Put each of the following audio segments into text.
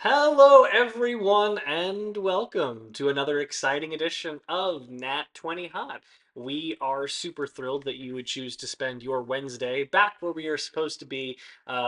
Hello, everyone, and welcome to another exciting edition of Nat20Hot. We are super thrilled that you would choose to spend your Wednesday back where we are supposed to be,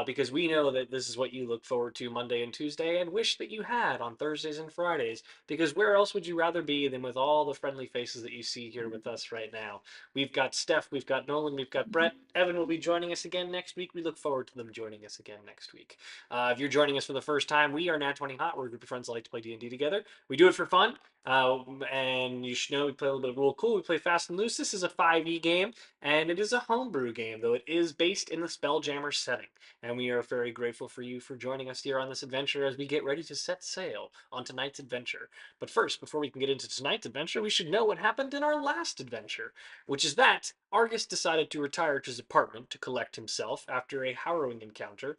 because we know that this is what you look forward to Monday and Tuesday and wish that you had on Thursdays and Fridays. Because where else would you rather be than with all the friendly faces that you see here with us right now? We've got Steph, we've got Nolan, we've got Brett. Evan will be joining us again next week. We look forward to them joining us again next week. If you're joining us for the first time, we are Nat20Hot. We're a group of friends that like to play D&D together. We do it for fun, and you should know we play a little bit of Rule Cool. We play Fast and Loose. This is a 5e game, and it is a homebrew game, though it is based in the Spelljammer setting. And we are very grateful for you for joining us here on this adventure as we get ready to set sail on tonight's adventure. But first, before we can get into tonight's adventure, we should know what happened in our last adventure, which is that Argus decided to retire to his apartment to collect himself after a harrowing encounter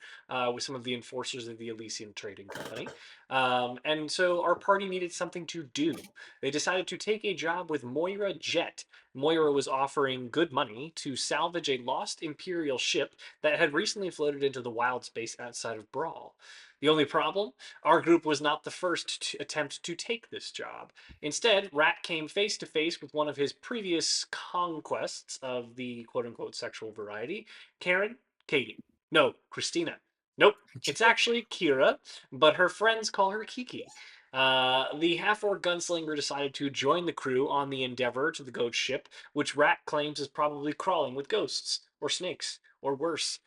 with some of the enforcers of the Elysian Trading Company. And so our party needed something to do. They decided to take a job with Moira Jet. Moira was offering good money to salvage a lost Imperial ship that had recently floated into the wild space outside of Brawl. The only problem? Our group was not the first to attempt to take this job. Instead, Rat came face to face with one of his previous conquests of the quote unquote sexual variety, Karen Katie. No, Christina. Nope, it's actually Kira, but her friends call her Kiki. The half-orc gunslinger decided to join the crew on the Endeavor to the ghost ship, which Rat claims is probably crawling with ghosts, or snakes, or worse,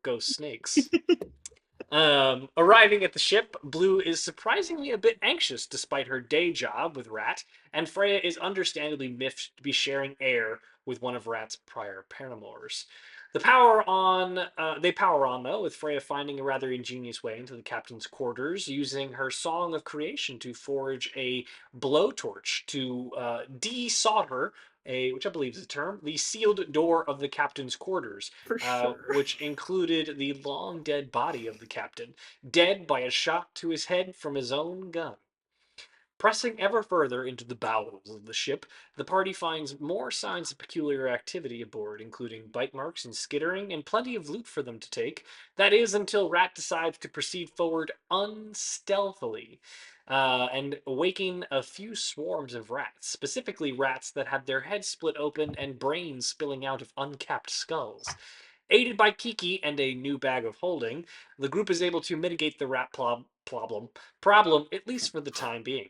ghost snakes. Arriving at the ship, Blue is surprisingly a bit anxious despite her day job with Rat, and Freya is understandably miffed to be sharing air with one of Rat's prior paramours. They power on though, with Freya finding a rather ingenious way into the captain's quarters, using her song of creation to forge a blowtorch to de-solder which I believe is a term, the sealed door of the captain's quarters, For sure. which included the long dead body of the captain, dead by a shot to his head from his own gun. Pressing ever further into the bowels of the ship, the party finds more signs of peculiar activity aboard, including bite marks and skittering, and plenty of loot for them to take. That is, until Rat decides to proceed forward unstealthily, and awaking a few swarms of rats, specifically rats that had their heads split open and brains spilling out of uncapped skulls. Aided by Kiki and a new bag of holding, the group is able to mitigate the problem, at least for the time being.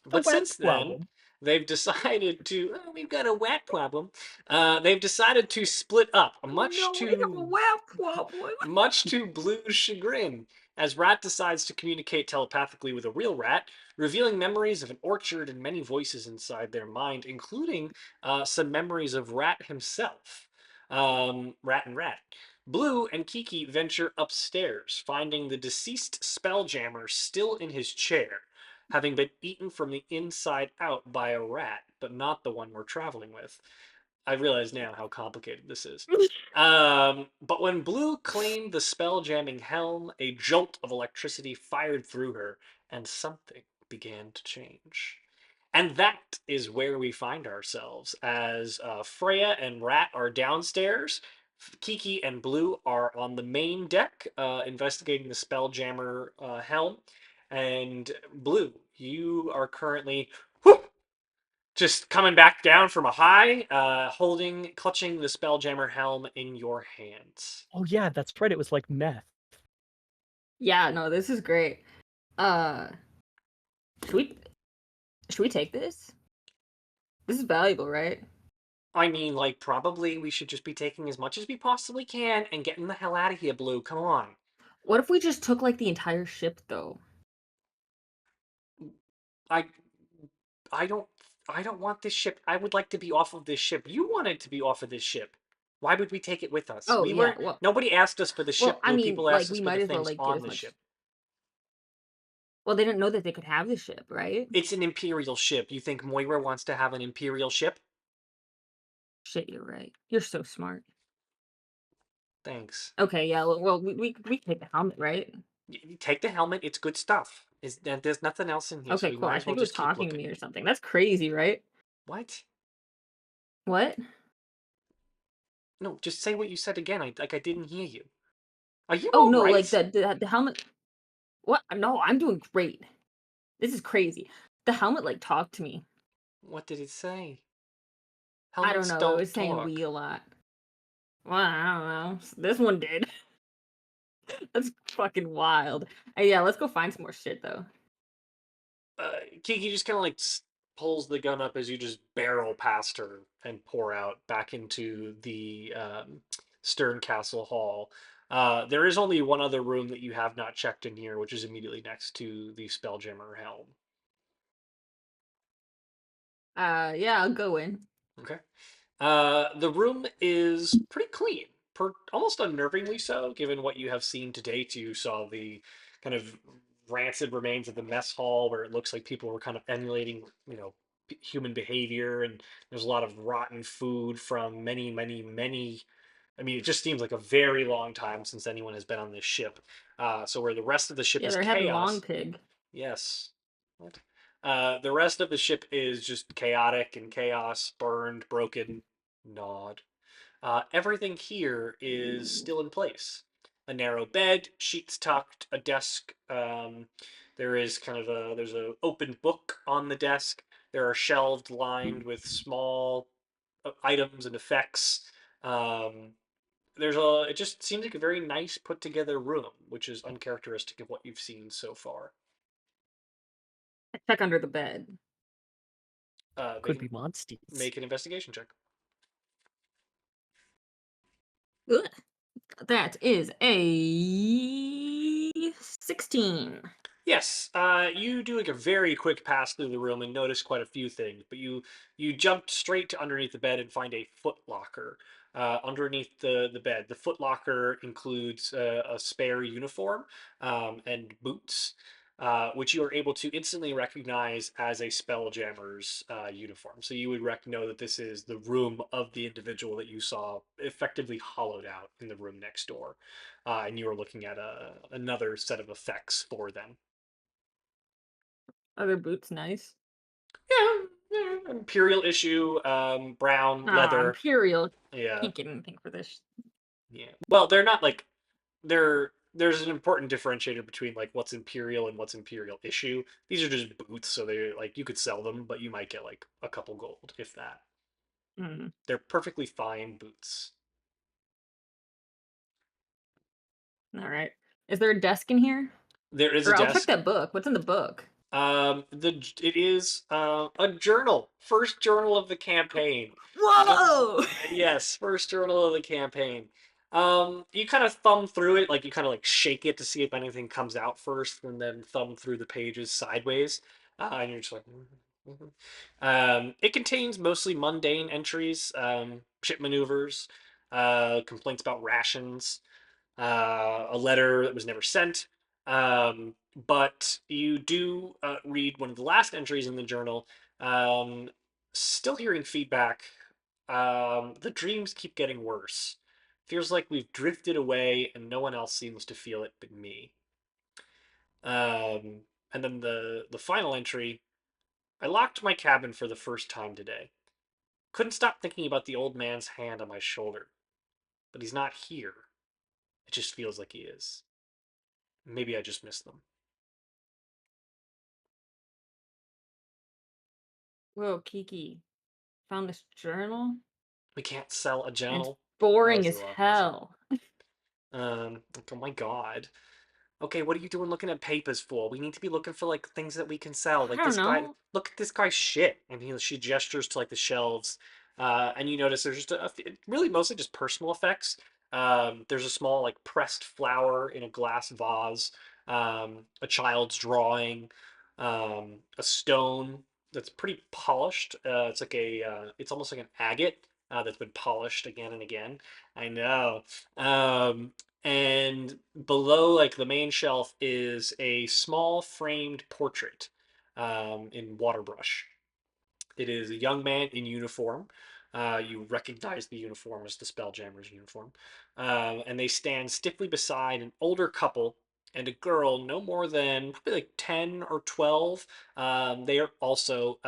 The But wet since then, problem. they've decided to, oh, we've got a wet problem. They've decided to split up, Oh no, we have a wet problem. much to Blue's chagrin, as Rat decides to communicate telepathically with a real rat, revealing memories of an orchard and many voices inside their mind, including some memories of Rat himself. Rat and Rat. Blue and Kiki venture upstairs, finding the deceased spelljammer still in his chair, having been eaten from the inside out by a rat, but not the one we're traveling with. I realize now how complicated this is. But when Blue claimed the spell jamming helm, a jolt of electricity fired through her, and something began to change. And that is where we find ourselves as Freya and Rat are downstairs. Kiki and Blue are on the main deck investigating the Spelljammer helm. And Blue, you are currently just coming back down from a high, clutching the Spelljammer helm in your hands. Oh yeah, that's right. It was like meth. Yeah, no, this is great. Uh, should we should we take this? This is valuable, right? I mean, like, probably we should just be taking as much as we possibly can and getting the hell out of here, Blue. Come on. What if we just took like the entire ship though? I I don't I don't want this ship. I would like to be off of this ship. You wanted to be off of this ship. Why would we take it with us? Oh We yeah, weren't well, Nobody asked us for the well, ship, I Blue. mean, People like asked us we for the might as well things like get on as the much. ship. Well, they didn't know that they could have the ship, right? It's an Imperial ship. You think Moira wants to have an Imperial ship? Shit, you're right. You're so smart. Thanks. Okay, yeah. Well, we take the helmet, right? You take the helmet. It's good stuff. There's nothing else in here, so Okay, we cool. might I as well think it was just keep talking to looking. me or something. That's crazy, right? What? What? No, just say what you said again. I didn't hear you. Are you Oh all no, like right? the helmet. What? No, I'm doing great. This is crazy. The helmet like talked to me. What did it say? I don't Helmets know. It don't was saying talk. we a lot. Well, I don't know. This one did. That's fucking wild. Yeah, let's go find some more shit though. Kiki just kind of like pulls the gun up as you just barrel past her and pour out back into the Stern Castle Hall. There is only one other room that you have not checked in here, which is immediately next to the Spelljammer helm. Yeah, I'll go in. Okay. The room is pretty clean, almost unnervingly so, given what you have seen to date. You saw the kind of rancid remains of the mess hall, where it looks like people were kind of emulating, human behavior, and there's a lot of rotten food from many, many, many. I mean, it just seems like a very long time since anyone has been on this ship. So where the rest of the ship Yeah, is they're having long chaos, pig. yes. What? The rest of the ship is just chaotic and chaos, burned, broken, gnawed. Everything here is still in place. A narrow bed, sheets tucked, a desk. There is there's a open book on the desk. There are shelves lined with small items and effects. Um, it just seems like a very nice put together room, which is uncharacteristic of what you've seen so far. I check under the bed. Uh, make Could an, be monsters. make an investigation check. Ugh. That is a 16. Yes, you do like a very quick pass through the room and notice quite a few things, but you jumped straight to underneath the bed and find a foot locker underneath the bed. The foot locker includes a spare uniform and boots, which you are able to instantly recognize as a spelljammer's uniform. So you would know that this is the room of the individual that you saw effectively hollowed out in the room next door, and you were looking at another set of effects for them. Other boots, nice. Yeah, yeah, imperial issue, brown Ah, leather. Imperial. Yeah, Can't get anything for this. yeah. Well, they're not like they're. There's an important differentiator between like what's imperial and what's imperial issue. These are just boots, so they like you could sell them, but you might get like a couple gold if that. Mm, They're perfectly fine boots. all right. Is there a desk in here? There is a Or I'll check desk. that book. What's in the book? It is a journal, first journal of the campaign. Whoa! Yes, first journal of the campaign. You kind of thumb through it, like you kind of like shake it to see if anything comes out first, and then thumb through the pages sideways, and you're just like. Mhm. It contains mostly mundane entries, ship maneuvers, complaints about rations, a letter that was never sent. But you do read one of the last entries in the journal. Um, Still hearing feedback. The dreams keep getting worse. Feels like we've drifted away and no one else seems to feel it but me. And then the final entry. I locked my cabin for the first time today. Couldn't stop thinking about the old man's hand on my shoulder. But he's not here. It just feels like he is. Maybe I just missed them. Whoa, Kiki. Found this journal? We can't sell a And it's journal. That boring was the as wrong answer. hell. Like, oh my god. Okay, what are you doing looking at papers for? We need to be looking for like things that we can sell. I Like don't this guy, know. look at this guy's shit. And she gestures to like the shelves, and you notice there's just really mostly just personal effects. There's a small like pressed flower in a glass vase, a child's drawing, a stone that's pretty polished. It's like it's almost like an agate that's been polished again and again. I know. Um, and below like the main shelf is a small framed portrait in waterbrush. It is a young man in uniform. You recognize the uniform as the Spelljammer's uniform. And they stand stiffly beside an older couple and a girl no more than probably like 10 or 12. They are also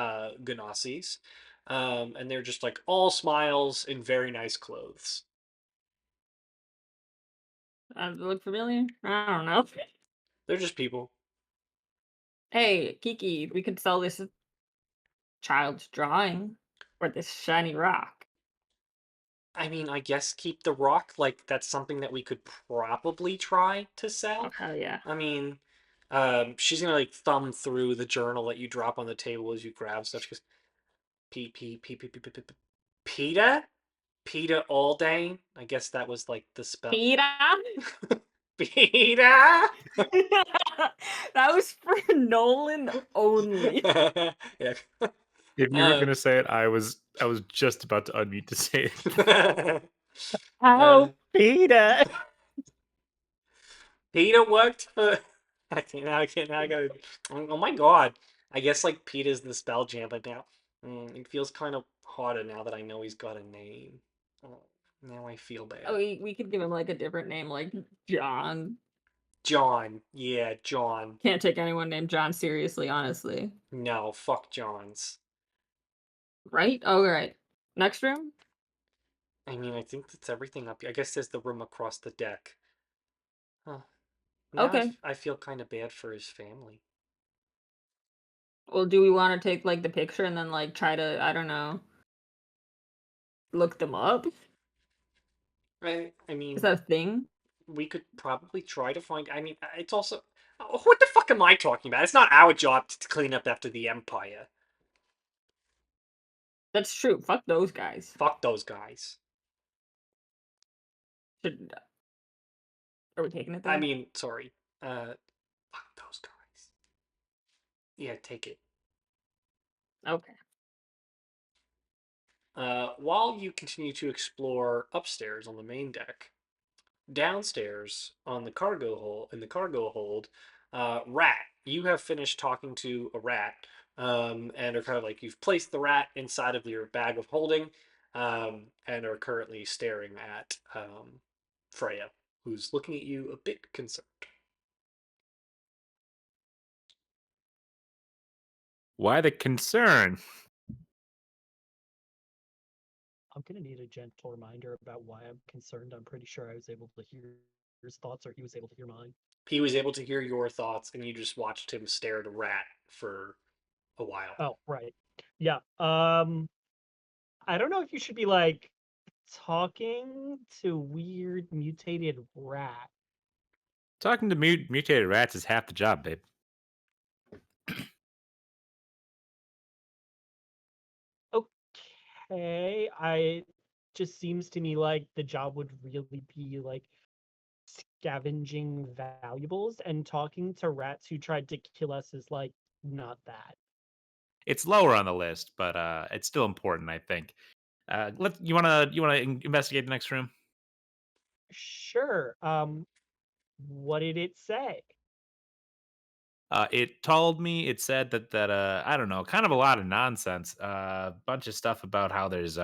Ganasis. And they're just like all smiles in very nice clothes. Does it look familiar? I don't know. They're just people. Hey, Kiki, we could sell this child's drawing for this shiny rock. I mean, I guess keep the rock. Like, that's something that we could probably try to Oh, sell. hell yeah. I mean, she's gonna like thumb through the journal that you drop on the table as you grab stuff. She goes, PETA? PETA all day? I guess that was like the spell. Peta? PETA? That was for Nolan only. Yeah. If you were Uh, gonna say it, I was just about to unmute to say it. uh, Oh, Peter! PETA worked for. I gotta. Oh my god. I guess like PETA's the spell jam, but now it feels kind of harder now that I know he's got a name. Oh, now I feel Oh, bad. we could give him like a different name, like John. John. Yeah, John. Can't take anyone named John seriously, honestly. No, fuck Johns. Right? Oh, right. Next room? I mean, I think that's everything up here. I guess there's the room across the deck. Huh. Now Okay. I feel kind of bad for his family. Well, do we want to take like the picture and then like try to, I don't know, look them up? I Is mean, that a thing? we could probably try to find. I mean, it's also. What the fuck am I talking about? It's not our job to clean up after the Empire. That's true. Fuck those guys. Fuck those guys. Should, are we taking it I though? mean, sorry. Fuck those guys. Yeah, take it. Okay. While you continue to explore upstairs on the main deck, downstairs on the cargo hold in the cargo hold, rat. You have finished talking to a rat, and are kind of like you've placed the rat inside of your bag of holding, and are currently staring at Freya, who's looking at you a bit concerned. Why the concern? I'm gonna need a gentle reminder about why I'm concerned. I'm pretty sure I was able to hear his thoughts, or he was able to hear mine. He was able to hear your thoughts, and you just watched him stare at a rat for a while. Oh, right. Yeah. I don't know if you should be like talking to weird mutated rat. Talking to mutated rats is half the job, babe. Okay. I just seems to me like the job would really be like scavenging valuables, and talking to rats who tried to kill us is like not that. It's lower on the list, but it's still important, I think. You wanna investigate the next room? Sure. What did it say? It told me it said that I don't know, kind of a lot of nonsense. A bunch of stuff about how there's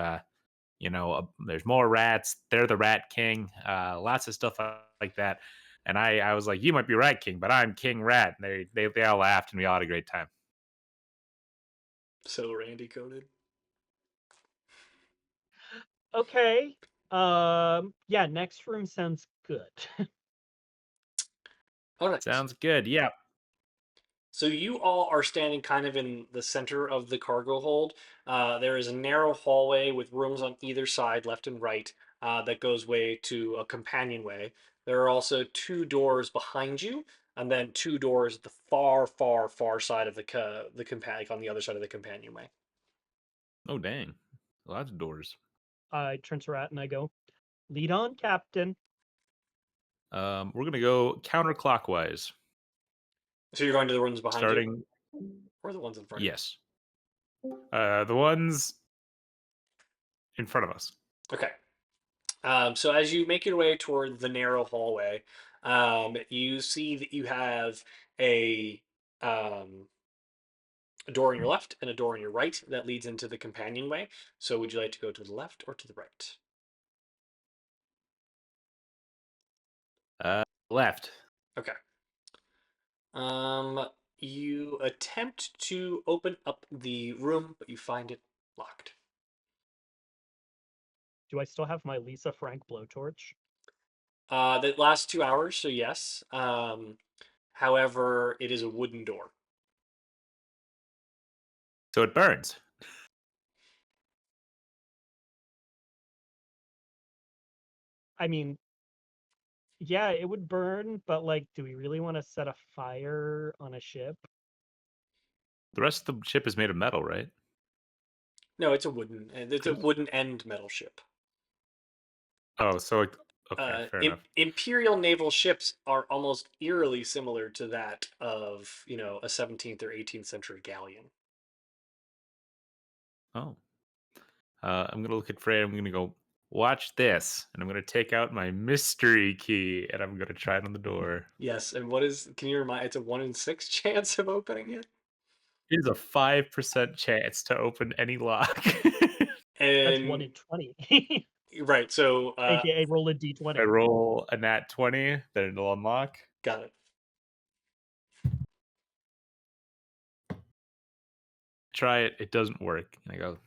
more rats. They're the Rat King. Lots of stuff like that. And I was like, you might be Rat King, but I'm King Rat. And they all laughed, and we all had a great time. So Randy coded. Okay. Yeah, next room sounds good. All right. Sounds good. Yeah. So you all are standing kind of in the center of the cargo hold. There is a narrow hallway with rooms on either side, left and right, that goes way to a companionway. There are also two doors behind you, and then two doors at the far, far, far side of the companion, on the other side of the companionway. Oh dang. Lots of doors. I turn to Rat and I go, lead on, Captain. We're gonna go counterclockwise. So you're going to the rooms behind you, Starting or the ones in front of you? yes. The ones in front of us. Okay. So as you make your way toward the narrow hallway, you see that you have a um, a door on your left and a door on your right that leads into the companionway. So would you like to go to the left or to the right? Left. Okay. Um, you attempt to open up the room, but you find it locked. Do I still have my Lisa Frank blowtorch? That lasts 2 hours, so yes. However, it is a wooden door. So it burns. I mean, yeah, it would burn, but like, do we really want to set a fire on a ship? The rest of the ship is made of metal, right? No, it's a wooden. It's a Could- wooden end metal ship. Oh, so okay, fair enough. Imperial naval ships are almost eerily similar to that of a 17th or 18th century galleon. Oh, I'm gonna look at Freya. I'm gonna go watch this, and I'm gonna take out my mystery key, and I'm gonna try it on the door. Yes, and what is? Can you remind? It's a 1 in 6 chance of opening it. It is a 5% chance to open any lock. That's 1 And in 20. right, so AKA roll a I d20. roll a nat 20, then it'll unlock. got it. Try it. It doesn't work. And I go,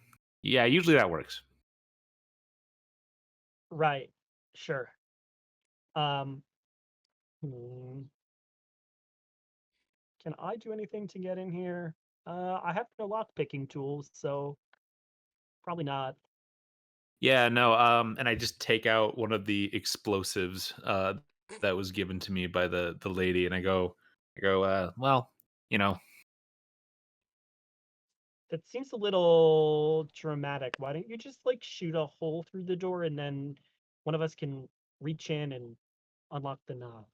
yeah, usually that works. Right. Sure. Um, hmm, can I do anything to get in here? I have no lock picking tools, so probably not. Yeah, no. And I just take out one of the explosives that was given to me by the lady, and I go, well, you know, That seems a little dramatic. Why don't you just like shoot a hole through the door and then one of us can reach in and unlock the knob?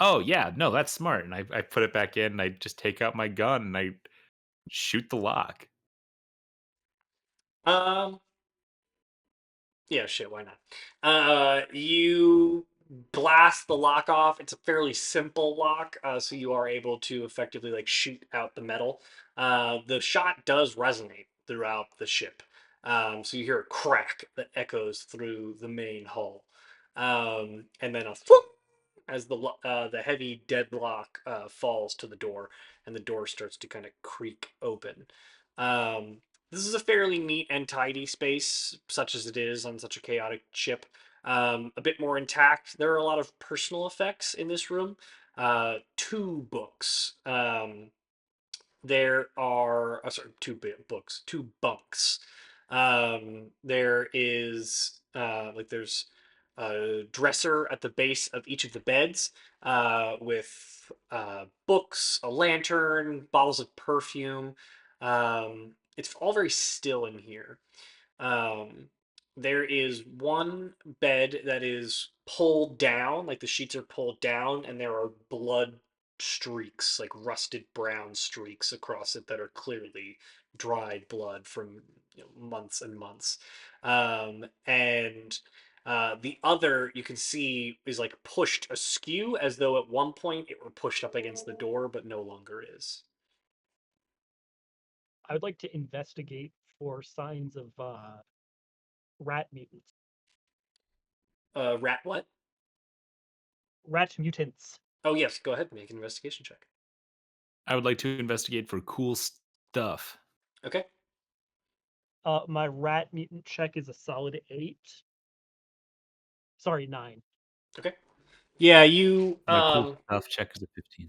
oh yeah, no, that's smart. And I put it back in, and I just take out my gun, and I shoot the lock. Um, Yeah, shit, why not? You blast the lock off. It's a fairly simple lock, so you are able to effectively like shoot out the metal. The shot does resonate throughout the ship, so you hear a crack that echoes through the main hull, and then a thwomp as the heavy deadlock falls to the door, and the door starts to kind of creak open. Um, this is a fairly neat and tidy space, such as it is on such a chaotic ship. A bit more intact. There are a lot of personal effects in this room. Two books. There are sorry, books, two bunks. There is there's a dresser at the base of each of the beds with books, a lantern, bottles of perfume. It's all very still in here. Um, there is one bed that is pulled down, like the sheets are pulled down, and there are blood streaks, like rusted brown streaks across it that are clearly dried blood from months and months. And the other you can see is like pushed askew as though at one point it were pushed up against the door, but no longer is. I would like to investigate for signs of rat mutants. Rat what? Rat mutants. Oh yes, go ahead, make an investigation check. I would like to investigate for cool stuff. Okay. My rat mutant check is a solid 8. Sorry, 9. Okay. Yeah, you My cool stuff check is a 15.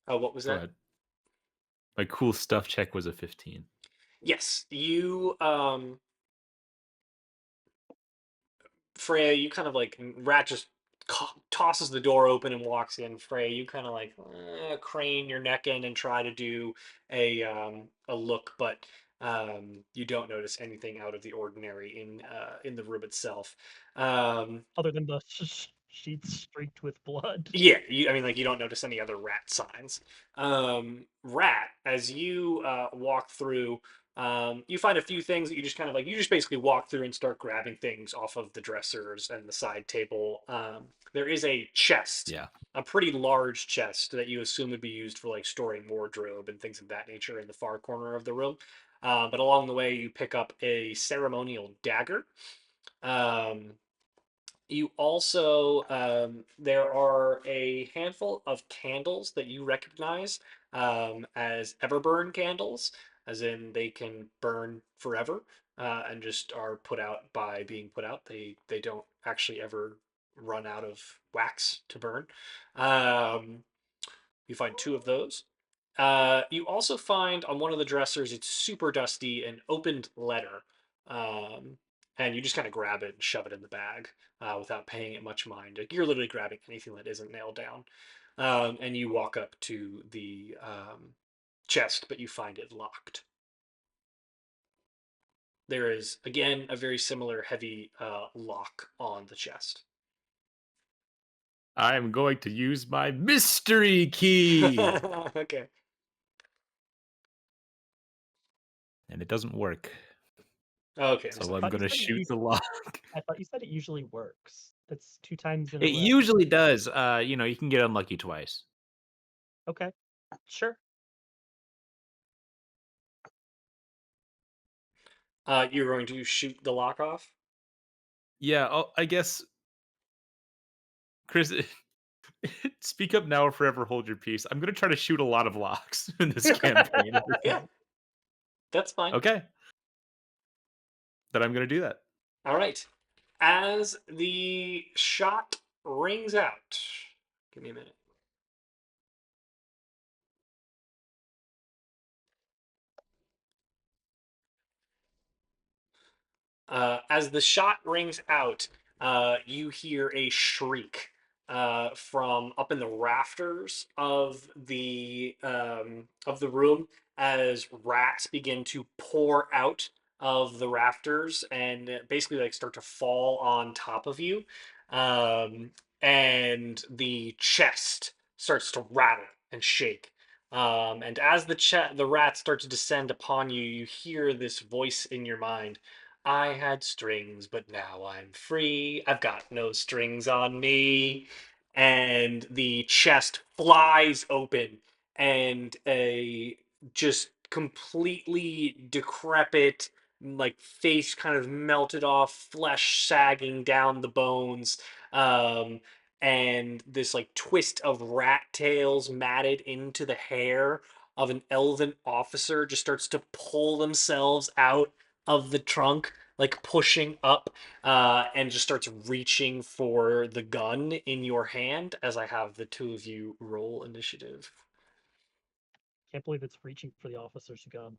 oh, what was Go that? ahead. My cool stuff check was a 15. Yes, you Freya, you kind of like Rat just tosses the door open and walks in. Freya, you kind of like crane your neck in and try to do a look, but you don't notice anything out of the ordinary in the room itself. Um, Other than the sheets streaked with blood. Yeah, I mean, like you don't notice any other rat signs. Rat, as you walk through, you find a few things that you just kind of like. You just basically walk through and start grabbing things off of the dressers and the side table. There is a chest, Yeah. a pretty large chest that you assume would be used for like storing wardrobe and things of that nature in the far corner of the room. But along the way, you pick up a ceremonial dagger. Um, you also, there are a handful of candles that you recognize as Everburn candles, as in they can burn forever and just are put out by being put out. They don't actually ever run out of wax to burn. You find two of those. You also find on one of the dressers, it's super dusty, an opened letter. Um, and you just kind of grab it and shove it in the bag without paying it much mind. Like, you're literally grabbing anything that isn't nailed down. And you walk up to the chest, but you find it locked. There is, again, a very similar heavy lock on the chest. I'm going to use my mystery key. Okay. And it doesn't work. Okay, I'm So sorry. I'm going to shoot the lock. I thought you said it usually works. That's 2 times in a It row. usually does. You can get unlucky twice. Okay, sure. You're going to shoot the lock off? Yeah, I guess, Chris, speak up now or forever hold your peace. I'm going to try to shoot a lot of locks in this campaign. Yeah, that's fine. Okay. Then I'm going to do that. All right. As the shot rings out, give me a minute. As the shot rings out, you hear a shriek from up in the rafters of the room as rats begin to pour out of the rafters and basically like start to fall on top of you, and the chest starts to rattle and shake. And as the rats start to descend upon you, you hear this voice in your mind. I had strings, but now I'm free. I've got no strings on me. And the chest flies open, and a just completely decrepit, like face kind of melted off, flesh sagging down the bones, um, and this like twist of rat tails matted into the hair of an elven officer just starts to pull themselves out of the trunk, like pushing up, and just starts reaching for the gun in your hand as I have the two of you roll initiative. Can't believe it's reaching for the officer's gun.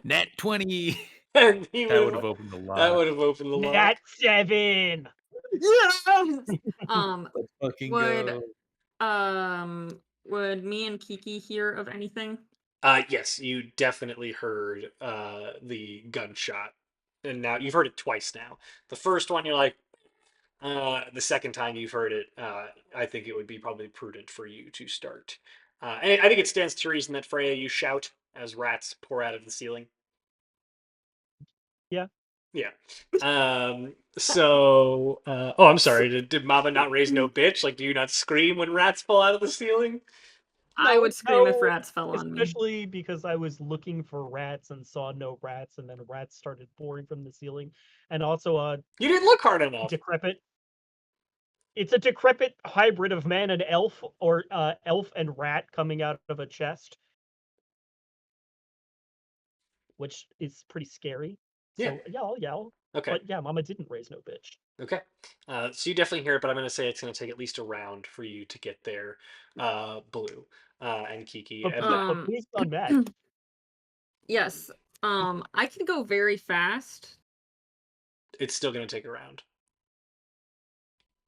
Net 20. And he That would would have opened the that lock. would have opened the Nat lock. 7! Yes. Um, Let's fucking would go. would me and Kiki hear of anything? Yes, you definitely heard the gunshot, and now you've heard it twice now. The first one, you're like, the second time you've heard it, I think it would be probably prudent for you to start. And I think it stands to reason that Freya, you shout as rats pour out of the ceiling. Yeah. Yeah. Oh, I'm sorry. Did Mama not raise no bitch? Like, do you not scream when rats fall out of the ceiling? I No, would scream if no, rats fell on me. especially because I was looking for rats and saw no rats, and then rats started pouring from the ceiling. And also You didn't look hard enough. decrepit. It's a decrepit hybrid of man and elf, or elf and rat coming out of a chest, which is pretty scary. Yeah. So yeah, I'll yell. Okay. But yeah, Mama didn't raise no bitch. Okay. So you definitely hear it, but I'm going to say it's going to take at least a round for you to get there, Blue and Kiki. But Um, please on Matt. yes. I can go very fast. It's still going to take a round.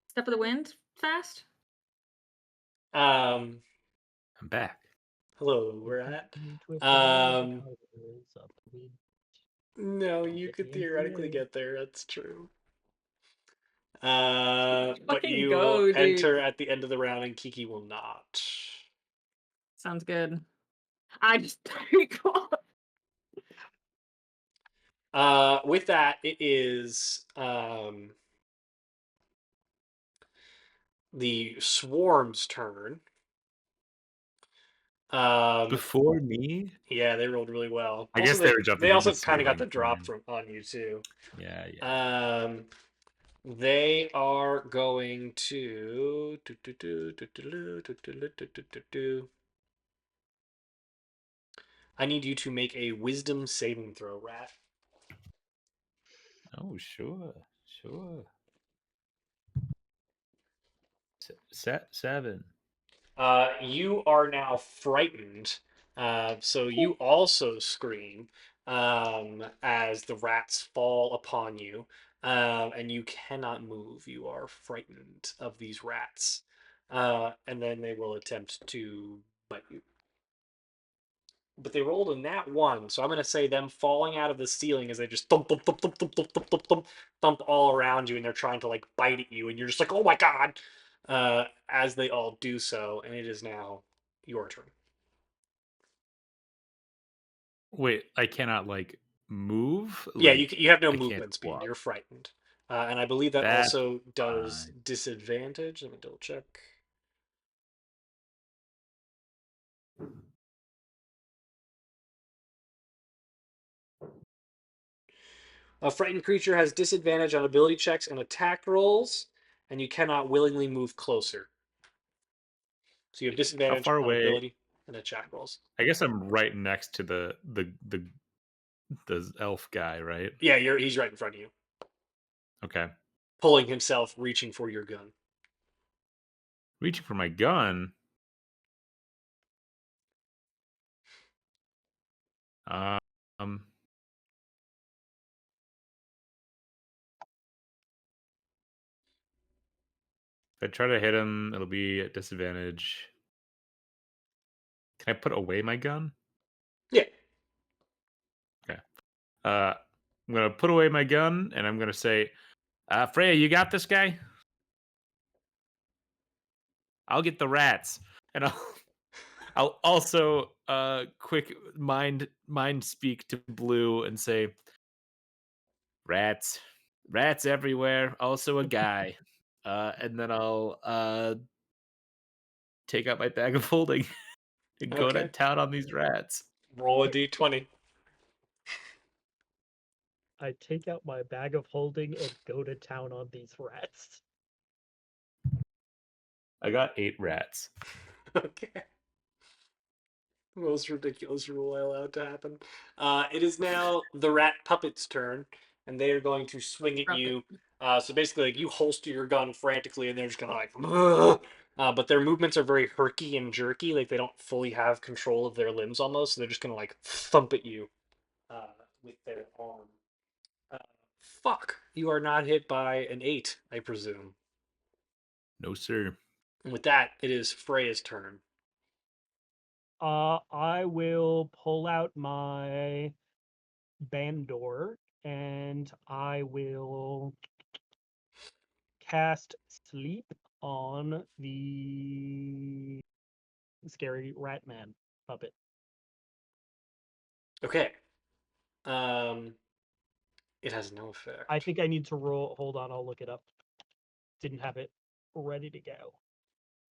Step of the wind, fast. Um, I'm back. hello, we're at. Um, No, you could theoretically get there. That's true. But Fucking you will go, dude. enter at the end of the round, and Kiki will not. Sounds good. I just With that, it is the swarm's turn. Before me? Yeah, they rolled really well. I Also, guess they were jumping they in also the kind of got the ceiling, drop yeah. from on you too. Yeah, yeah. They are going to I need you to make a wisdom saving throw, Rat. Oh, sure. Sure. 7. You are now frightened, so you also scream as the rats fall upon you, and you cannot move. You are frightened of these rats, and then they will attempt to bite you. But they rolled a nat one, so I'm gonna say them falling out of the ceiling as they just thump thump thump thump thump thump thump thump thump, thump all around you, and they're trying to like bite at you, and you're just like, oh my god, as they all do so, and it is now your turn. Wait, I cannot like move. Yeah, Like you have no I can't movement speed. walk. You're frightened, and I believe that That's also does fine. disadvantage. Let me double check. A frightened creature has disadvantage on ability checks and attack rolls, and you cannot willingly move closer. So you have How disadvantage far on away? ability and attack rolls. I guess I'm right next to the elf guy, right? Yeah, he's right in front of you, Okay. pulling himself, reaching for your gun. Reaching for my gun. Um, if I try to hit him, it'll be at disadvantage. Can I put away my gun? Yeah. Okay. I'm gonna put away my gun and I'm gonna say, Freya, you got this guy? I'll get the rats. And I'll also quick mind speak to Blue and say, rats. Rats everywhere, also a guy. And then I'll take out my bag of holding and go to Okay. town on these rats. Roll a d20. I take out my bag of holding and go to town on these rats. I got 8 rats. Okay. Most ridiculous rule allowed to happen. It is now the rat puppet's turn, and they are going to swing at Drop it. you. So basically, like you holster your gun frantically, and they're just gonna like, "Ugh." But their movements are very herky and jerky. Like they don't fully have control of their limbs almost. So they're just gonna like thump at you uh, with their arm. Uh, Fuck, you are not hit by an 8, I presume. No, sir. And with that, it is Freya's turn. I will pull out my Bandor and I will cast Sleep on the scary rat man puppet. Okay. Um, it has no I effect. think I need to roll. Hold on, I'll look it up. Didn't have it ready to go.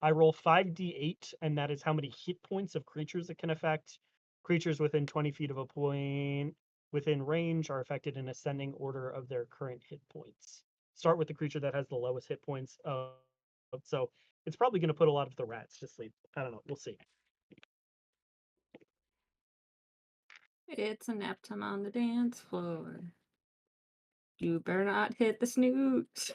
I roll 5d8, and that is how many hit points of creatures it can affect. Creatures within 20 feet of a point within range are affected in ascending order of their current hit points. Start with the creature that has the lowest hit points. So it's probably going to put a lot of the rats to sleep. I don't know. We'll see. It's a nap time on the dance floor. You better not hit the snooze.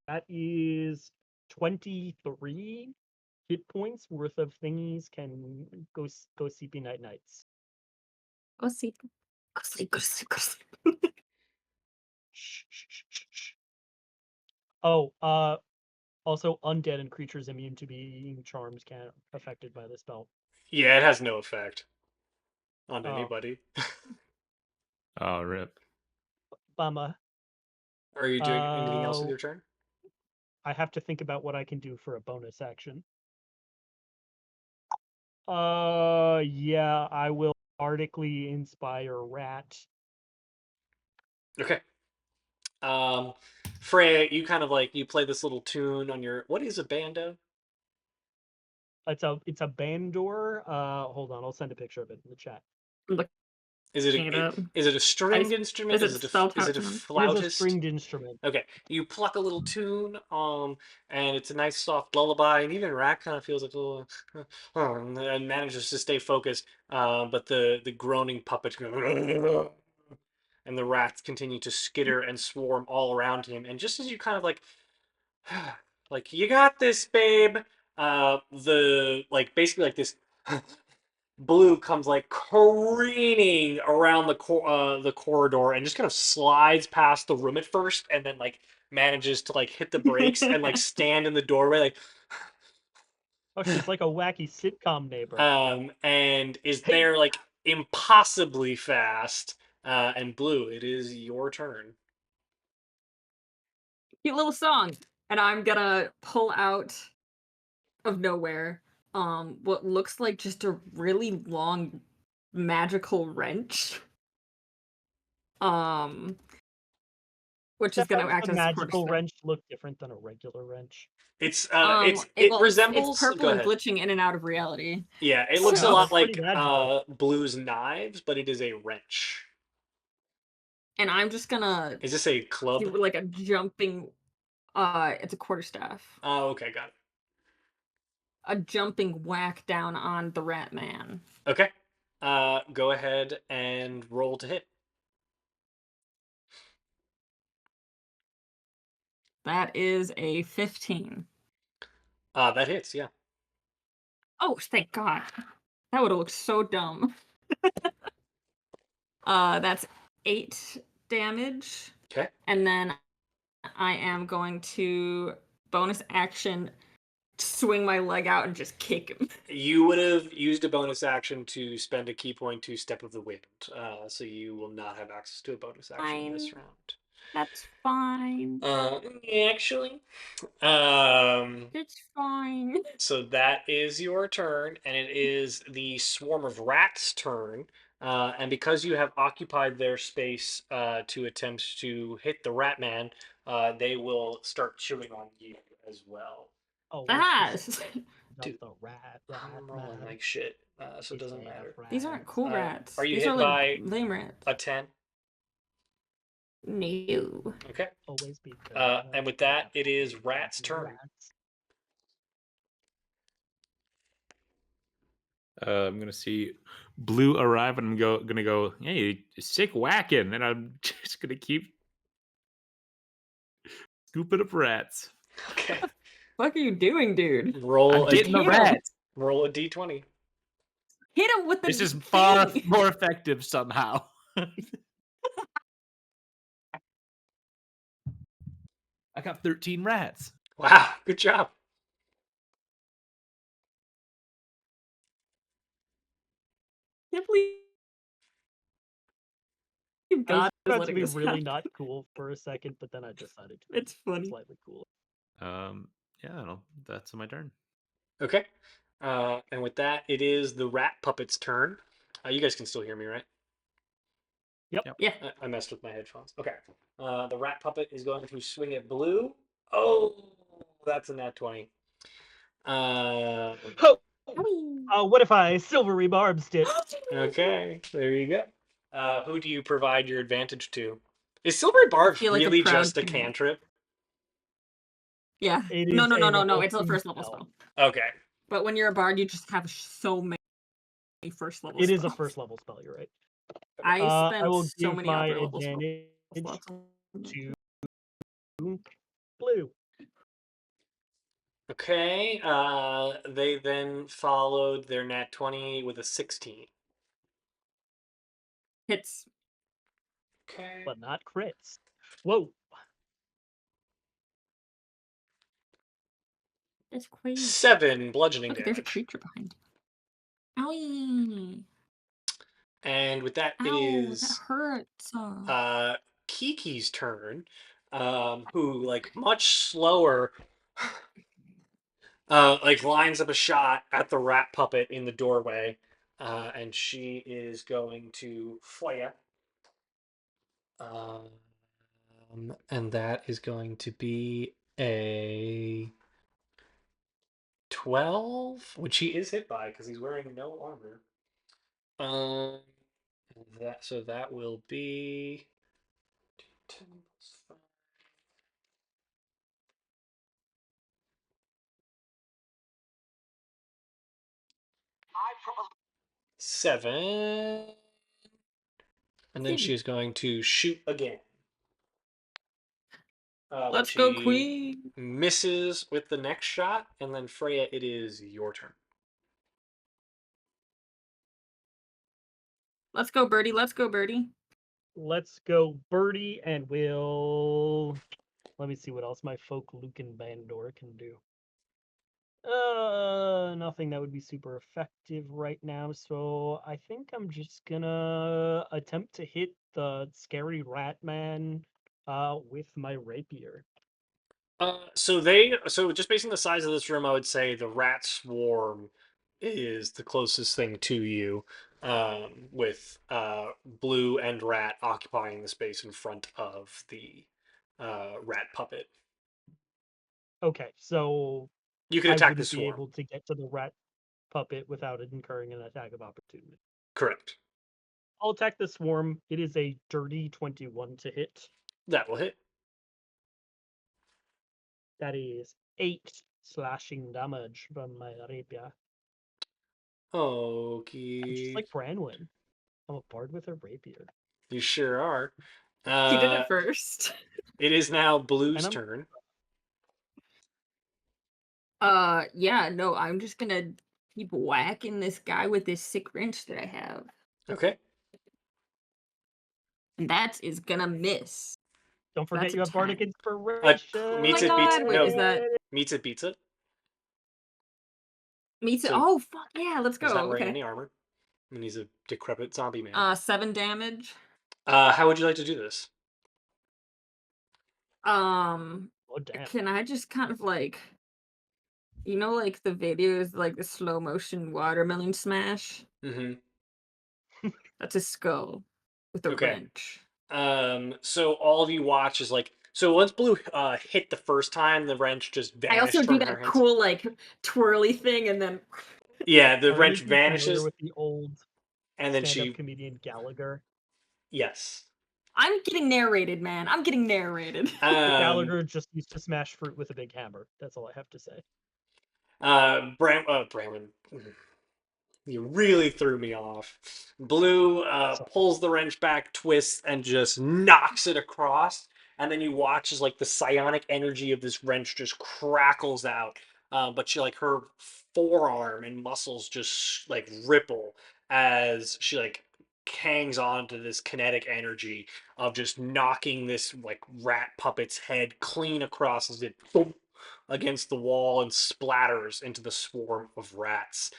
That is 23 hit points worth of thingies can go sleepy night nights. Go sleep. Go sleep. Go sleep. Go sleep. Shh, shh, shh, shh, shh. Oh, also undead and creatures immune to being charms can't affected by the spell. Yeah, it has no effect on Oh, anybody. Oh, rip. bummer. Are you doing anything else with Uh, your turn? I have to think about what I can do for a bonus action. Yeah, I will artically inspire rat. Okay. Um, Freya, you kind of like you play this little tune on your. What is a bando? It's a bandor. Hold on, I'll send a picture of it in the chat. I'm Is it looking it a up. is it a I stringed just, instrument? is it spelled Is out it a to them? It is a flautist? stringed instrument. Okay, you pluck a little tune, and it's a nice soft lullaby, and even Rat kind of feels like a little, and manages to stay focused. But the groaning puppet, and the rats continue to skitter and swarm all around him. And just as you kind of like like, you got this, babe. The like basically like this blue comes like careening around the corridor and just kind of slides past the room at first, and then like manages to like hit the brakes and like stand in the doorway like Oh, she's like a wacky sitcom neighbor. and is Hey. there like impossibly fast. And Blue, it is your turn. Cute little song. And I'm gonna pull out of nowhere what looks like just a really long magical wrench. Which is How gonna does act the as a magical quarterstaff. wrench look different than a regular wrench? It Well, it's resembles. purple Go and ahead. glitching in and out of reality. Yeah, it looks a Oh, lot So, that's pretty like magical. Blue's knives, but it is a wrench. and I'm just gonna Is this a club? do like a jumping. It's a quarterstaff. Oh, okay, got it. A jumping whack down on the rat man. Okay. Go ahead and roll to hit. That is a 15. That hits, yeah. Oh, thank God. That would have looked so dumb. That's 8 damage. Okay. And then I am going to bonus action swing my leg out and just kick him. You would have used a bonus action to spend a key point to Step of the Wind, so you will not have access to a bonus action this Fine. round. That's fine. Actually, um, It's fine. so that is your turn, and it is the swarm of rats' turn. And because you have occupied their space to attempt to hit the rat man, they will start chewing on you as well. Oh, we're Ah, specific about Dude, the rat I'm rolling man. like shit, so it They doesn't say have matter. these aren't rats. cool rats. Are you These are hit like by lame rats. a 10? No. Okay. Always be And with that, it is Rat's turn. rats. I'm gonna see Blue arrive, and gonna go, hey, sick whacking, and I'm just gonna keep scooping up rats. Okay. What are you doing, dude? Roll I'm getting the Hit him. rats. roll a d20. Hit him with the This is far thing. more effective somehow. I got 13 rats. Wow, good job. Can't believe I was God is about to letting be this really happen. not cool for a second, but then I decided to be It's funny. slightly cool. Yeah, I don't know. That's my turn. Okay. And with that, it is the rat puppet's turn. You guys can still hear me, right? Yep. Yeah. I messed with my headphones. Okay. The rat puppet is going to swing at Blue. Oh, that's a nat 20. Uh, What if I silvery barbs it? okay, there you go. Who do you provide your advantage to? Is Silvery I Barbs feel like a really proud just a human. cantrip? Yeah. It No, is no, a no, no, no. level It's a 2 first level spell. spell. Okay. But when you're a bard, you just have so many first level It spells. is a first level spell, you're right. I I spent will so give many my upper level advantage spells. to Blue. Okay. They then followed their nat 20 with a 16. Hits. Okay. But not crits. Whoa. That's crazy. 7 bludgeoning Look, there's a damage. creature behind. Owie. And with that, it Ow, that is hurts. Kiki's turn, who, like, much slower, like, lines up a shot at the rat puppet in the doorway, and she is going to fire. And that is going to be a 12, which he is hit by because he's wearing no armor. That will be 10 plus 5. 7. And then she is going to shoot again. But Let's go, she queen. misses with the next shot, and then Freya, it is your turn. Let's go, birdie. Let's go, birdie. Let's go, Birdie, and we'll. Let me see what else my folk Lucan Bandor can do. Nothing that would be super effective right now, so I think I'm just gonna attempt to hit the scary rat man with my rapier. So just based on the size of this room, I would say the rat swarm is the closest thing to you, with blue and rat occupying the space in front of the rat puppet. Okay, so You can I attack the wouldn't be swarm. able to get to the rat puppet without incurring an attack of opportunity. Correct. I'll attack the swarm. It is a dirty 21 to hit. That will hit. That is 8 slashing damage from my rapier. I'm just Okay. like Branwyn. I'm a bard with a rapier. You sure are. He did Uh, it first. it is now And Blue's I'm turn. Yeah, no, I'm just gonna keep whacking this guy with this sick wrench that I have. Okay. And that is gonna miss. don't forget That's you a have bardic 10. inspiration. Oh Meets my it, beats god, it. wait, No, is that meets it, beats it. meets it? So Oh fuck yeah, let's he's not go. wearing Okay. any armor. And he's a decrepit zombie man. 7 damage. How would you like to do this? Um, Oh damn! can I just kind of like, like the videos, like the slow motion watermelon smash? Mm-hmm. That's a skull with a Okay. wrench. So all of you watch is like, so once Blue hit the first time, the wrench just I also vanished do from her that hands. cool like twirly thing and then Yeah, the Are any wrench of you familiar vanishes, with the old and then stand-up she, comedian Gallagher? yes. I'm getting narrated, man. I'm getting narrated. Um, Gallagher just used to smash fruit with a big hammer. That's all I have to say. Bramwin, you really threw me off. Blue So pulls the wrench back, twists, and just knocks it across. And then you watch as like the psionic energy of this wrench just crackles out. But she like her forearm and muscles just like ripple as she like hangs on to this kinetic energy of just knocking this like rat puppet's head clean across as it thump against the wall and splatters into the swarm of rats,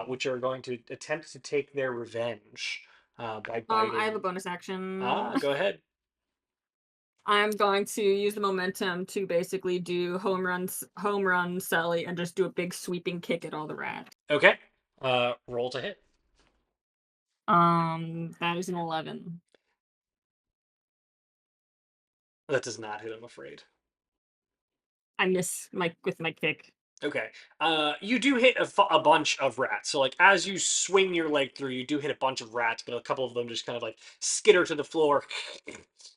which are going to attempt to take their revenge by I have a biting. bonus action. Go ahead. I'm going to use the momentum to basically do home run Sally, and just do a big sweeping kick at all the rats. Okay. Roll to hit. That is an 11. That does not hit, I'm afraid. I miss with my kick. Okay. You do hit a bunch of rats. So, like, as you swing your leg through, you do hit a bunch of rats, but a couple of them just kind of like skitter to the floor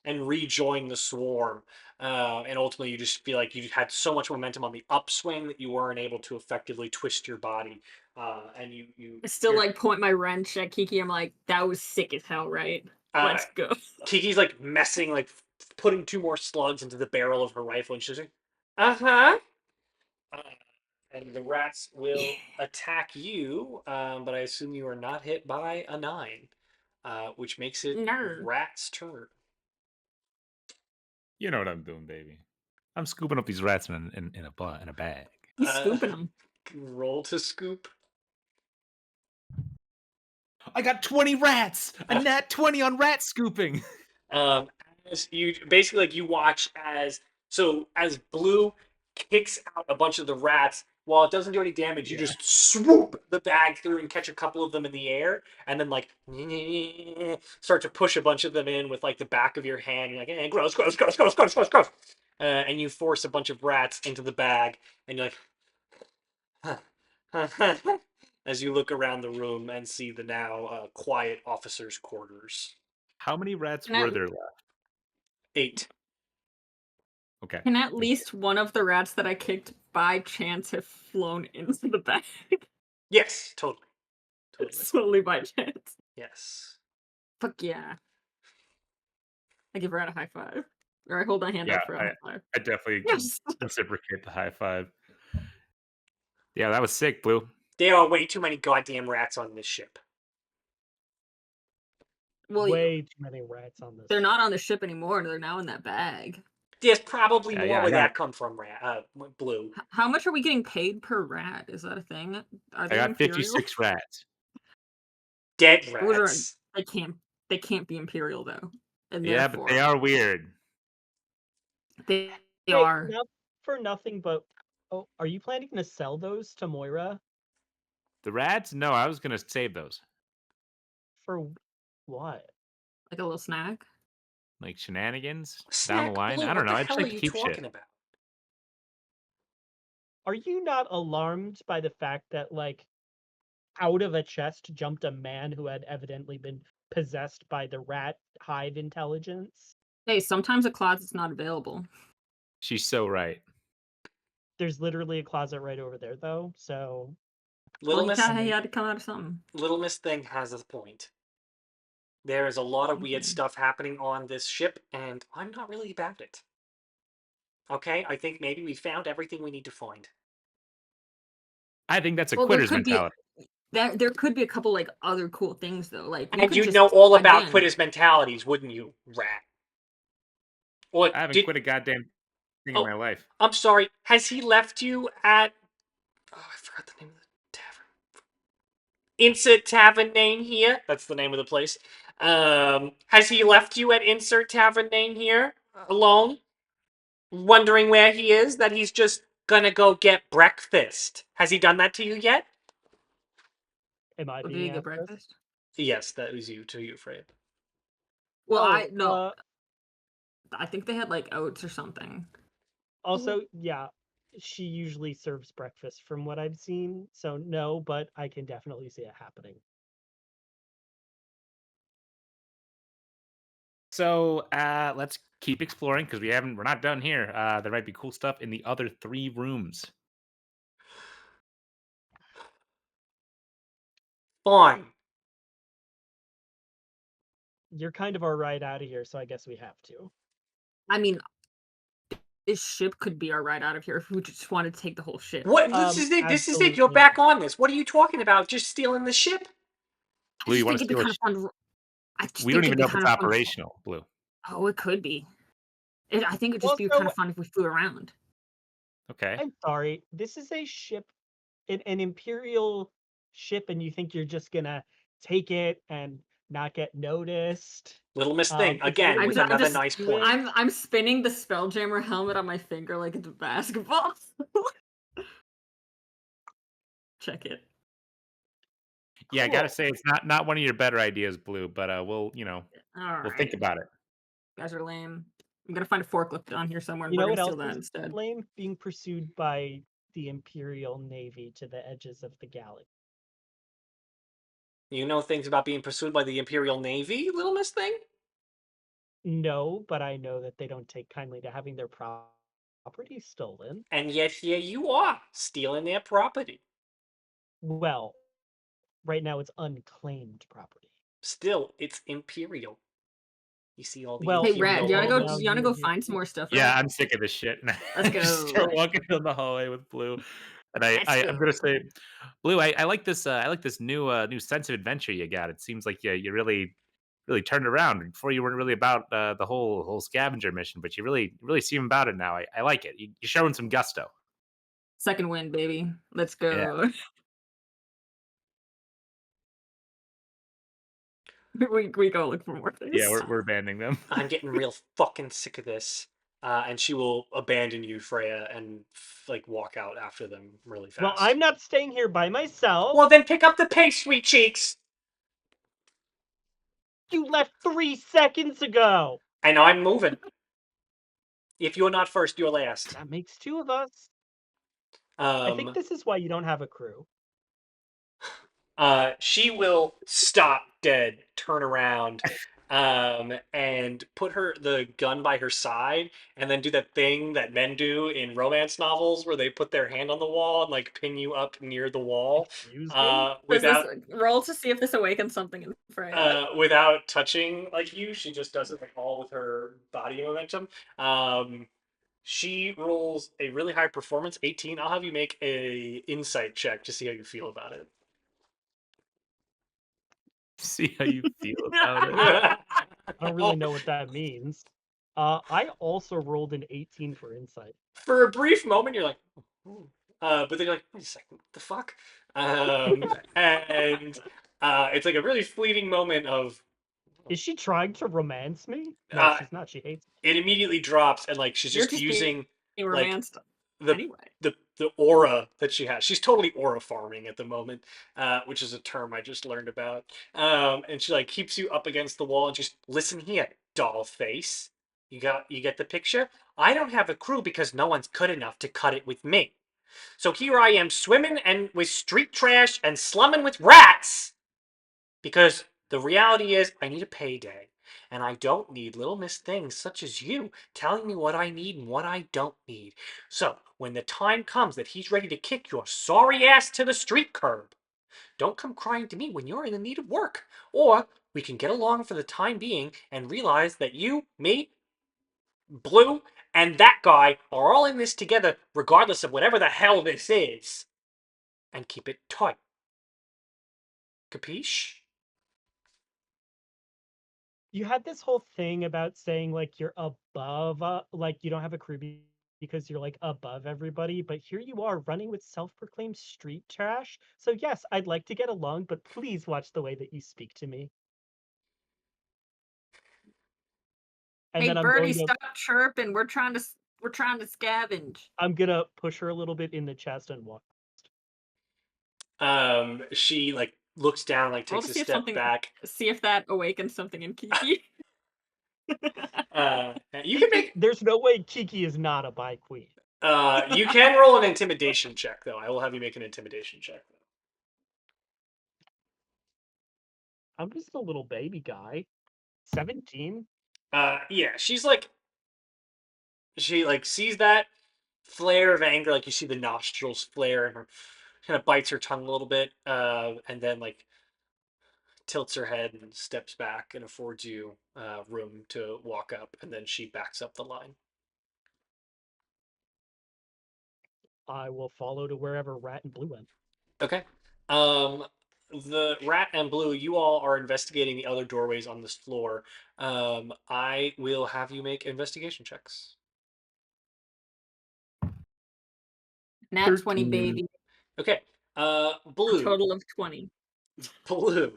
and rejoin the swarm. And ultimately, you just feel like you had so much momentum on the upswing that you weren't able to effectively twist your body. And I still you're, point my wrench at Kiki. I'm like, that was sick as hell, right? uh, Let's go. Kiki's like messing, like putting two more slugs into the barrel of her rifle, and she's like, uh huh. Uh, and the rats will attack you, but I assume you are not hit by a 9, which makes it Nerd. rat's turn. You know what I'm doing, baby. I'm scooping up these rats in a bag. He's Uh, scooping them. roll to scoop. I got 20 rats. A nat 20 on rat scooping. Um, as you basically like you watch as Blue kicks out a bunch of the rats. While it doesn't do any damage, you Yeah. just swoop the bag through and catch a couple of them in the air, and then like start to push a bunch of them in with like the back of your hand. You're like, gross, gross, gross, gross, gross, gross, gross. And you force a bunch of rats into the bag, and you're like, as you look around the room and see the now quiet officers' quarters. How many rats Can I, were there left? 8. Okay. can at least one of the rats that I kicked by chance have flown into the bag? Yes, totally. Totally. Solely by chance. Yes. Fuck yeah. I give Rat a high five. All right, hold my hand Yeah, up for a high five. I definitely Yes. reciprocate the high five. Yeah, that was sick, Blue. There are way too many goddamn rats on this ship. Well, Way too many rats on this. they're ship. not on the ship anymore. They're now in that bag. There's probably more Yeah, where I got that come from, Blue. How much are we getting paid per rat? Is that a thing? Are I they got imperial? 56 rats. Dead Those are rats. they can't be imperial though. And Yeah, but they therefore are weird. they Hey, are. not for nothing, but are you planning to sell those to Moira The rats? No, I was gonna save those. for what? Like a little snack. Like shenanigans down the Snack line. Blue, I don't what know. the I just hell are like to you keep shit. talking about? Are you not alarmed by the fact that, like, out of a chest jumped a man who had evidently been possessed by the rat hive intelligence? Hey, sometimes a closet's not available. She's so right. There's literally a closet right over there, though, so Well, Little Miss he had to come out of something. Little Miss Thing has a point. There is a lot of weird Okay. stuff happening on this ship, and I'm not really about it. Okay, I think maybe we found everything we need to find. I think that's a Well, there quitter's could be mentality. there could be a couple like other cool things though. Like we And could you'd know just all about again. quitters' mentalities, wouldn't you, rat? Or I haven't did... quit a goddamn thing in Oh, my life. I'm sorry. Has he left you at... Oh, I forgot the name of the tavern. Insert Tavern Name here. That's the name of the place. Has he left you at Insert Tavern Name here alone? Wondering where he is? That he's just gonna go get breakfast. Has he done that to you yet? am I Did being he get asked this? breakfast? Yes, that was you. To you, Freya. Well, Oh, I think they had like oats or something. also, yeah, she usually serves breakfast from what I've seen, so no, but I can definitely see it happening. So let's keep exploring because we're not done here. There might be cool stuff in the other 3 rooms. Fine. You're kind of our ride out of here, so I guess we have to. I mean, this ship could be our ride out of here if we just wanted to take the whole ship. What? This is it. This is it. You're Absolutely back not. on this. What are you talking about? Just stealing the ship? I Blue, you just want think to it'd be steal a kind of fun. I just We don't think it'd even be know if kind it's of fun. operational, Blue. Oh, it could be. I think it'd just be Also, kind of fun if we flew around. Okay. I'm sorry, this is a ship, an imperial ship, and you think you're just gonna take it and not get noticed? Little Miss Thing It's again I'm with literally another just nice do it. point. I'm spinning the Spelljammer helmet on my finger like it's a basketball. Check it. Yeah, I gotta Cool. say it's not one of your better ideas, Blue, but we'll All we'll think right. about it. You guys are lame. I'm gonna find a forklift on here somewhere, and You we're know gonna what else steal that is instead. lame? Being pursued by the Imperial Navy to the edges of the galaxy. You know things about being pursued by the Imperial Navy, Little Miss Thing? No, but I know that they don't take kindly to having their property stolen. And yet here you are, stealing their property. Well, right now it's unclaimed property. Still, it's Imperial. You see all the Well, Hey, Rat, Imperial do you wanna well, go? now Do logos? you wanna you're go here find some too. more stuff, Yeah, Rat? I'm sick of this shit. And Let's I just go. start walking down the hallway with Blue. And Let's I'm go. gonna say, Blue, I like this new sense of adventure you got. It seems like you really turned around. Before you weren't really about the whole scavenger mission, but you really seem about it now. I like it. You're showing some gusto. Second win, baby. Let's Yeah. go. We go look for more Yeah, things. we're abandoning them. I'm getting real fucking sick of this. And she will abandon you, Freya, and like walk out after them really fast. Well, I'm not staying here by myself. Well, then pick up the pace, sweet cheeks. You left 3 seconds ago. And I'm moving. If you're not first, you're last. That makes 2 of us. I think this is why you don't have a crew. She will stop dead, turn around, and put the gun by her side, and then do that thing that men do in romance novels where they put their hand on the wall and like pin you up near the wall, Excuse me? Does this without roll to see if this awakens something in Freya? without touching like you. She just does it like all with her body momentum. She rolls a really high performance 18. I'll have you make a insight check to see how you feel about See how you feel about it. it. I don't really know what that means. I also rolled an 18 for insight. For a brief moment, you're like, "Ooh." But then you're like, wait a second, what the fuck? And it's like a really fleeting moment of Is she trying to romance me? No, uh, she's not. She hates me. it immediately drops, and like she's You're just just being using like romanced the anyway. the aura that she has. She's totally aura farming at the moment, which is a term I just learned about. And she like keeps you up against the wall and just listen here, doll face. You get the picture? I don't have a crew because no one's good enough to cut it with me. So here I am swimming and with street trash and slumming with rats. Because the reality is I need a payday. And I don't need little miss things such as you telling me what I need and what I don't need. So when the time comes that he's ready to kick your sorry ass to the street curb, don't come crying to me when you're in the need of work. Or we can get along for the time being and realize that you, me, Blue, and that guy are all in this together regardless of whatever the hell this is. And keep it tight. Capiche? You had this whole thing about saying like you're above, like you don't have a crew because you're like above everybody, but here you are running with self-proclaimed street trash. So yes, I'd like to get along, but please watch the way that you speak to me. And Hey, then Birdie, stop chirping. We're trying to scavenge. I'm gonna push her a little bit in the chest and walk. She like looks down, like Roll takes to a see if step something, back. see if that awakens something in Kiki. You can make There's no way Kiki is not a bi queen. you can roll an intimidation check though. I will have you make an intimidation check though. I'm just a little baby guy. 17? Yeah, she like sees that flare of anger, like you see the nostrils flare and her kind of bites her tongue a little bit, and then like tilts her head and steps back and affords you room to walk up, and then she backs up the line. I will follow to wherever Rat and Blue went. Okay. The rat and blue, you all are investigating the other doorways on this floor. I will have you make investigation checks. Nat 20, 13. baby. Okay. A Blue, total of 20. Blue,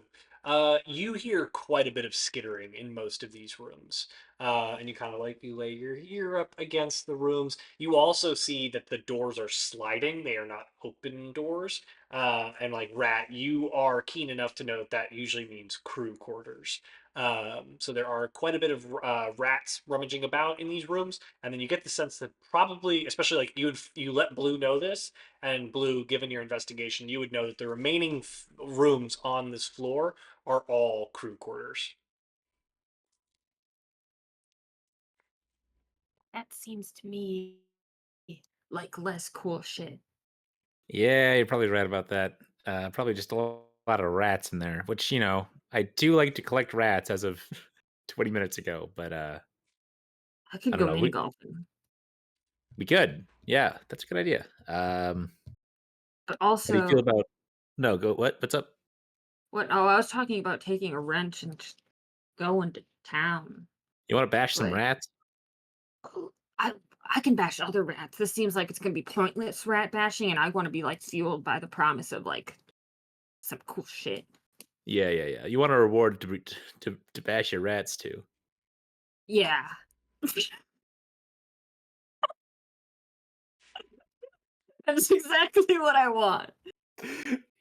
you hear quite a bit of skittering in most of these rooms. And you kind of like you lay your ear up against the rooms. You also see that the doors are sliding; they are not open doors. And like Rat, you are keen enough to know that that usually means crew quarters. So there are quite a bit of rats rummaging about in these rooms, and then you get the sense that probably, especially like you let Blue know this, and Blue, given your investigation, you would know that the remaining rooms on this floor are all crew quarters. That seems to me like less cool shit. Yeah, you're probably right about that. Probably just a lot of rats in there, which, I do like to collect rats as of 20 minutes ago, but I I could don't go know. mini golfing. We could. Yeah, that's a good idea. But How do you feel also, about No, go what? What's up? what? Oh, I was talking about taking a wrench and just going to town. You want to bash some Like, rats? oh, I can bash other rats. This seems like it's gonna be pointless rat bashing, and I want to be like fueled by the promise of like some cool shit. Yeah, yeah, yeah. You want a reward to bash your rats too. Yeah. That's exactly what I want.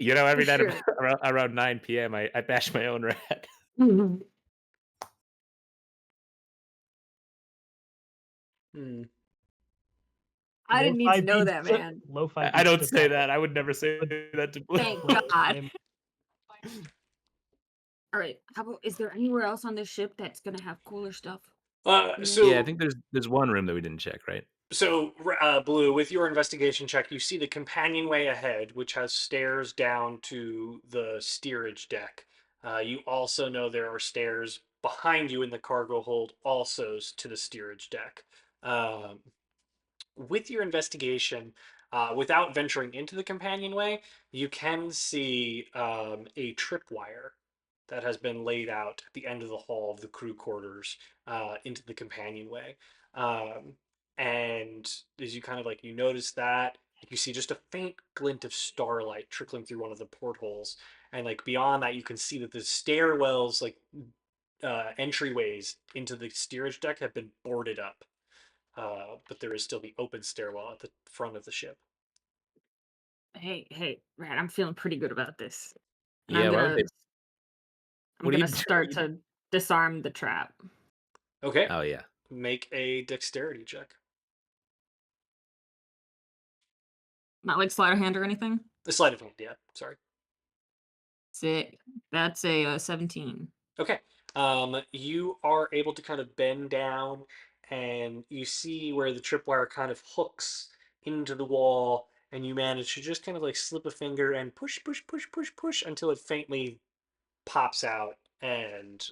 Every For night sure. around 9 p.m., I bash my own rat. Mhm. Hmm. I didn't need Lo-fi to know beats that, to man. lo-fi I beats don't to say battle. that. I would never say But that to Blue. Thank great God. time. All right. How about, is there anywhere else on this ship that's gonna have cooler stuff than Yeah, this? I So think there's one room that we didn't check, right? Blue, with your investigation check, you see the companionway ahead, which has stairs down to the steerage deck. You also know there are stairs behind you in the cargo hold, also to the steerage deck. Um, with your investigation, without venturing into the companionway, you can see a tripwire that has been laid out at the end of the hall of the crew quarters into the companionway. Um, and as you kind of like, you notice that, you see just a faint glint of starlight trickling through one of the portholes. And like beyond that, you can see that the stairwells, like entryways into the steerage deck, have been boarded up, but there is still the open stairwell at the front of the ship. Hey, Rat, I'm feeling pretty good about this, and Yeah, why would they? I'm What are you? gonna start to disarm the trap. Okay, Oh yeah, make a dexterity check. Not like sleight of hand or anything. The sleight of hand, yeah. Sorry. Sick. That's a 17. Okay. You are able to kind of bend down, and you see where the tripwire kind of hooks into the wall, and you manage to just kind of like slip a finger and push, push, push, push, push until it faintly pops out, and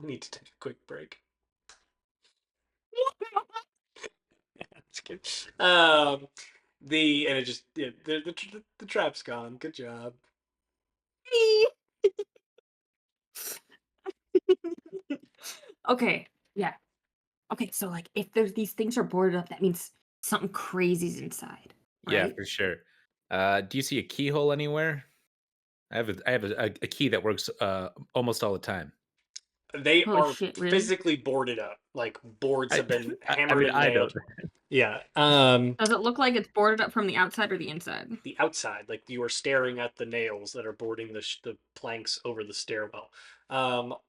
we need to take a quick break. That's good. And it just yeah, the trap's gone. Good job. Okay. Yeah. Okay. So like, if there's these things are boarded up, that means something crazy's inside, yeah, right? for sure. Do you see a keyhole anywhere? I have a key that works almost all the time. They Holy are shit! Really? physically boarded up. Like boards I have been I hammered mean and I know nailed. Yeah. Does it look like it's boarded up from the outside or the inside? The outside, like you are staring at the nails that are boarding the planks over the stairwell.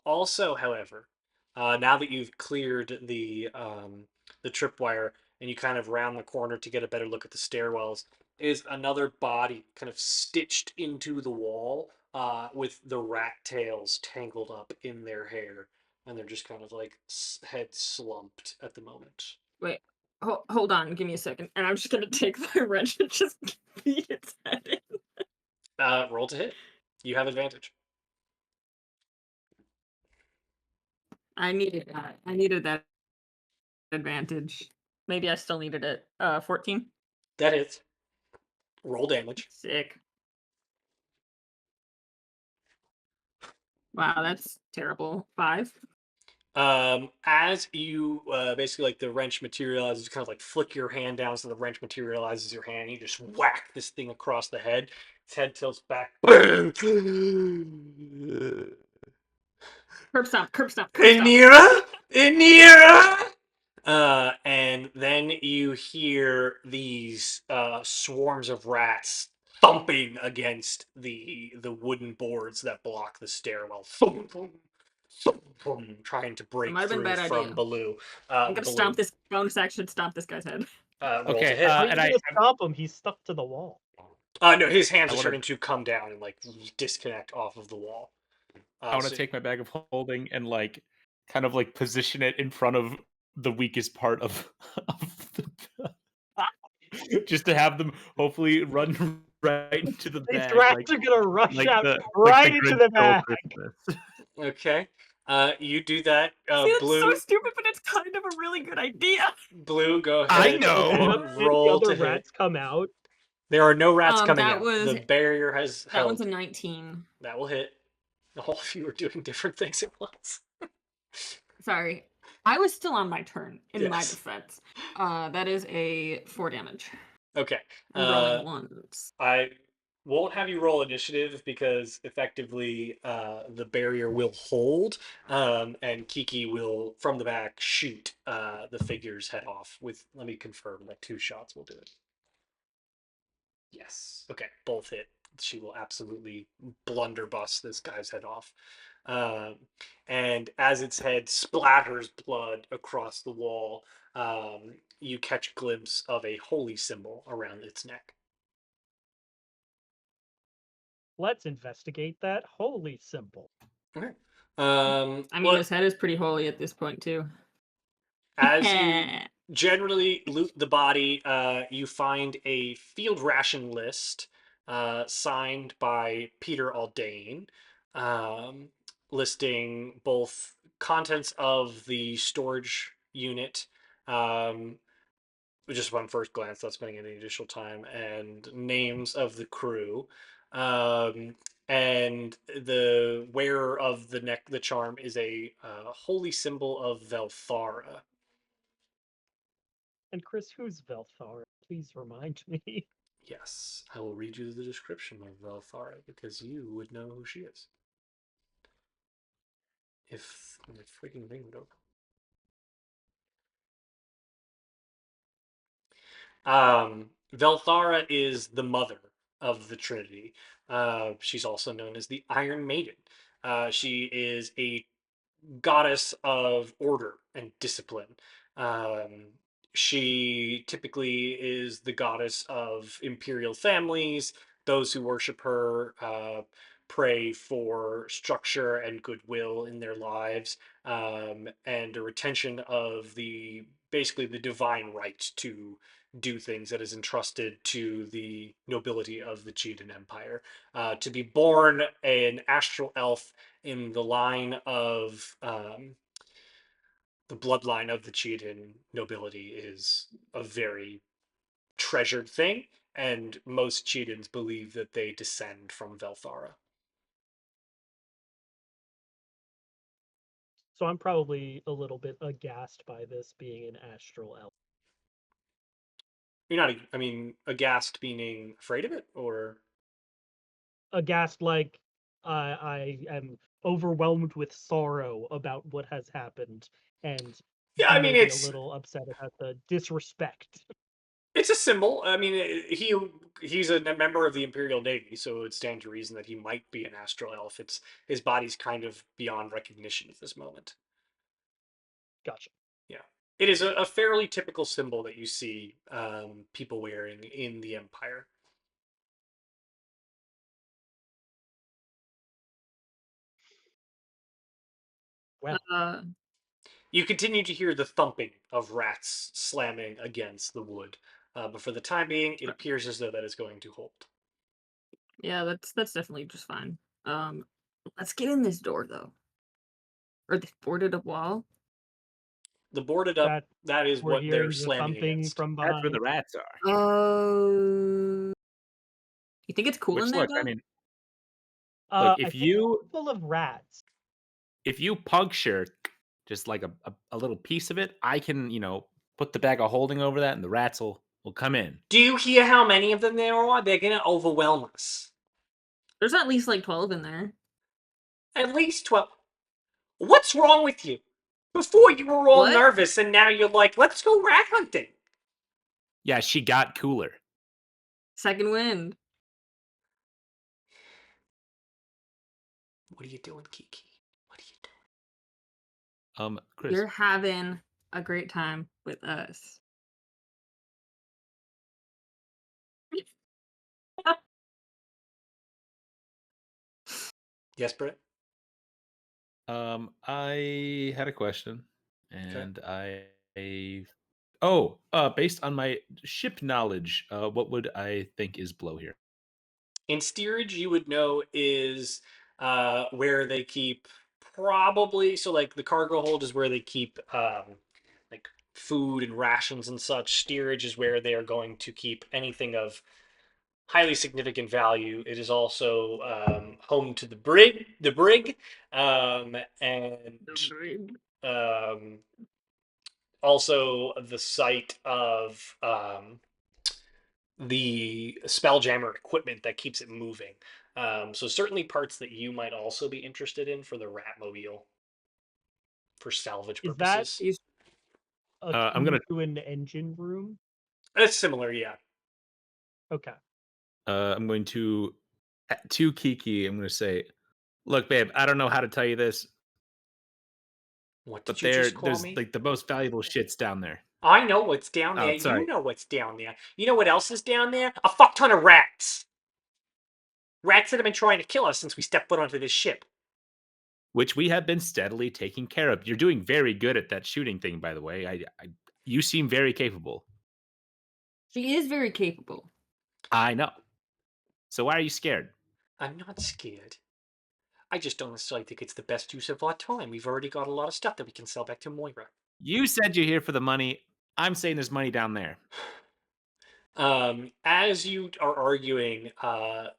Also, however, now that you've cleared the tripwire and you kind of round the corner to get a better look at the stairwells, is another body kind of stitched into the wall, with the rat tails tangled up in their hair, and they're just kind of like head slumped at the moment. Wait. Hold on. Give me a second, and I'm just gonna take my wrench and just beat its head in. Roll to hit. You have advantage. I needed that. I needed that advantage. Maybe I still needed it. 14. That hits. Roll damage. Sick. Wow, that's terrible. 5. As you basically like the wrench materializes, you kind of like flick your hand down so the wrench materializes your hand. You just whack this thing across the head. Its head tilts back. Curb stomp, curb stomp, curb stomp. Anira, Anira. And then you hear these swarms of rats thumping against the wooden boards that block the stairwell. Thump, thump, thump, thump, trying to That break might have been a through bad from idea. below. I'm gonna Below. stomp this bonus action, stomp this guy's head. Roll to Okay, hit. How are you and gonna stop him? He's stuck to the wall. No, his hands I are want to starting to come down and like disconnect off of the wall. I want to So take my bag of holding and like kind of like position it in front of the weakest part of, of the, just to have them hopefully run right into the These bag rats are gonna rush out like right the into Grinch the stole bag. Christmas. okay, you do that. See, that's so Blue, stupid, but it's kind of a really good idea. Blue, go I ahead Okay, know. and did the roll other to hit. rats come out? There are no rats coming That out. was The barrier has that one's held. a 19. That will hit. All of you are doing different things at once. Sorry. I was still on my turn, in my Yes. defense. That is a 4 damage. Okay. I'm rolling ones. I won't have you roll initiative because effectively the barrier will hold, and Kiki will, from the back, shoot the figure's head off with, let me confirm, like 2 shots will do it. Yes. Okay, both hit. She will absolutely blunderbuss this guy's head off. Um, and as its head splatters blood across the wall, you catch a glimpse of a holy symbol around its neck. Let's investigate that. Holy simple. Okay. I mean, his head is pretty holy at this point too. As you generally loot the body, you find a field ration list signed by Peter Aldane, um, listing both contents of the storage unit, um, just upon first glance, not spending any additional time, and names of the crew. Um, and the wearer of the charm is a holy symbol of Velthara. And Chris, who's Velthar? Please remind me. Yes, I will read you the description of Velthara because you would know who she is. If the freaking thing would open. Velthara is the mother of the Trinity. She's also known as the Iron Maiden. She is a goddess of order and discipline. Um, she typically is the goddess of imperial families. Those who worship her pray for structure and goodwill in their lives, and a retention of the basically the divine right to do things that is entrusted to the nobility of the Cheatin Empire. To be born an astral elf in the line of the bloodline of the Cheatin nobility is a very treasured thing, and most Cheatins believe that they descend from Velthara. So I'm probably a little bit aghast by this being an astral elf. You're not, I mean, aghast meaning afraid of it, or Aghast, like I am overwhelmed with sorrow about what has happened, and yeah, I mean, maybe a little upset about the disrespect. it's a symbol. I mean, he's a member of the Imperial Navy, so it would stand to reason that he might be an astral elf. It's his body's kind of beyond recognition at this moment. Gotcha. Yeah, it is a fairly typical symbol that you see people wearing in the Empire. Well, Uh, You continue to hear the thumping of rats slamming against the wood, but for the time being, it appears as though that is going to hold. yeah, that's definitely just fine. Um, let's get in this door though, or the boarded up wall. The boarded up, that that is we're what they're hearing the slamming thumping against. from That's where the behind. rats are. Oh, you think it's cool in Which, there look, I though? mean, look, I if think you it's full of rats. puncture just like a little piece of it, I can, put the bag of holding over that, and the rats will come in. Do you hear how many of them there are? They're going to overwhelm us. There's at least like 12 in there. At least 12. What's wrong with you? Before you were all What? nervous, and now you're like, let's go rat hunting. Yeah, she got cooler. Second wind. What are you doing, Kiki? What are you doing? Chris, You're having a great time with us. Yes, Britt? I had a question, Okay. and based on my ship knowledge, what would I think is below here? In steerage, you would know is where they keep probably so like the cargo hold is where they keep like food and rations and such. Steerage is where they are going to keep anything of highly significant value. It is also home to the brig, and um, also the site of the spelljammer equipment that keeps it moving. So certainly parts that you might also be interested in for the Ratmobile for salvage Is that purposes. These I'm akin gonna to an engine room? It's similar, yeah. Okay. I'm going to Kiki. I'm gonna say, look, babe, I don't know how to tell you this, What did but you just call there's me? like the most valuable shit's down there. I know what's down there. Oh, You sorry. know what's down there. You know what else is down there? A fuck ton of rats. Rats that have been trying to kill us since we stepped foot onto this ship. Which we have been steadily taking care of. You're doing very good at that shooting thing, by the way. You seem very capable. She is very capable. I know. So why are you scared? I'm not scared. I just don't necessarily think it's the best use of our time. We've already got a lot of stuff that we can sell back to Moira. You said you're here for the money. I'm saying there's money down there. As you are arguing,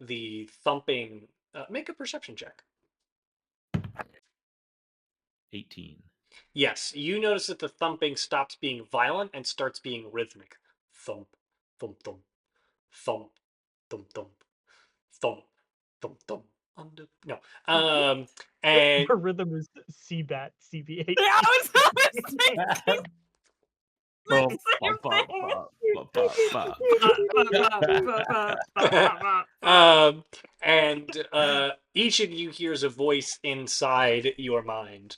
the thumping. Make a perception check. 18. Yes, you notice that the thumping stops being violent and starts being rhythmic. Thump, thump, thump, thump, thump, thump, thump, thump, thump. No. And Her rhythm is CBAT, CBH. I was thinking Bum, the bum, same bum, bum, bum, um, and each of you hears a voice inside your mind.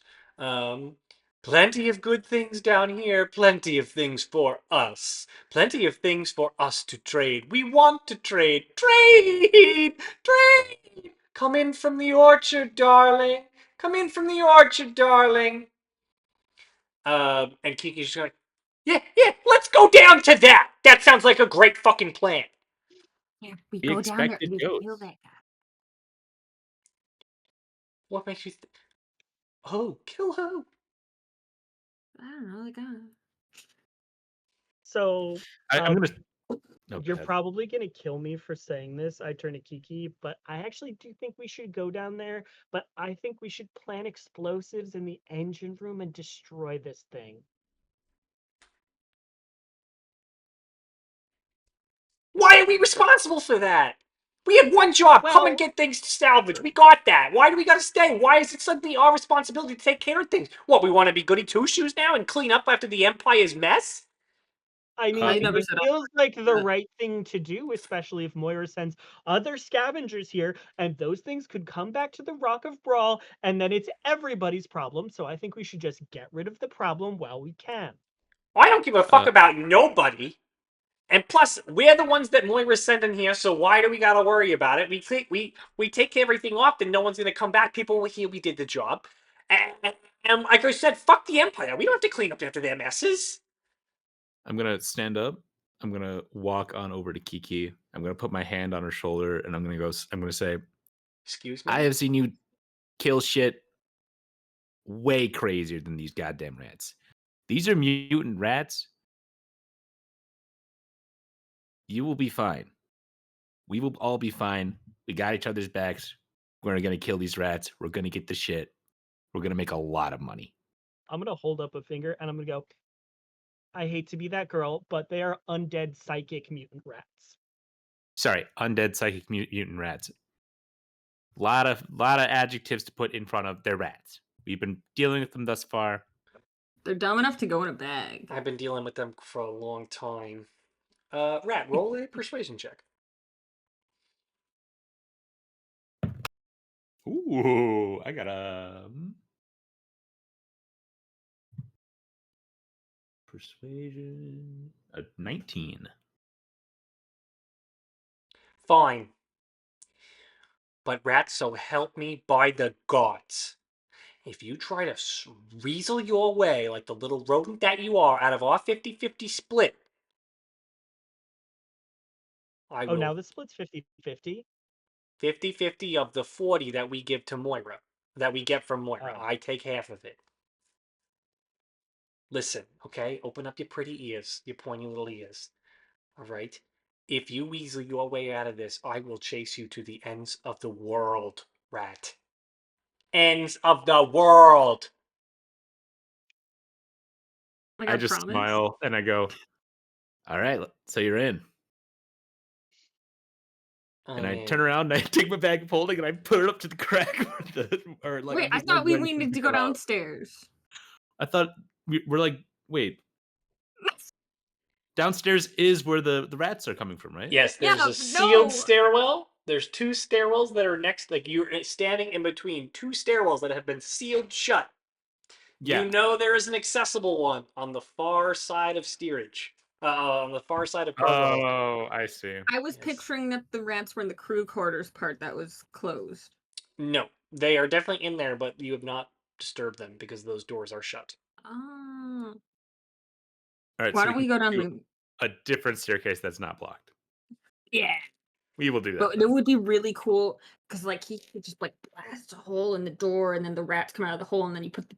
Plenty of good things down here, plenty of things for us, plenty of things for us to trade. We want to trade. Trade! Trade! Come in from the orchard, darling. Come in from the orchard, darling. And Kiki's just like, yeah, let's go down to that. That sounds like a great fucking plan. Yeah, we The go down there expected and we ghost. kill that guy. What makes you oh, kill who? I don't know, the guy. So I'm gonna. No, go you're ahead. probably gonna kill me for saying this. I turn to Kiki, but I actually do think we should go down there. But I think we should plant explosives in the engine room and destroy this thing. Why are we responsible for that? We had one job. Come and Well- get things to salvage. We got that. Why do we gotta stay? Why is it suddenly our responsibility to take care of things? What, we want to be goody two shoes now and clean up after the Empire's mess? I mean, I never it said feels like the that. right thing to do, especially if Moira sends other scavengers here, and those things could come back to the Rock of Brawl, and then it's everybody's problem. So I think we should just get rid of the problem while we can. I don't give a fuck about nobody. And plus, we're the ones that Moira's sending here, so why do we gotta worry about it? We take everything off, then no one's gonna come back. People will hear we did the job. And like I said, fuck the Empire. We don't have to clean up after their messes. I'm gonna stand up. I'm gonna walk on over to Kiki. I'm gonna put my hand on her shoulder, and I'm gonna say, Excuse me? "I have seen you kill shit way crazier than these goddamn rats. These are mutant rats. You will be fine. We will all be fine. We got each other's backs. We're gonna kill these rats. We're gonna get the shit. We're gonna make a lot of money." I'm gonna hold up a finger and I'm gonna go. I hate to be that girl, but they are undead psychic mutant rats. Sorry, undead psychic mutant rats. Lot of adjectives to put in front of their rats. We've been dealing with them thus far. They're dumb enough to go in a bag. I've been dealing with them for a long time. Rat, roll a persuasion check. Ooh, I got a persuasion, a 19. Fine. But Rat, so help me by the gods. If you try to weasel your way like the little rodent that you are out of our 50-50 split, I Oh, now will the split's 50-50. 50-50 of the 40 that we give to Moira, that we get from Moira. Oh. I take half of it. Listen, okay? Open up your pretty ears, your pointy little ears. All right? If you weasel your way out of this, I will chase you to the ends of the world, Rat. Ends of the world. Like I a just promise. smile and I go, "All right, so you're in." And I turn around and I take my bag of holding and I put it up to the crack. Wait, I thought we needed to go downstairs. I thought we're like, wait. Downstairs is where the rats are coming from, right? Yes, there's Yeah, a sealed no. stairwell. There's two stairwells that are next, like you're standing in between two stairwells that have been sealed shut. Yeah. You know there is an accessible one on the far side of steerage. On the far side of cargo hold. Oh, I see. I was Yes. picturing that the rats were in the crew quarters part that was closed. No, they are definitely in there, but you have not disturbed them because those doors are shut. Oh. All right, Why so we don't can we go down do the a different staircase that's not blocked. Yeah. We will do that. But it would be really cool because like he could just like blast a hole in the door and then the rats come out of the hole and then you put the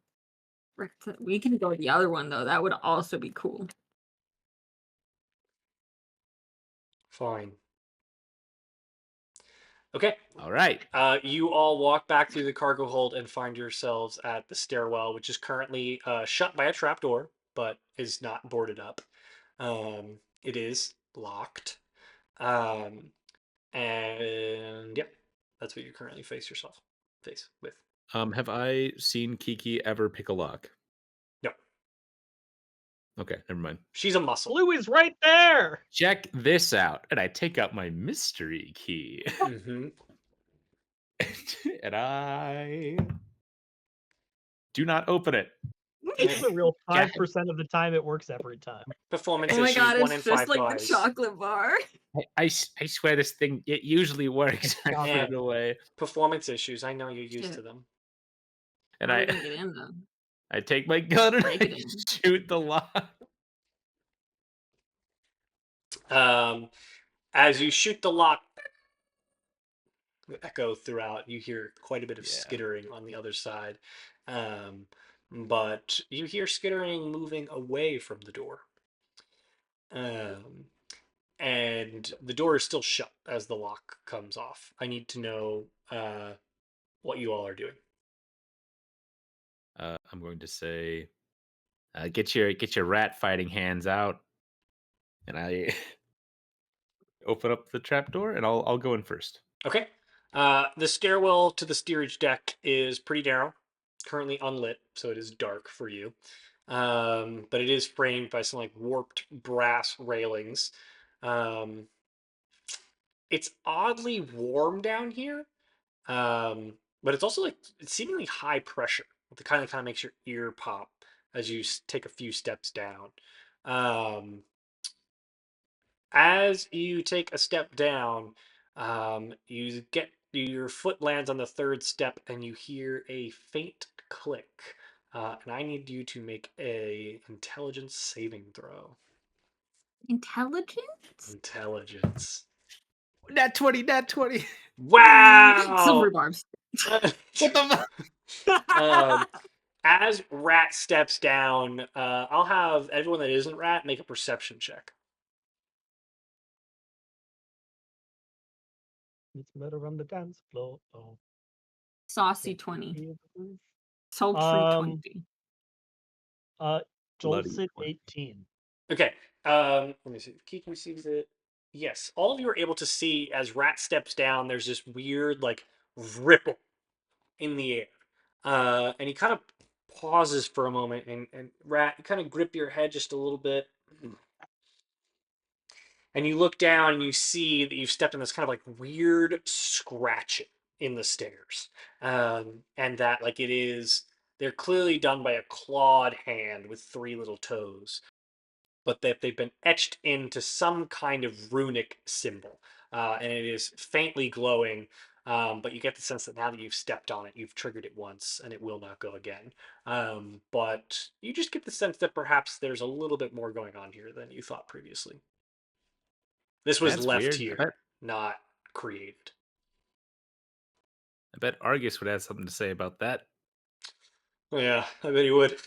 we can go the other one though. That would also be cool. Fine. Okay. All right. You all walk back through the cargo hold and find yourselves at the stairwell, which is currently shut by a trapdoor, but is not boarded up. It is locked. Um, and yeah, that's what you currently face with. Have I seen Kiki ever pick a lock? No, Okay, never mind. she's a muscle. Blue is right there. Check this out. And I take out my mystery key. Mm-hmm. And I do not open it. It's a real God. 5% of the time it works every time. Performance Oh my issues, god, 1 in it's just 5 like the guys. chocolate bar. I swear this thing, it usually works. I put Yeah. it away. Performance issues, I know you're used Shit. to them. And How are we gonna get in though? I take my gun and Break I it in. shoot the lock. As you shoot the lock, echo throughout. You hear quite a bit of Yeah. skittering on the other side. But you hear skittering moving away from the door. And the door is still shut as the lock comes off. I need to know what you all are doing. I'm going to say, get your rat fighting hands out, and I open up the trapdoor, and I'll go in first. Okay. The stairwell to the steerage deck is pretty narrow, currently unlit, so it is dark for you. But it is framed by some like warped brass railings. Um, it's oddly warm down here, but it's also like it's seemingly high pressure. The kind of makes your ear pop as you take a few steps down. Um, as you take a step down, you get your foot lands on the third step, and you hear a faint click. And I need you to make a intelligence saving throw. Intelligence? Intelligence. Nat 20, Nat 20. Wow. Silver barbs. What the fuck? As Rat steps down, I'll have everyone that isn't Rat make a perception check. It's murder on the dance floor. Oh, Saucy 20. Bloody Sultry 20. Dulcet 20. 18. Okay. Let me see. Kiki sees it. Yes. All of you are able to see as Rat steps down, there's this weird, like, ripple in the air. And he kind of pauses for a moment, and Rat, you kind of grip your head just a little bit. And you look down and you see that you've stepped in this kind of like weird scratching in the stairs. And that, like, they're clearly done by a clawed hand with 3 little toes, but that they've been etched into some kind of runic symbol. And it is faintly glowing, but you get the sense that now that you've stepped on it, you've triggered it once and it will not go again. But you just get the sense that perhaps there's a little bit more going on here than you thought previously. This was That's left weird. here, not created. I bet Argus would have something to say about that. Yeah, I bet he would.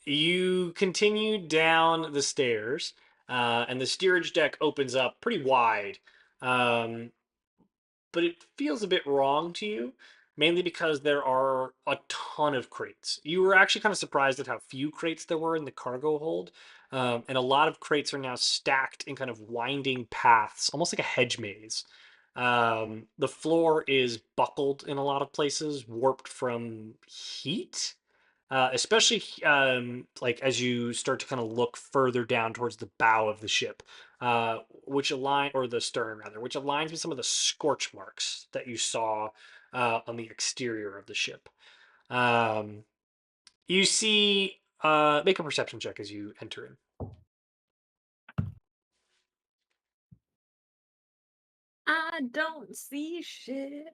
You continue down the stairs, and the steerage deck opens up pretty wide. Um, but it feels a bit wrong to you, mainly because there are a ton of crates. You were actually kind of surprised at how few crates there were in the cargo hold. And a lot of crates are now stacked in kind of winding paths, almost like a hedge maze. The floor is buckled in a lot of places, warped from heat, especially like as you start to kind of look further down towards the bow of the ship, which align or the stern rather, which aligns with some of the scorch marks that you saw on the exterior of the ship. You see, make a perception check as you enter in. I don't see shit.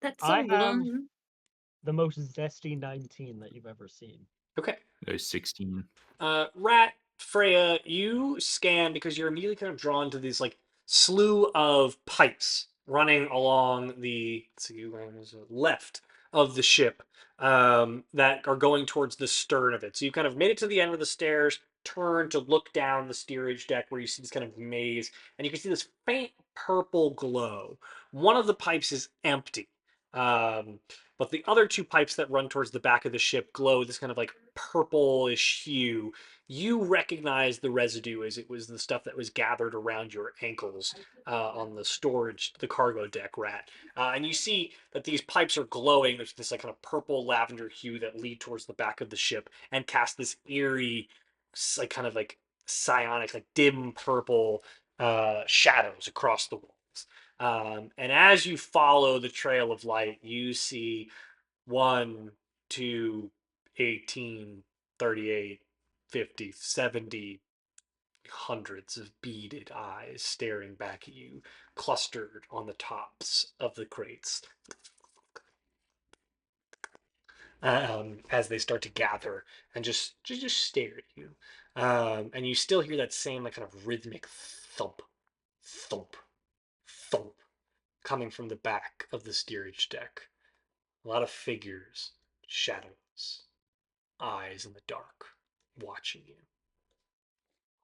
That's I so have long. the most zesty 19 that you've ever seen. Okay. There's 16. Rat, Freya, you scan because you're immediately kind of drawn to these like slew of pipes running along the left of the ship that are going towards the stern of it. So you kind of made it to the end of the stairs, turn to look down the steerage deck where you see this kind of maze, and you can see this faint purple glow. One of the pipes is empty. But the other two pipes that run towards the back of the ship glow this kind of like purplish hue. You recognize the residue as it was the stuff that was gathered around your ankles on the storage, the cargo deck, Rat. And you see that these pipes are glowing. There's this like kind of purple lavender hue that lead towards the back of the ship and cast this eerie, like kind of like psionic, like dim purple shadows across the walls. And as you follow the trail of light, you see 1, 2, 18, 38, 50, 70, hundreds of beaded eyes staring back at you, clustered on the tops of the crates. As they start to gather and just stare at you. And you still hear that same like kind of rhythmic thump, thump, thump coming from the back of the steerage deck. A lot of figures, shadows, eyes in the dark, watching you.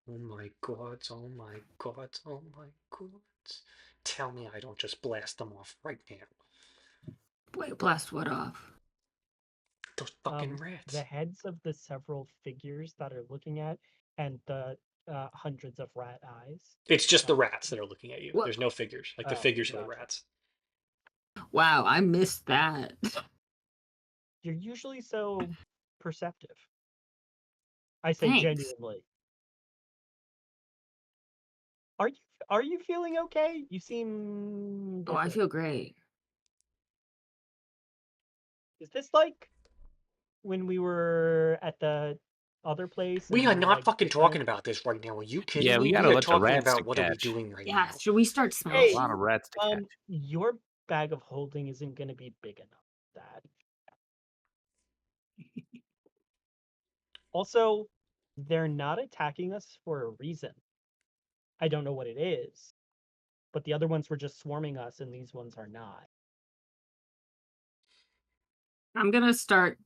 Oh my gods, oh my gods, oh my gods. Tell me I don't just blast them off right now. Wait, blast what off? Those fucking The rats. heads of the several figures that are looking at, and the hundreds of rat eyes. It's just the rats that are looking at you. What? There's no figures. Like the Oh, figures are the gotcha. rats. Wow, I missed that. You're usually so perceptive. I say Thanks. genuinely. Are you feeling okay? You seem Oh, I different. feel great. Is this like when we were at the other place We are and not like fucking trying... talking about this right now. Are you kidding Yeah, me? we We gotta are let the talking rats to about what are we catch. doing right Yeah, now. should we start A smashing? lot of rats to catch. your bag of holding isn't gonna be big enough for that. Also, they're not attacking us for a reason. I don't know what it is, but the other ones were just swarming us, and these ones are not. I'm gonna start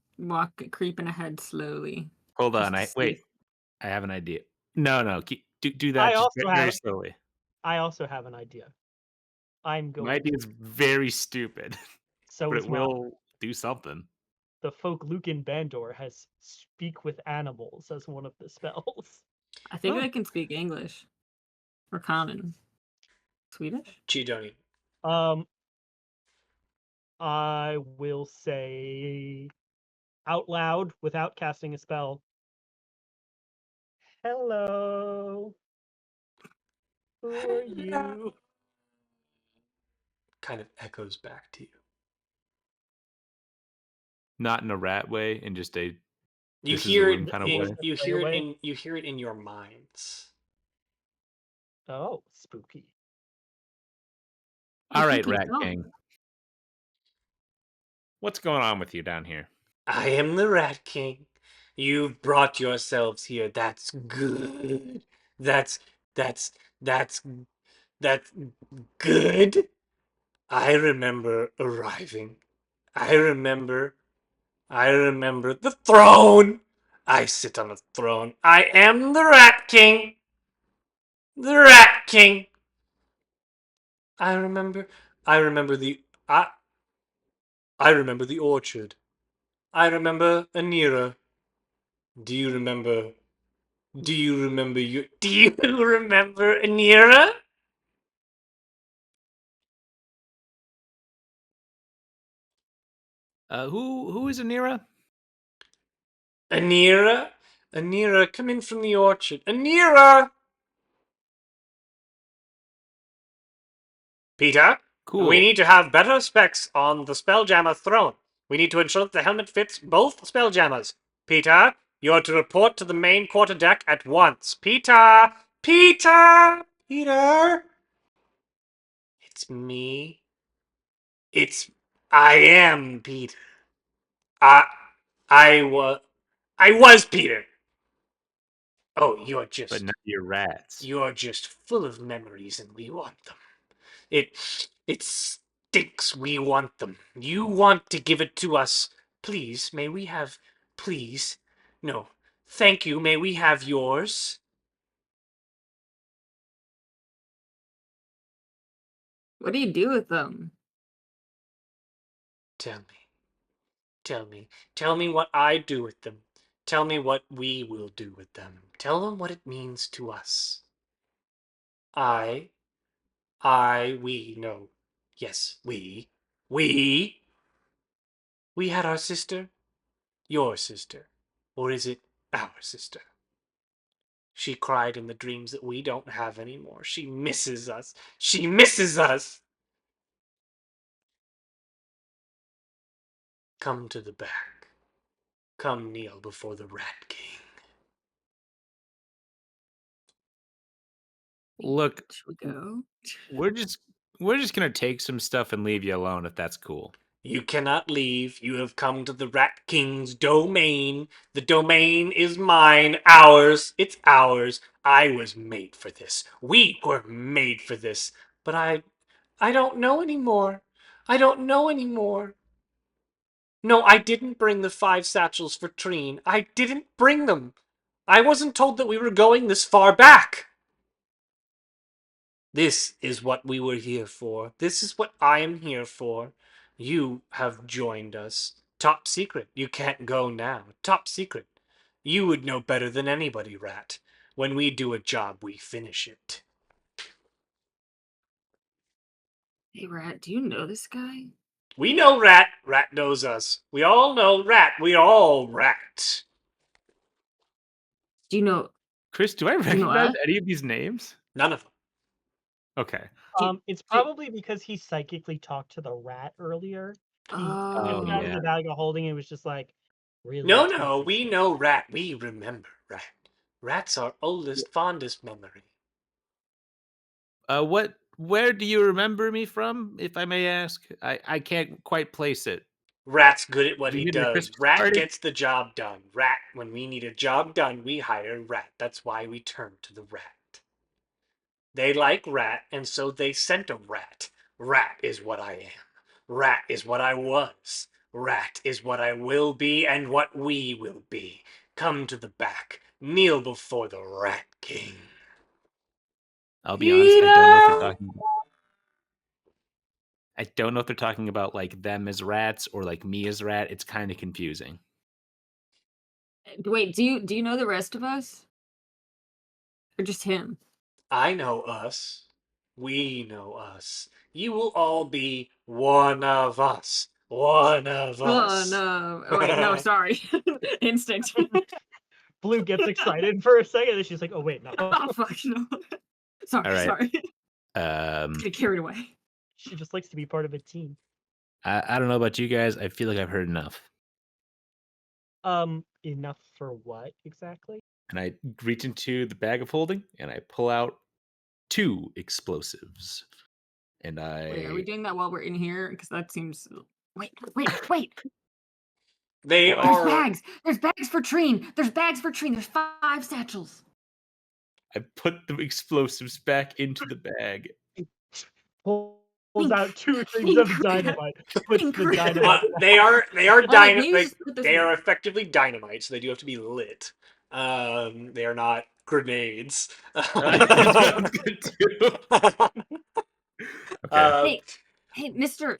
creeping ahead slowly. Hold Just on, to I see wait. if I have an idea. No, do that I just also very have slowly. an idea. I'm My going idea to. is very stupid, So but is it mine. will do something. The folk Lucan Bandor has speak with animals as one of the spells. I think Oh. I can speak English or common. Swedish? Chidoni. I will say out loud without casting a spell. Hello. Who are you? Kind of echoes back to you. Not in a rat way, in just a You this is the hear room it. kind of way. You Stay hear it away. in. You hear it in your minds. Oh, spooky. All right, Kiki, Rat go. King. What's going on with you down here? I am the Rat King. You've brought yourselves here. That's good. That's that's that's that's good. I remember arriving. I remember. I remember the throne. I sit on a throne. I am the Rat King. The Rat King. I remember. I remember the. I remember the orchard. I remember Anira. Do you remember? Do you remember you? Do you remember Anira? Who is Anira? Anira? Anira, come in from the orchard. Anira! Peter, we Cool. need to have better specs on the Spelljammer throne. We need to ensure that the helmet fits both Spelljammers. Peter, you are to report to the main quarterdeck at once. Peter! Peter! Peter! It's me. I am Peter. I I was Peter. Oh, But now you're rats. you're just full of memories and we want them. It stinks. We want them. You want to give it to us. Please, may we have please. No. Thank you. May we have yours? What do you do with them? Tell me. Tell me. Tell me what I do with them. Tell me what we will do with them. Tell them what it means to us. I we know. Yes, we we had our sister, your sister, or is it our sister? She cried in the dreams that we don't have anymore. She misses us. She misses us. Come to the back. Come kneel before the Rat King. Look, Should we go? we're just we're just gonna take some stuff and leave you alone if that's cool. You cannot leave. You have come to the Rat King's domain. The domain is mine, ours. It's ours. I was made for this. We were made for this. But I don't know anymore. I don't know anymore. No, I didn't bring the 5 satchels for Treen. I didn't bring them. I wasn't told that we were going this far back. This is what we were here for. This is what I am here for. You have joined us. Top secret. You can't go now. Top secret. You would know better than anybody, Rat. When we do a job, we finish it. Hey, Rat, do you know this guy? We know Rat. Rat knows us. We all know Rat. We all Rat. Do you know? Chris, do I Do you know recognize us? any of these names? None of them. Okay. It's do- probably because he psychically talked to the rat earlier. He Oh, stepped out of yeah. the bag of holding and was just like, really? No, It's gonna no, take we know Rat. We remember Rat. Rat's our oldest, fondest memory. Where do you remember me from, if I may ask? I can't quite place it. Rat's good at what Have you he been to a does. Christmas Rat party? gets the job done. Rat, when we need a job done, we hire Rat. That's why we turn to the Rat. They like Rat, and so they sent a Rat. Rat is what I am. Rat is what I was. Rat is what I will be and what we will be. Come to the back. Kneel before the Rat King. I'll be honest, Peter! I don't know if they're talking about like them as rats or like me as rat. It's kind of confusing. Wait, do you know the rest of us, or just him? I know us. We know us. You will all be one of us. One of Oh us. no! Oh, wait, no, sorry. Instinct. Blue gets excited for a second, and she's like, "Oh wait, no." Oh fuck no! All Sorry, right. sorry. Um, Get carried away. She just likes to be part of a team. I don't know about you guys. I feel like I've heard enough. Enough for what exactly? And I reach into the bag of holding and I pull out 2 explosives. And Wait, are I we doing that while we're in here? Because that seems. Wait! They What? There's are. bags. There's bags for Treen. There's bags for Treen. There's 5 satchels. I put the explosives back into the bag. Pulls Think, out 2 things think, of dynamite. Puts think, the Chris. dynamite. They are. They are Well, like, maybe just put this They away. are effectively dynamite, so they do have to be lit. They are not grenades. That sounds good too. Okay. uh, Hey, Mr.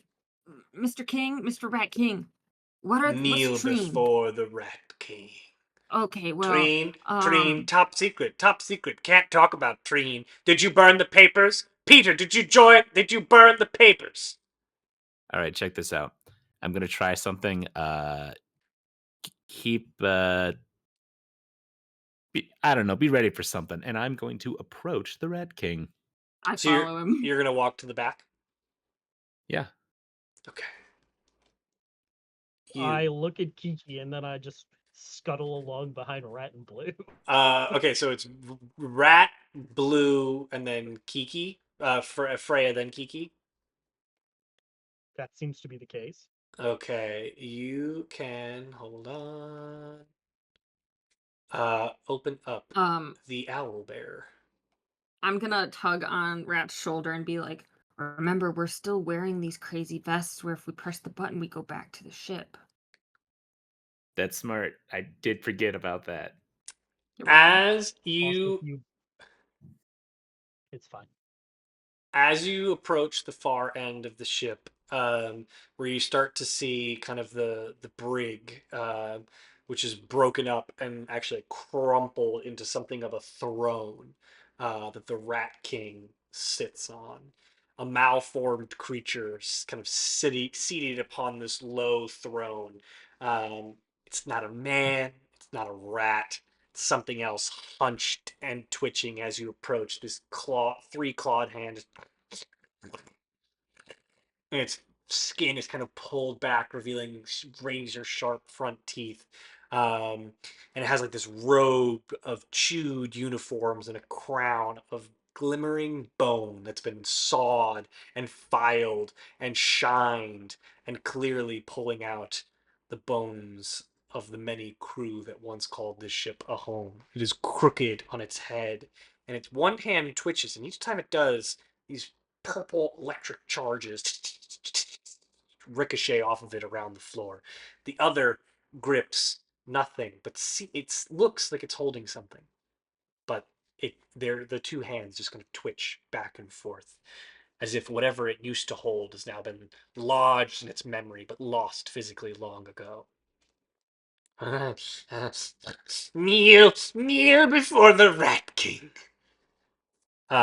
King, Mr. Rat King. What's kneel Treen? before the Rat King. Okay, well, Treen, top secret, top secret. Can't talk about Treen. Did you burn the papers? Peter, did you join? Did you burn the papers? All right, check this out. I'm going to try something keep I don't know, be ready for something and I'm going to approach the Red King. I So you're follow him. you're gonna walk to the back. Yeah. Okay. I You. look at Kiki and then I just scuttle along behind Rat and Blue. Okay. So it's Rat, Blue, and then Kiki. Freya, then Kiki. that seems to be the case. Okay, you can hold on. Open up Um, the owl bear. I'm gonna tug on Rat's shoulder and be like, remember, we're still wearing these crazy vests where if we press the button, we go back to the ship. That's smart. I did forget about that. You're welcome. As Also, if you you, it's fine. as you approach the far end of the ship, where you start to see kind of the brig, which is broken up and actually crumpled into something of a throne that the Rat King sits on. A malformed creature kind of seated upon this low throne. Um, it's not a man, it's not a rat, something else hunched and twitching as you approach. This three clawed hand, and its skin is kind of pulled back, revealing razor sharp front teeth. And it has like this robe of chewed uniforms and a crown of glimmering bone that's been sawed and filed and shined and clearly pulling out the bones of the many crew that once called this ship a home. It is crooked on its head, and its one hand twitches, and each time it does, these purple electric charges ricochet off of it around the floor. The other grips nothing, but it looks like it's holding something, but the two hands just kind of twitch back and forth as if whatever it used to hold has now been lodged in its memory but lost physically long ago. Kneel before the Rat King.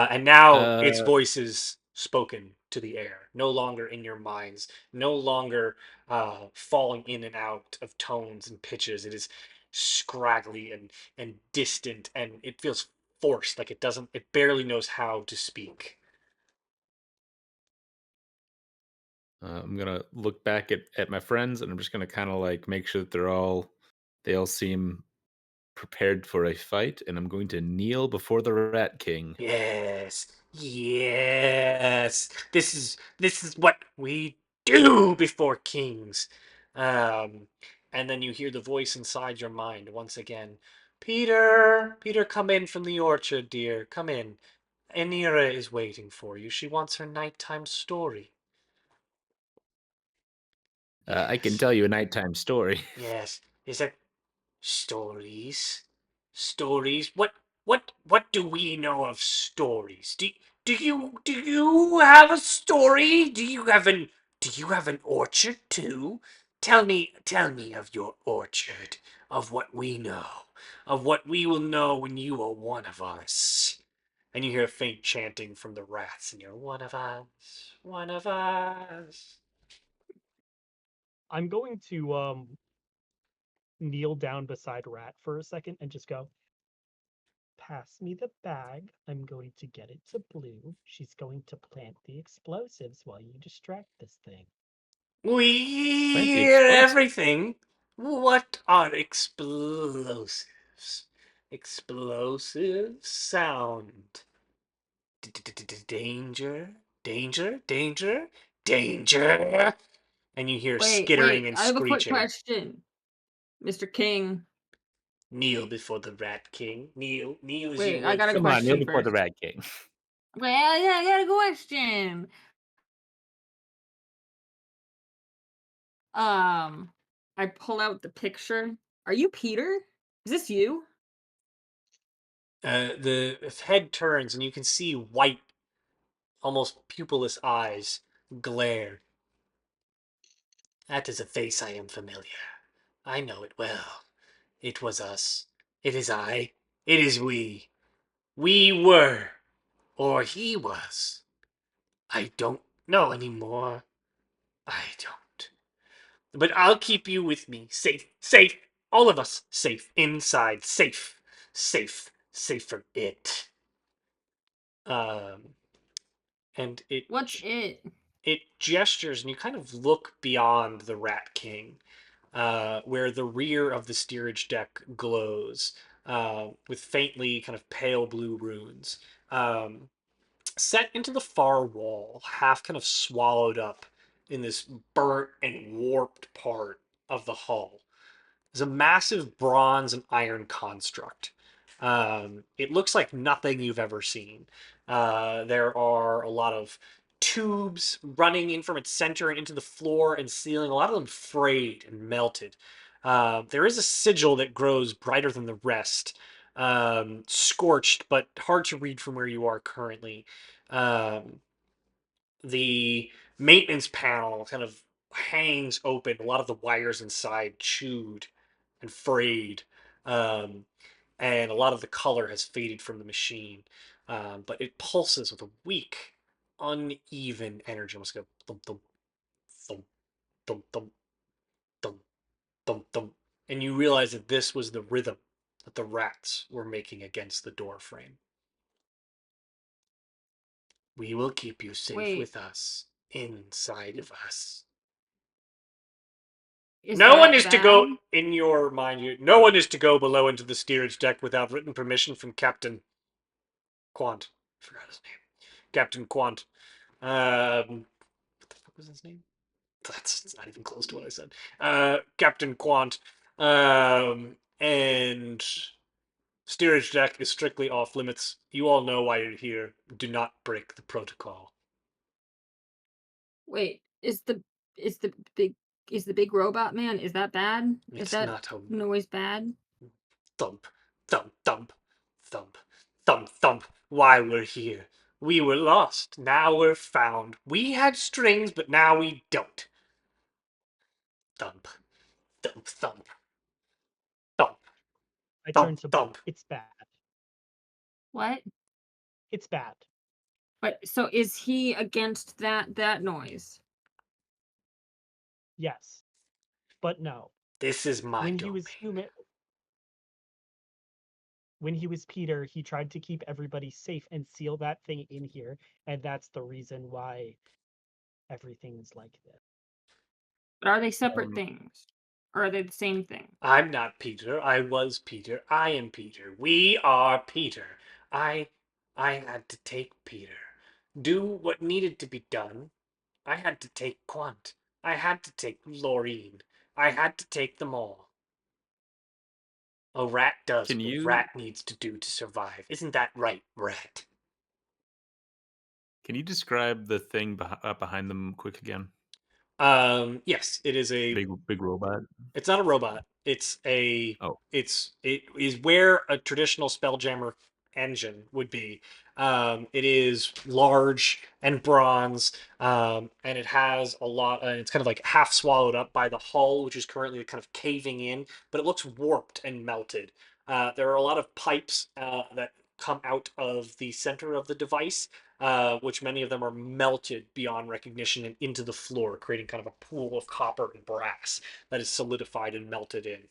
And now its Uh, voice is spoken to the air, no longer in your minds, no longer falling in and out of tones and pitches. It is scraggly and distant, and it feels forced, like it barely knows how to speak. I'm gonna look back at my friends, and I'm just gonna kind of like make sure that they all seem prepared for a fight, and I'm going to kneel before the Rat King. Yes, yes. This is what we do before kings. Um, and then you hear the voice inside your mind once again. Peter, Peter, come in from the orchard, dear. Come in. Anira is waiting for you. She wants her nighttime story. I can Yes, tell you a nighttime story. yes. Is that stories? Stories? What do we know of stories? Do you have a story? Do you have an orchard too? Tell me of your orchard, of what we know, of what we will know when you are one of us. And you hear faint chanting from the rats, and you're one of us, one of us. I'm going to kneel down beside Rat for a second and just go, pass me the bag. I'm going to get it to Blue. She's going to plant the explosives while you distract this thing. We Plant the hear explosive. everything. What are explosives? Explosive sound. Danger, danger, danger, danger. And you hear skittering Wait, and I have a quick screeching. question, Mr. King. Kneel before the Rat King. Kneel as you Wait, I would got a for Come the on, kneel question before king. the first. Rat King. Well, yeah, I got a question. Um, I pull out the picture. Are you Peter? Is this you? The head turns and you can see white, almost pupilless eyes glare. That is a face I am familiar. I know it well. It was us. It is I. It is we. We were. Or he was. I don't know anymore. I don't. But I'll keep you with me. Safe. Safe. All of us safe. Inside. Safe. Safe. Safe from it. Um, and What's it? it gestures, and you kind of look beyond the Rat King, where the rear of the steerage deck glows with faintly kind of pale blue runes. Set into the far wall, half kind of swallowed up in this burnt and warped part of the hull. It's a massive bronze and iron construct. It looks like nothing you've ever seen. There are a lot of tubes running in from its center and into the floor and ceiling, a lot of them frayed and melted. There is a sigil that grows brighter than the rest, scorched, but hard to read from where you are currently. Um, the maintenance panel kind of hangs open, a lot of the wires inside chewed and frayed. Um, and a lot of the color has faded from the machine. But it pulses with a weak, uneven energy. Almost go thump, thump, thump, thump, thump, thump, thump, thump. And you realize that this was the rhythm that the rats were making against the door frame. We will keep you safe Wait, with us, inside of us. is No one that is to go bad? in your mind. No one is to go below into the steerage deck without written permission from Captain Quant. I forgot his name. Captain Quant. What the fuck was his name? That's not even close to what I said. Captain Quant. And steerage deck is strictly off limits. You all know why you're here. Do not break the protocol. Wait, is the big is the big robot man? Is that bad? Is It's that not a noise bad? thump, thump, thump, thump, thump, thump. Why we're here. We were lost. Now we're found. We had strings, but now we don't. Thump, thump, thump, thump, I turn thump, to Blue. thump. It's bad. What? It's bad. But so is he against that noise? Yes. But no. This is my When he domain. was human, when he was Peter, he tried to keep everybody safe and seal that thing in here, and that's the reason why everything's like this. But are they separate Um, things? Or are they the same thing? I'm not Peter. I was Peter. I am Peter. We are Peter. I I had to take Peter. Do what needed to be done. I had to take Quant. I had to take Laureen. I had to take them all. A rat does Can what a you rat needs to do to survive. Isn't that right, rat? can you describe the thing behind them quick again? Yes, it is a. Big robot. It's not a robot. It's a. Oh, It is where a traditional Spelljammer engine would be. It is large and bronze, and it has a lot. It's kind of like half swallowed up by the hull, which is currently kind of caving in, but it looks warped and melted. There are a lot of pipes that come out of the center of the device, which many of them are melted beyond recognition and into the floor, creating kind of a pool of copper and brass that is solidified and melted in.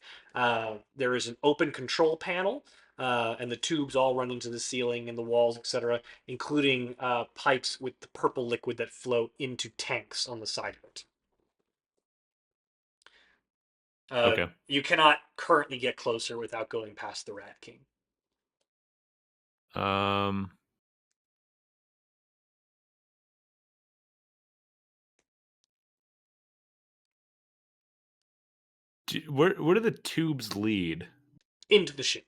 There is an open control panel, and the tubes all run into the ceiling and the walls, etc., including pipes with the purple liquid that flow into tanks on the side of it. okay. You cannot currently get closer without going past the Rat King. Um, where do the tubes lead? Into the ship.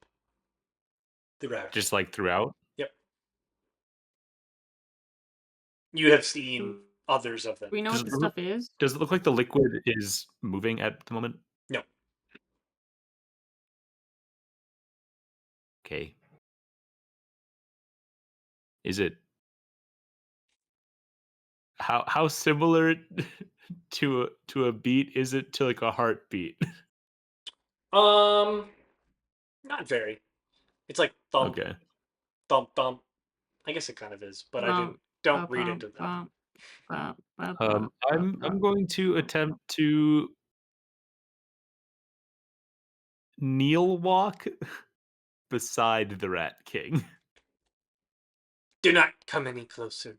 The Rat King. Just like throughout? Yep. You have Do seen others of them. we know Does what it the look stuff is? does it look like the liquid is moving at the moment? No. Okay. Is it how similar to a beat is it to like a heartbeat? Um, Not very. It's like thump, Okay. thump, thump. I guess it kind of is, but I didn't. Bump, Don't bump, read bump, into that. bump, bump, bump, bump, bump, I'm bump. going to attempt to kneel walk beside the Rat King. Do not come any closer.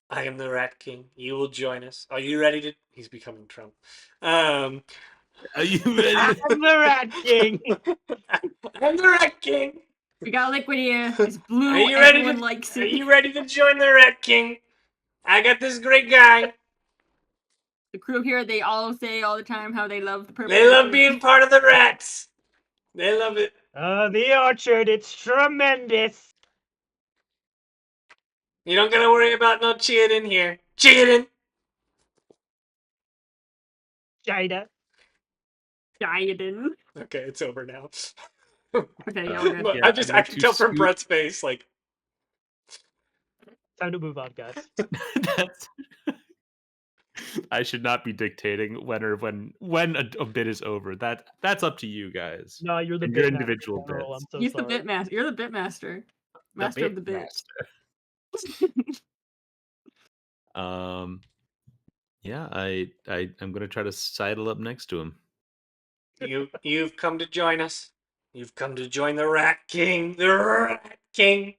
I am the Rat King. You will join us. Are you ready to? He's becoming Trump. Um, Are you ready? I'm the Rat King. I'm the Rat King. We got liquid here. It's Are blue. you ready Everyone to? likes Are it. you ready to join the Rat King? I got this great guy. The crew here, they all say all the time how they love the purple. They love liquid. being part of the rats. They love it. The orchard, it's tremendous. You don't gotta worry about no cheating here. Cheating. China. Dieting. Okay, it's over now. Okay, yeah, we're good. Yeah, I'm I going can to tell from scoot- Brett's face, like, Time to move on, guys. That's- I should not be dictating when a bit is over. That's up to you guys No, you're the and your bit master individual general. bits. I'm so He's sorry. the bit master. You're the bit master. Master of the bits. master. Yeah, I'm gonna try to sidle up next to him. you've come to join us. You've come to join the Rat King. The Rat King.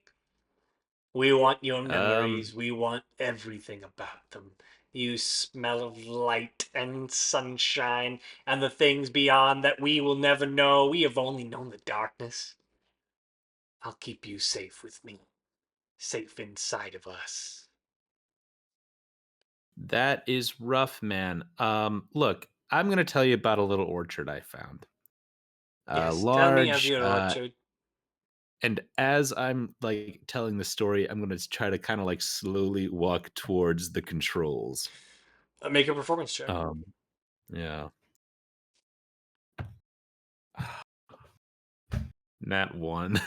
We want your memories. We want everything about them. You smell of light and sunshine and the things beyond that we will never know. We have only known the darkness. I'll keep you safe with me. Safe inside of us. That is rough, man. Look, I'm gonna tell you about a little orchard I found. Yes, tell me of Large, your orchard. and as I'm like telling the story, I'm gonna try to kind of like slowly walk towards the controls. Make a performance check. Yeah. Nat 1.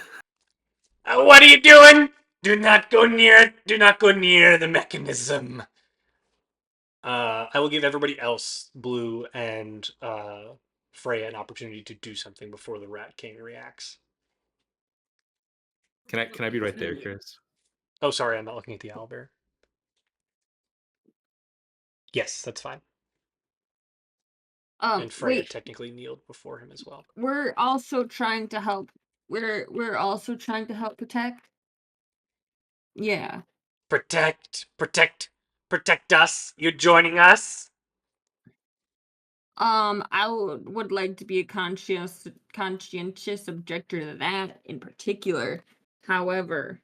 What are you doing? Do not go near it. Do not go near the mechanism. I will give everybody else, Blue and Freya, an opportunity to do something before the Rat King reacts. Can I be right there, Chris? Oh, sorry, I'm not looking at the owlbear. Yes, that's fine. And Freya Wait. technically kneeled before him as well. We're also trying to help. We're also trying to help protect. Yeah. Protect us. You're joining us. I would like to be a conscientious objector to that in particular. However,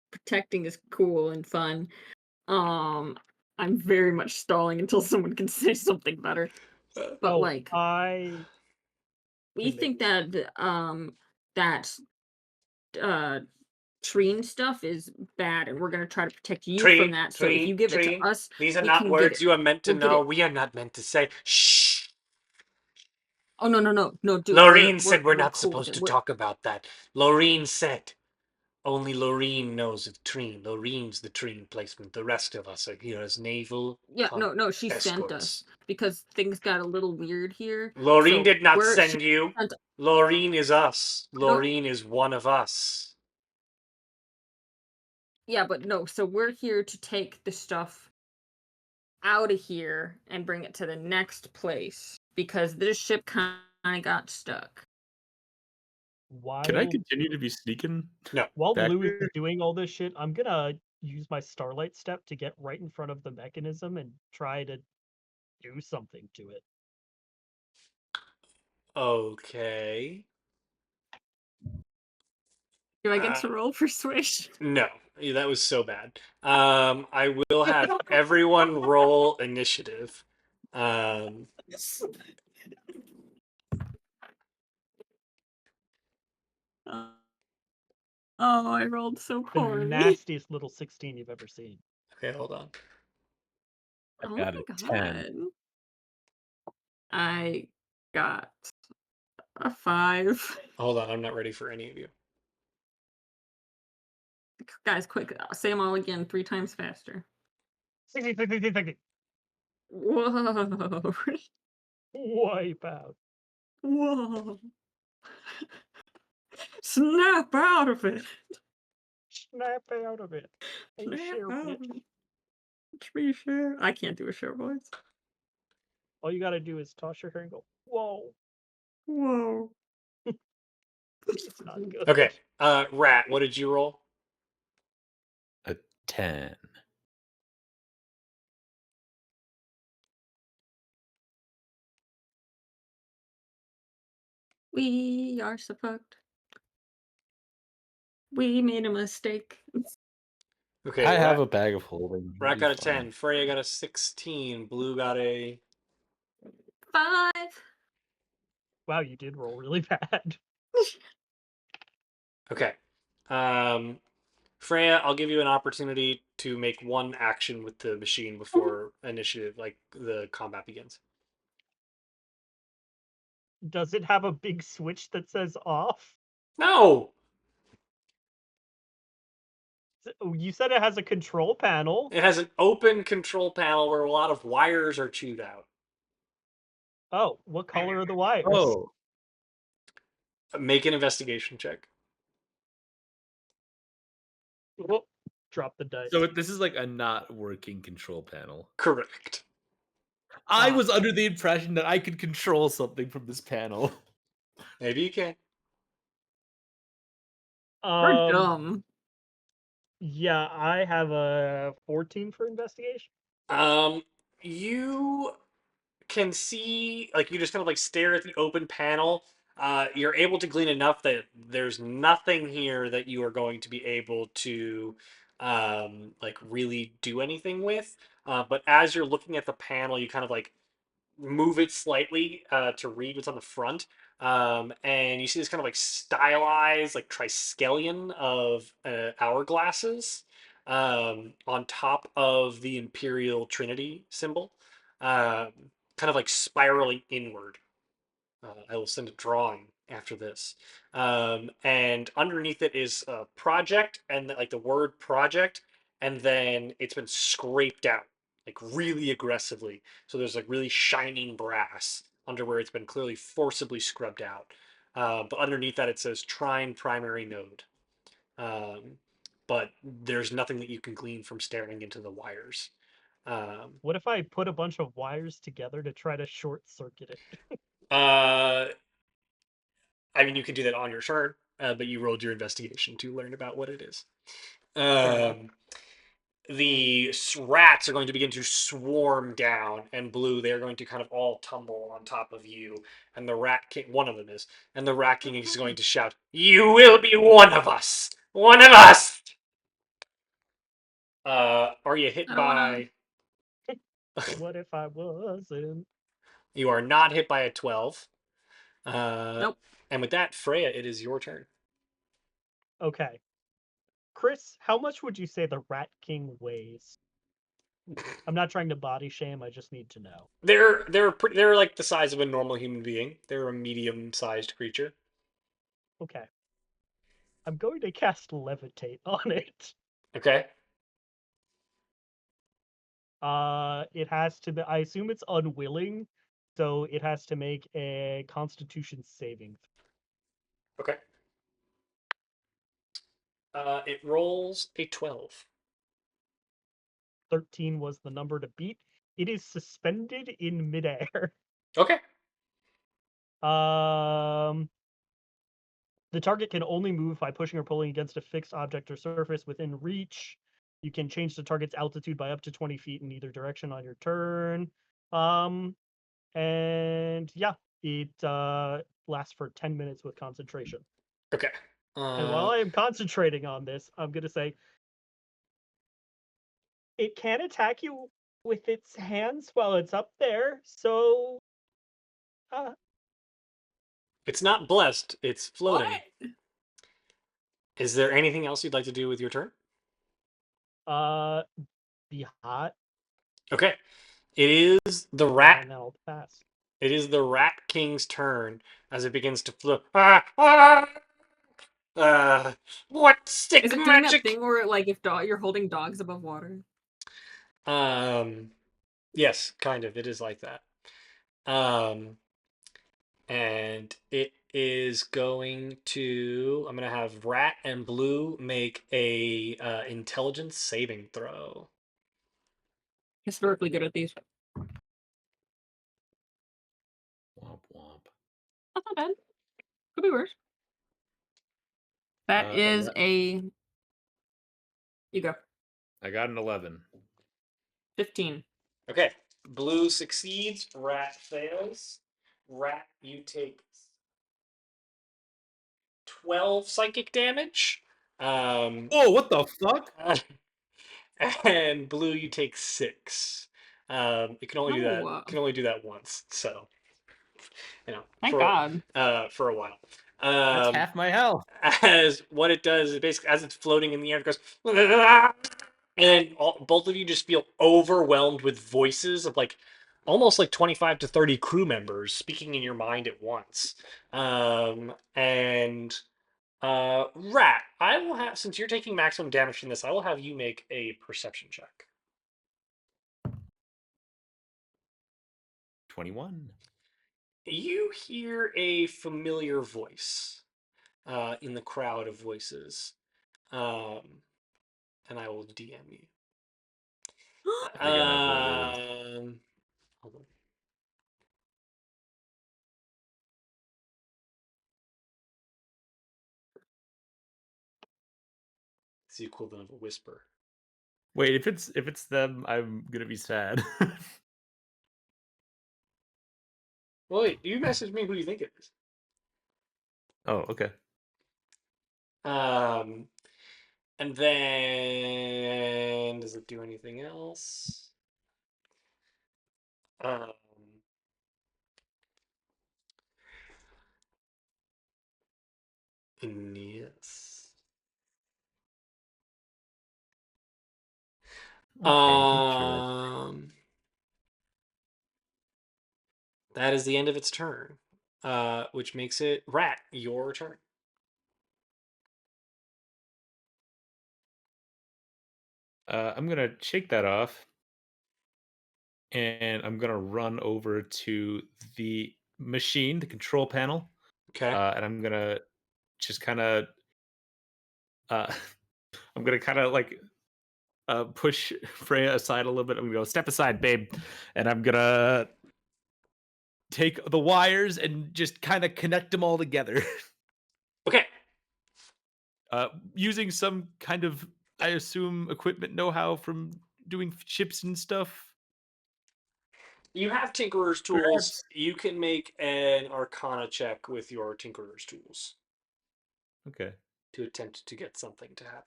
protecting is cool and fun. I'm very much stalling until someone can say something better. But like, we think that that treen stuff is bad, and we're gonna try to protect you from that. So if you give it to us, These are we not can get words it. you are meant to We'll get know. it. We are not meant to say. Shh. Oh no, dude. Lorene said we're not cool with supposed it. to talk about that. Lorene said. Only Lorene knows of Treen. Lorene's the Treen placement. The rest of us are here as naval Yeah, no, she sent escorts. us because things got a little weird here. Lorene So did not she send you. sent Lorene is us. no, Lorene is one of us. yeah, but no. So we're here to take the stuff out of here and bring it to the next place because this ship kind of got stuck. Can I While continue to be sneaking? No. while back Blue is here? doing all this shit, I'm gonna use my starlight step to get right in front of the mechanism and try to do something to it. Okay. Do I get to roll persuasion? No, that was so bad. I will have everyone roll initiative. Oh, I rolled so The poorly. nastiest little 16 you've ever seen. Okay, hold on. I Oh got my a 10. god. I got a 5. Hold on, I'm not ready for any of you. Guys, quick, say them all again 3 times faster. 60, 60, 60, 60. Whoa. Wipe out. Whoa. Snap out of it. Snap out of it. Hey, Snap share, out bitch. of it. Be share. I can't do a share voice. All you gotta do is toss your hair and go, whoa. Whoa. It's not good. Okay, Rat, what did you roll? A 10. We are so fucked. We made a mistake. Okay, I have a bag of holding. It'll Rat be got a fine. 10. Freya got a 16. Blue got a... 5. Wow, you did roll really bad. Okay. Freya, I'll give you an opportunity to make one action with the machine before initiative, like the combat begins. Does it have a big switch that says off? No! You said it has a control panel. It has an open control panel where a lot of wires are chewed out. Oh, what color are the wires? Oh, Make an investigation check. Whoop, drop the dice. so this is like a not working control panel. Correct. I Ah. was under the impression that I could control something from this panel. Maybe you can. We're dumb. Yeah, I have a 14 for investigation. You can see, like, you just kind of like stare at the open panel. You're able to glean enough that there's nothing here that you are going to be able to, like, really do anything with. But as you're looking at the panel, you kind of like move it slightly to read what's on the front. And you see this kind of like stylized, like triskelion of hourglasses on top of the Imperial Trinity symbol, um, kind of like spiraling inward. I will send a drawing after this. And underneath it is a project and like the word project, and then it's been scraped out like really aggressively. So there's like really shining brass under where it's been clearly forcibly scrubbed out. But underneath that it says Trine Primary Node. Um, but there's nothing that you can glean from staring into the wires. What if I put a bunch of wires together to try to short circuit it? Uh, I mean, you can do that on your turn, but you rolled your investigation to learn about what it is. Fair enough. The rats are going to begin to swarm down, and Blue, they're going to kind of all tumble on top of you. And the Rat King, one of them is, and the Rat King is going to shout, "You will be one of us! One of us!" Are you hit I don't wanna. by. What if I wasn't? You are not hit by a 12. Nope. And with that, Freya, it is your turn. Okay. Chris, how much would you say the Rat King weighs? I'm not trying to body shame, I just need to know. They're like the size of a normal human being. They're a medium-sized creature. Okay. I'm going to cast Levitate on it. Okay. It has to be, I assume it's unwilling, so it has to make a Constitution saving. Okay. It rolls a 12. 13 was the number to beat. It is suspended in midair. Okay. Um, the target can only move by pushing or pulling against a fixed object or surface within reach. You can change the target's altitude by up to 20 feet in either direction on your turn. And yeah, it lasts for 10 minutes with concentration. Okay. And while I am concentrating on this, I'm going to say it can attack you with its hands while it's up there. So, it's not blessed, it's floating. What? Is there anything else you'd like to do with your turn? be hot. Okay. It is the rat. And then I'll pass. It is the Rat King's turn as it begins to float. What stick Is it doing that magic? thing where, like, if you're holding dogs above water? Yes, kind of. It is like that. And it is going to. I'm going to have Rat and Blue make a intelligence saving throw. Historically good at these. Womp womp. That's not bad. Could be worse. That is a. You go. I got an 11. 15. Okay. Blue succeeds. Rat fails. Rat, you take 12 psychic damage. Oh, what the fuck? And blue, you take 6. It can only do that. No. Can only do that once. So, Thank God. for a while. That's Um, half my health. as what it does is basically as it's floating in the air, it goes, and both of you just feel overwhelmed with voices of like almost like 25 to 30 crew members speaking in your mind at once. And Rat, I will have, since you're taking maximum damage from this, I will have you make a perception check. 21. You hear a familiar voice in the crowd of voices, and I will DM you. Oh my God, what is it? Hold on. It's the equivalent of a whisper. Wait, if it's them, I'm gonna be sad. Well, wait, you message me who you think it is. Oh, okay. Um, and then does it do anything else? Um, yes. Okay, interesting. That is the end of its turn, which makes it Rat, your turn. I'm gonna shake that off, and I'm gonna run over to the machine, the control panel, Okay. and I'm gonna just kind of, uh, I'm gonna kind of like push Freya aside a little bit. I'm gonna go step aside, babe, and I'm gonna take the wires and just kind of connect them all together, Okay. using some kind of, I assume, equipment know-how from doing ships and stuff. You have Tinkerer's tools. Perhaps. You can make an Arcana check with your Tinkerer's tools Okay, to attempt to get something to happen.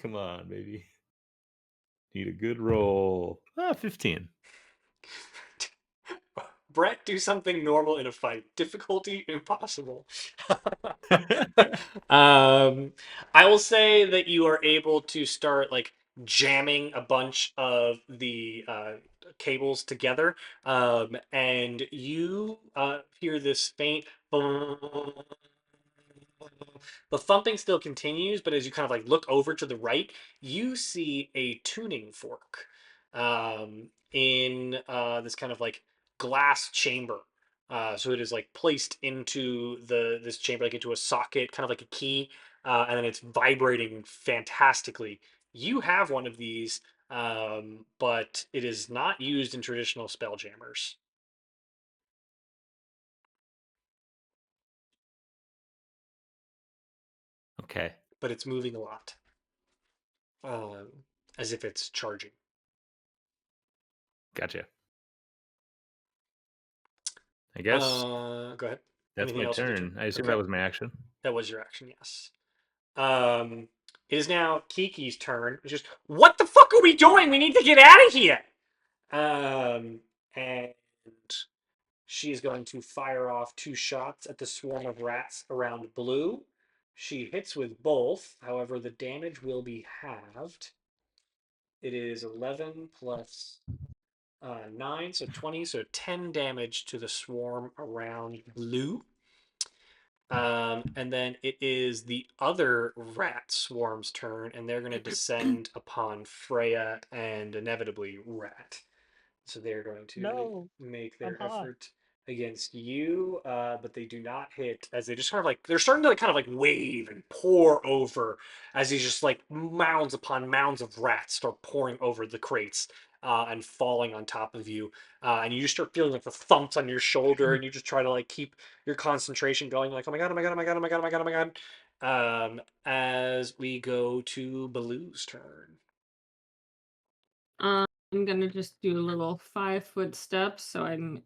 come on, baby. Need a good roll. 15. Brett, do something normal in a fight. Difficulty impossible. I will say that you are able to start like jamming a bunch of the cables together, and you hear this faint. The thumping still continues, but as you kind of like look over to the right, you see a tuning fork in this kind of like glass chamber. So it is like placed into this chamber, like into a socket, kind of like a key, and then it's vibrating fantastically. You have one of these, but it is not used in traditional spell jammers, Okay, but it's moving a lot, as if it's charging. gotcha. I guess Go ahead. that's Anything my else with your turn? turn. I assume Okay, that was my action. that was your action. Yes. It is now Kiki's turn. It's just, what the fuck are we doing? We need to get out of here. And she is going to fire off 2 shots at the swarm of rats around blue. She hits with both. However, the damage will be halved. It is 11 plus 9, so 20, so 10 damage to the swarm around blue. And then it is the other rat swarm's turn, and they're going to descend upon Freya and inevitably Rat. So they're going to No, make I'm their hot. effort against you, but they do not hit as they just kind of like they're starting to like kind of like wave and pour over as these just like mounds upon mounds of rats start pouring over the crates and falling on top of you, and you just start feeling like the thumps on your shoulder, and you just try to like keep your concentration going, like oh my god, oh my god, oh my god, oh my god, oh my god, oh my god. As we go to Baloo's turn. I'm gonna just do a little 5-foot step so I'm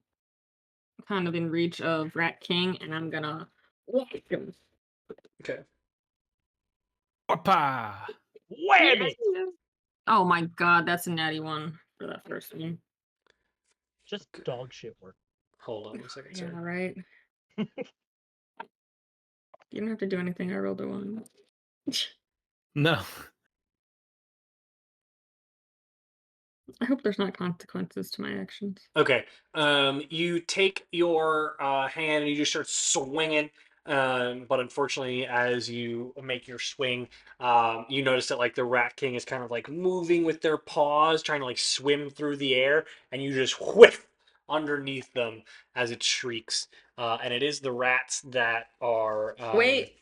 kind of in reach of Rat King, and I'm gonna whack him. Okay. Papa! Yeah. Whammy! Oh my god, that's a natty one for that first one. Just dog shit work. Hold on one second, Yeah, sir. right. You don't have to do anything. I rolled a one. No. I hope there's not consequences to my actions. Okay. You take your hand and you just start swinging. But unfortunately, as you make your swing, you notice that like the Rat King is kind of like moving with their paws, trying to like swim through the air, and you just whiff underneath them as it shrieks. And it is the rats that are. Wait,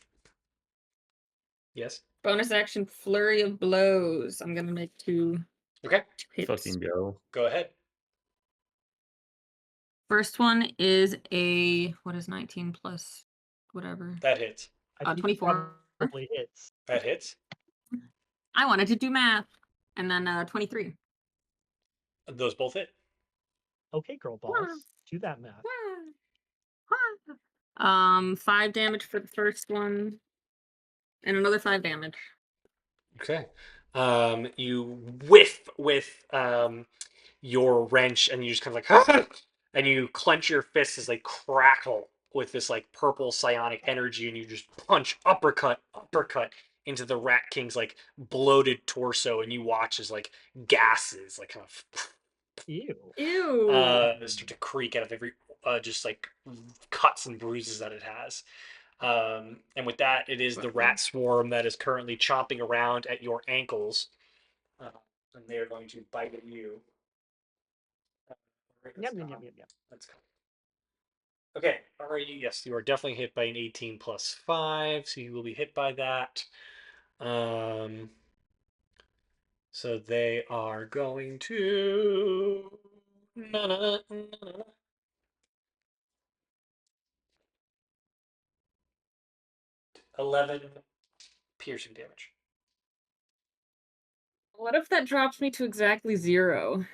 Yes. bonus action flurry of blows. I'm gonna make two Okay. hits. Fucking go. Go ahead. First one is a what is 19 plus whatever. That hits. I think it 24. probably hits. That hits. I wanted to do math. And then 23. Those both hit. Okay, girl boss. Do that math. 5 damage for the first one. And another 5 damage. Okay. You whiff with your wrench, and you just kind of like, and you clench your fists as they crackle with this like purple psionic energy, and you just punch uppercut into the Rat King's like bloated torso, and you watch as like gases like kind of Ew. Ew. start to creak out of every just like cuts and bruises that it has. And with that, it is the rat swarm that is currently chomping around at your ankles. And they are going to bite at you. Yum, yum, yum, yum, yum. Let's go. Okay, are you? Yes, you are definitely hit by an 18 plus 5, so you will be hit by that. So they are going to 11 piercing damage. What if that drops me to exactly 0?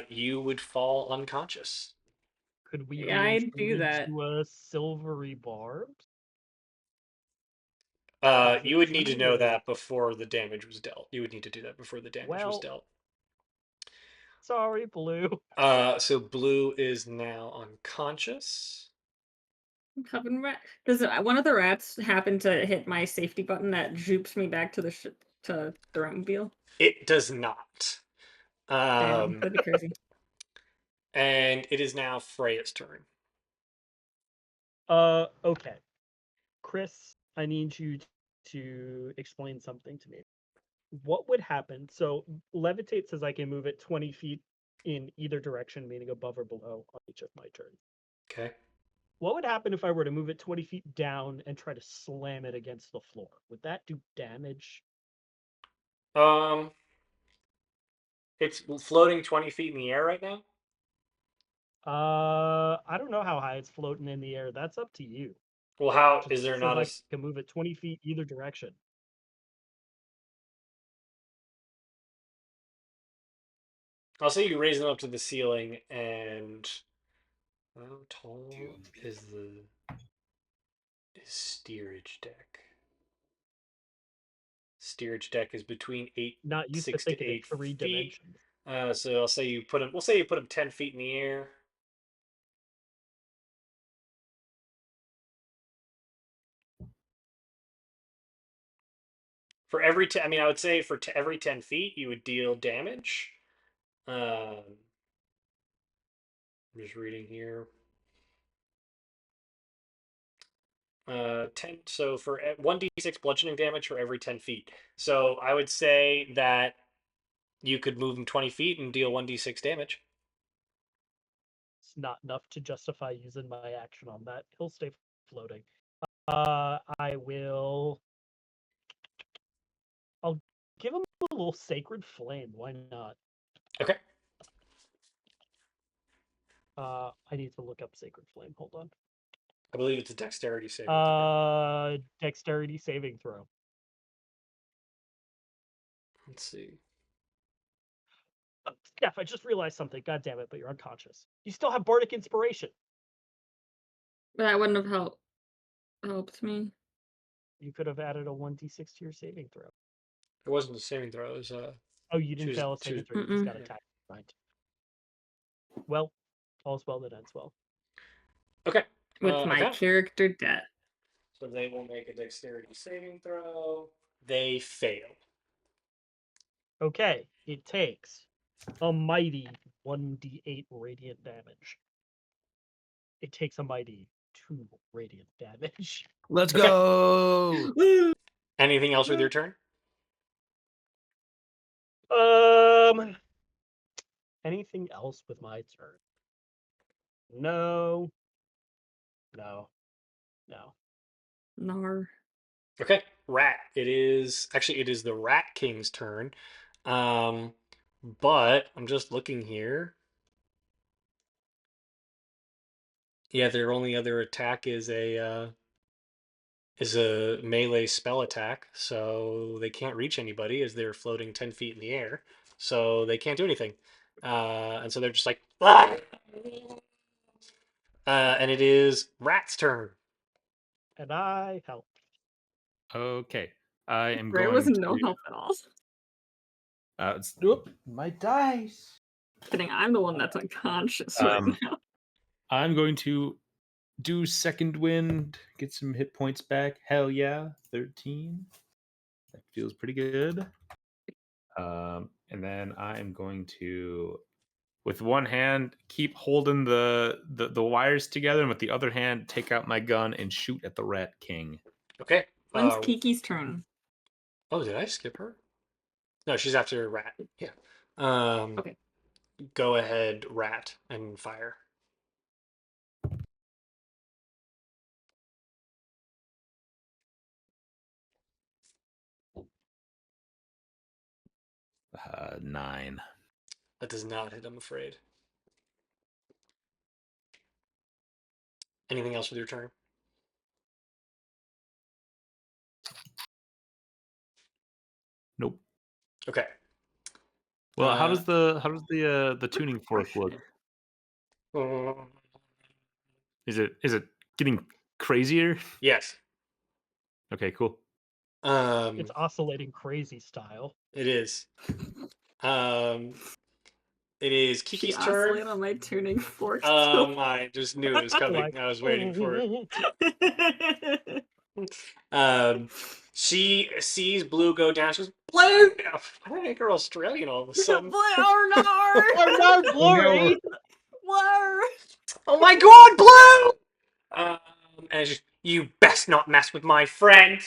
You would fall unconscious. Could we Yeah, be I'd do that. into a silvery barb? You would need to know Or- that before the damage was dealt. You would need to do that before the damage was Well, dealt. sorry, Blue. So Blue is now unconscious. Coven rat. Does one of the rats happen to hit my safety button that joops me back to the to the Ratmobile? It does not. Damn, that'd be crazy. And it is now Freya's turn. Okay. Chris, I need you to explain something to me. What would happen? So levitate says I can move it 20 feet in either direction, meaning above or below on each of my turns. Okay. What would happen if I were to move it 20 feet down and try to slam it against the floor? Would that do damage? It's floating 20 feet in the air right now. I don't know how high it's floating in the air. That's up to you. Well, how Just is there says not I a? can move it 20 feet either direction. I'll say you raise them up to the ceiling, and how tall is the steerage deck? Steerage deck is between Not used to 6 to thinking in 8 three feet. dimensions. So I'll say you put them. We'll say you put them 10 feet in the air. For every I mean, I would say for every 10 feet, you would deal damage. I'm just reading here. 10. So for 1d6 bludgeoning damage for every 10 feet. So I would say that you could move him 20 feet and deal 1d6 damage. It's not enough to justify using my action on that. He'll stay floating. I will. I'll give him a little sacred flame. Why not? Okay. I need to look up sacred flame. Hold on. I believe it's a dexterity saving throw. Dexterity saving throw. Let's see. Steph, I just realized something. God damn it! But you're unconscious. You still have bardic inspiration. That wouldn't have helped me. You could have added a 1d6 to your saving throw. It wasn't a saving throw. It was Oh, you didn't Choose- fail a saving choose- throw. You just Mm-mm. got attacked. Right. Well, all's well that ends well. Okay. With my okay. character debt. So they will make a dexterity saving throw. They fail. Okay, it takes a mighty 1d8 radiant damage. It takes a mighty 2 radiant damage. Let's Okay. go. Anything else with your turn? Anything else with my turn? No. No. Nar. Okay. Rat. It is the Rat King's turn. But I'm just looking here. Yeah, their only other attack is a melee spell attack, so they can't reach anybody as they're floating 10 feet in the air. So they can't do anything. And so they're just like, "Ah!" And it is Rat's turn. And I help. Okay. I am Ray going was to. no help at all. My dice. Kidding, I'm the one that's unconscious right Um, now. I'm going to do second wind, get some hit points back. Hell yeah, 13. That feels pretty good. And then I am going to, with one hand, keep holding the wires together, and with the other hand, take out my gun and shoot at the Rat King. Okay. When's Kiki's turn? Oh, did I skip her? No, she's after Rat. Yeah. Okay. Go ahead, Rat, and fire. Uh, 9. That does not hit, I'm afraid. Anything else with your turn? Nope. Okay. Well, how does the tuning fork look? Is it getting crazier? Yes. Okay, cool. It's oscillating crazy style. It is. It is She Kiki's oscillate turn. on my tuning fork still. I just knew it was coming. Like, I was waiting for it. She sees Blue go down. She goes, Blue! Why did I make her Australian all of a sudden? Oh no! oh no, blurry! Blur! Oh my god, Blue! And she's, you best not mess with my friend.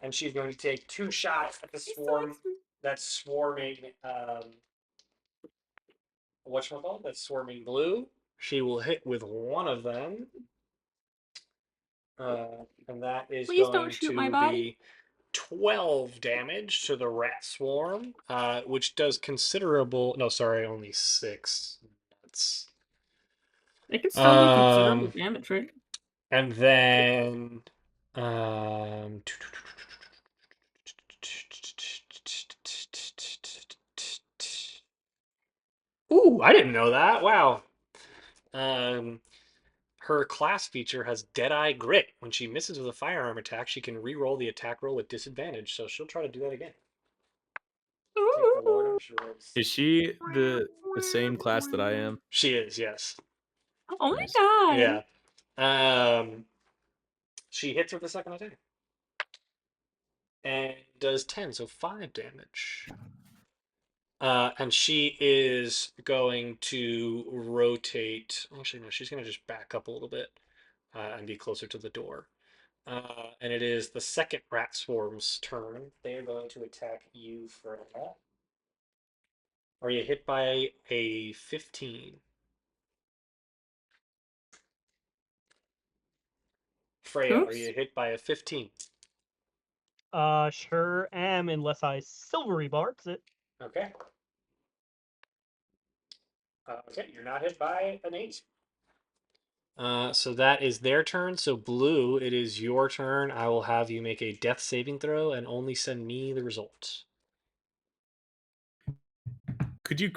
And she's going to take 2 shots at the swarm that's swarming. Whatchamacallit? That's swarming Blue. She will hit with one of them. And that is Please going don't shoot my to body. be 12 damage to the rat swarm, which does considerable. No, sorry, only 6. That's. It can still do considerable damage, right? And then. Um, Ooh, I didn't know that. Wow. Um, Her class feature has Deadeye Grit. When she misses with a firearm attack, she can re-roll the attack roll with disadvantage. So she'll try to do that again. Thank the Lord, I'm sure it's... Is she the same class that I am? She is, yes. Oh Nice. my god! Yeah. She hits with the second attack. And does 10, so 5 damage. And she is going to rotate. Actually, no, she's going to just back up a little bit and be closer to the door. And it is the second rat swarm's turn. They are going to attack you for that. Are you hit by a 15? Oops. Freya, are you hit by a 15? Sure am, unless I silvery barks it. Okay. Okay, you're not hit by an 8. So that is their turn. So Blue, it is your turn. I will have you make a death saving throw and only send me the results. Could you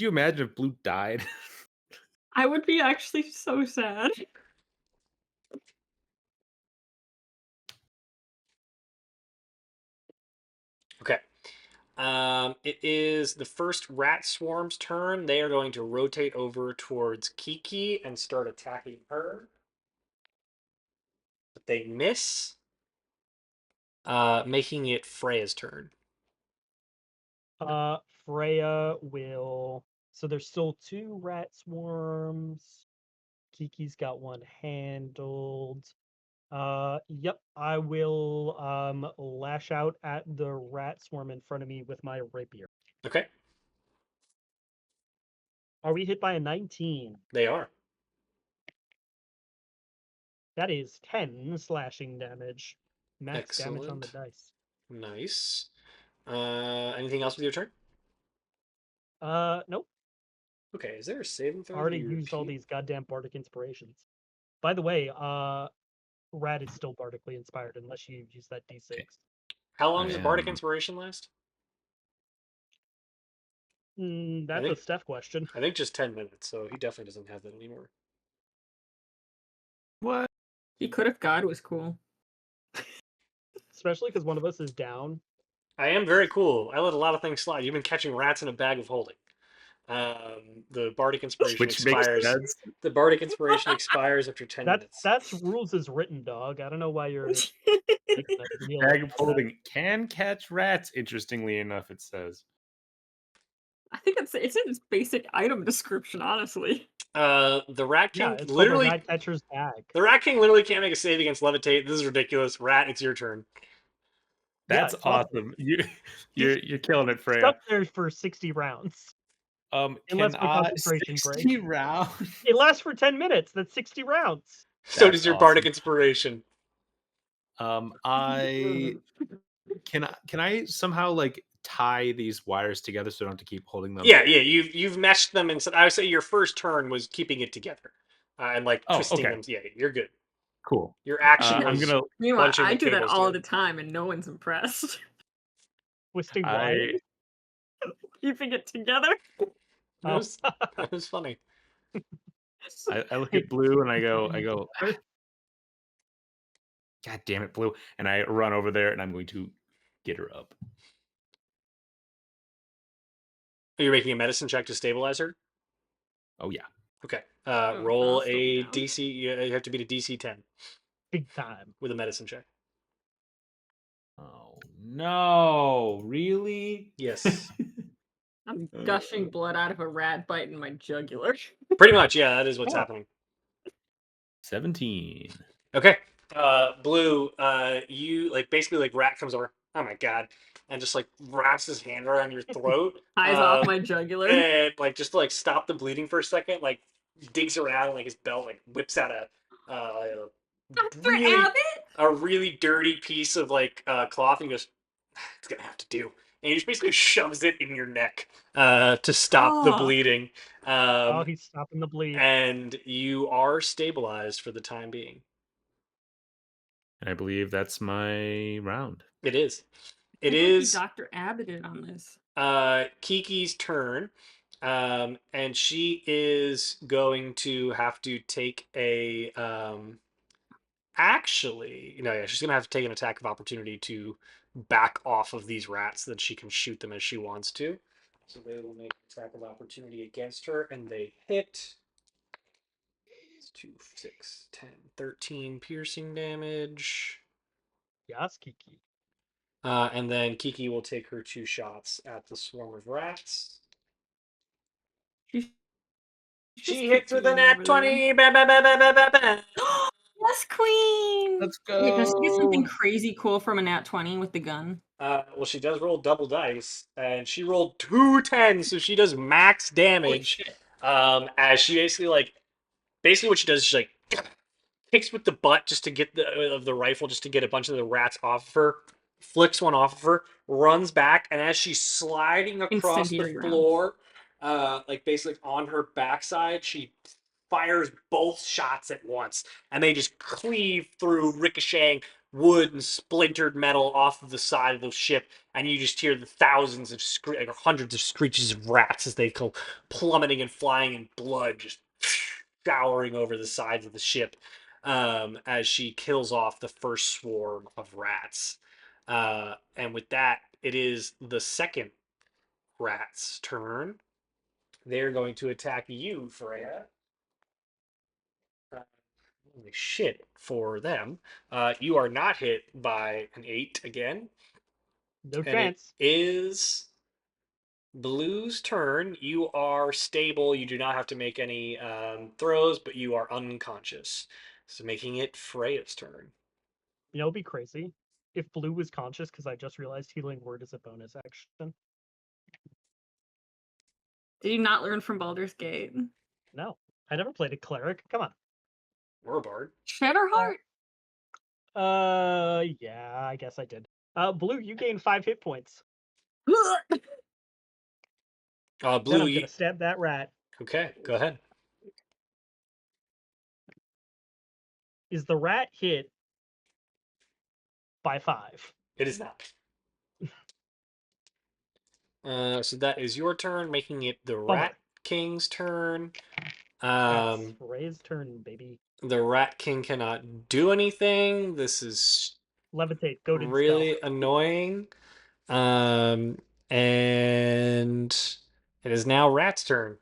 imagine if Blue died? I would be actually so sad. Okay. It is the first rat swarm's turn. They are going to rotate over towards Kiki and start attacking her. But they miss, making it Freya's turn. Freya will. So there's still 2 rat swarms. Kiki's got one handled. Yep, I will lash out at the rat swarm in front of me with my rapier. Okay, Are we hit by a 19? they are. That is 10 slashing damage. Max damage on the Excellent. dice. Nice. Anything else with your turn? Nope. Okay, is there a saving throw that Already you used all repeat? these goddamn bardic inspirations. By the way, rat is still bardically inspired unless you use that d6. Okay. How long I does a bardic am. inspiration last? That's a Steph question. I think just 10 minutes, so he definitely doesn't have that anymore. What? He could if God was cool. Especially because one of us is down. I am very cool. I let a lot of things slide. You've been catching rats in a bag of holding. The bardic inspiration Which makes expires. sense. The bardic inspiration expires after 10 minutes. That's rules as written, dog. I don't know why you're making that deal Bag of about that. holding can catch rats. Interestingly enough, it says. I think it's in its basic item description, honestly. The Rat Yeah, King it's called the literally. rat catcher's bag. The Rat King literally can't make a save against levitate. This is ridiculous. Rat, it's your turn. Yeah, That's it's lovely. awesome. You're killing it, Freya. Stuck there for 60 rounds. Unless Can my I concentration 60 breaks. rounds? It lasts for 10 minutes. That's 60 rounds. So That's does your awesome. bardic inspiration. I can I somehow like tie these wires together so I don't have to keep holding them? Yeah. You've meshed them, and I would say your first turn was keeping it together, and like Oh, twisting okay. them. Yeah, you're good. Cool. Your action I'm was gonna. Meanwhile, bunching I the do that cables all together. the time, and no one's impressed. Twisting I wires? Keeping it together. That was that was funny. I look at Blue and I go, Or- God damn it, Blue! And I run over there and I'm going to get her up. You're making a medicine check to stabilize her. Oh yeah. Okay. Oh, Roll I'll slow a down. DC. You have to beat a DC 10 Big time. with a medicine check. Oh no! Really? Yes. I'm gushing blood out of a rat bite in my jugular. Pretty much, yeah, that is what's Oh. happening. 17. Okay. Blue, you like basically like Rat comes over. Oh my god. And just like wraps his hand around your throat. Ties off my jugular. And like just to like stop the bleeding for a second, like digs around like his belt, like whips out Dr. really Abbott? a really dirty piece of like cloth, and he goes, "It's gonna have to do." And he just basically shoves it in your neck to stop the Oh. bleeding. Oh, he's stopping the bleed. And you are stabilized for the time being. I believe that's my round. It is. It I feel like you is Dr. Abbotted on this. Kiki's turn. And she is going to have to take a actually, yeah, she's gonna have to take an attack of opportunity to back off of these rats so that she can shoot them as she wants to. So they will make an attack of opportunity against her, and they hit. It's 2, 6, 10, 13 piercing damage. Yes, Kiki. And then Kiki will take her 2 shots at the swarm of rats. She hits with a nat 20. Bah, bah, bah, bah, bah, bah, bah. Yes, queen! Let's Wait, does she get something go. crazy cool from a nat 20 with the gun? Well, she does roll double dice, and she rolled 2 10s, so she does max Holy damage. shit. As she basically what she does is she like kicks with the butt just to get the rifle, just to get a bunch of the rats off of her, flicks one off of her, runs back, and as she's sliding across the Incendiary round. floor, like basically on her backside, she fires both shots at once, and they just cleave through, ricocheting wood and splintered metal off of the side of the ship, and you just hear the thousands of or hundreds of screeches of rats as they go plummeting and flying in blood, just showering over the sides of the ship, as she kills off the first swarm of rats. And with that, it is the second rat's turn. They're going to attack you, Freya. Holy shit for them. You are not hit by an 8 again. No And it chance. is Blue's turn. You are stable. You do not have to make any throws, but you are unconscious. So making it Freya's turn. You know, it'd be crazy if Blue was conscious, because I just realized healing word is a bonus action. Did you not learn from Baldur's Gate? No, I never played a cleric. Come on. Or a bard. Shadowheart? Yeah, I guess I did. Blue, you gain 5 hit points. Then Blue, I'm gonna stab that rat. okay, go ahead. Is the rat hit by 5? It is not. So that is your turn, making it the Bummer. Rat King's turn. That's Ray's turn, baby. The Rat King cannot do anything. This is Levitate, goaded spell. really annoying. Um, and it is now Rat's turn.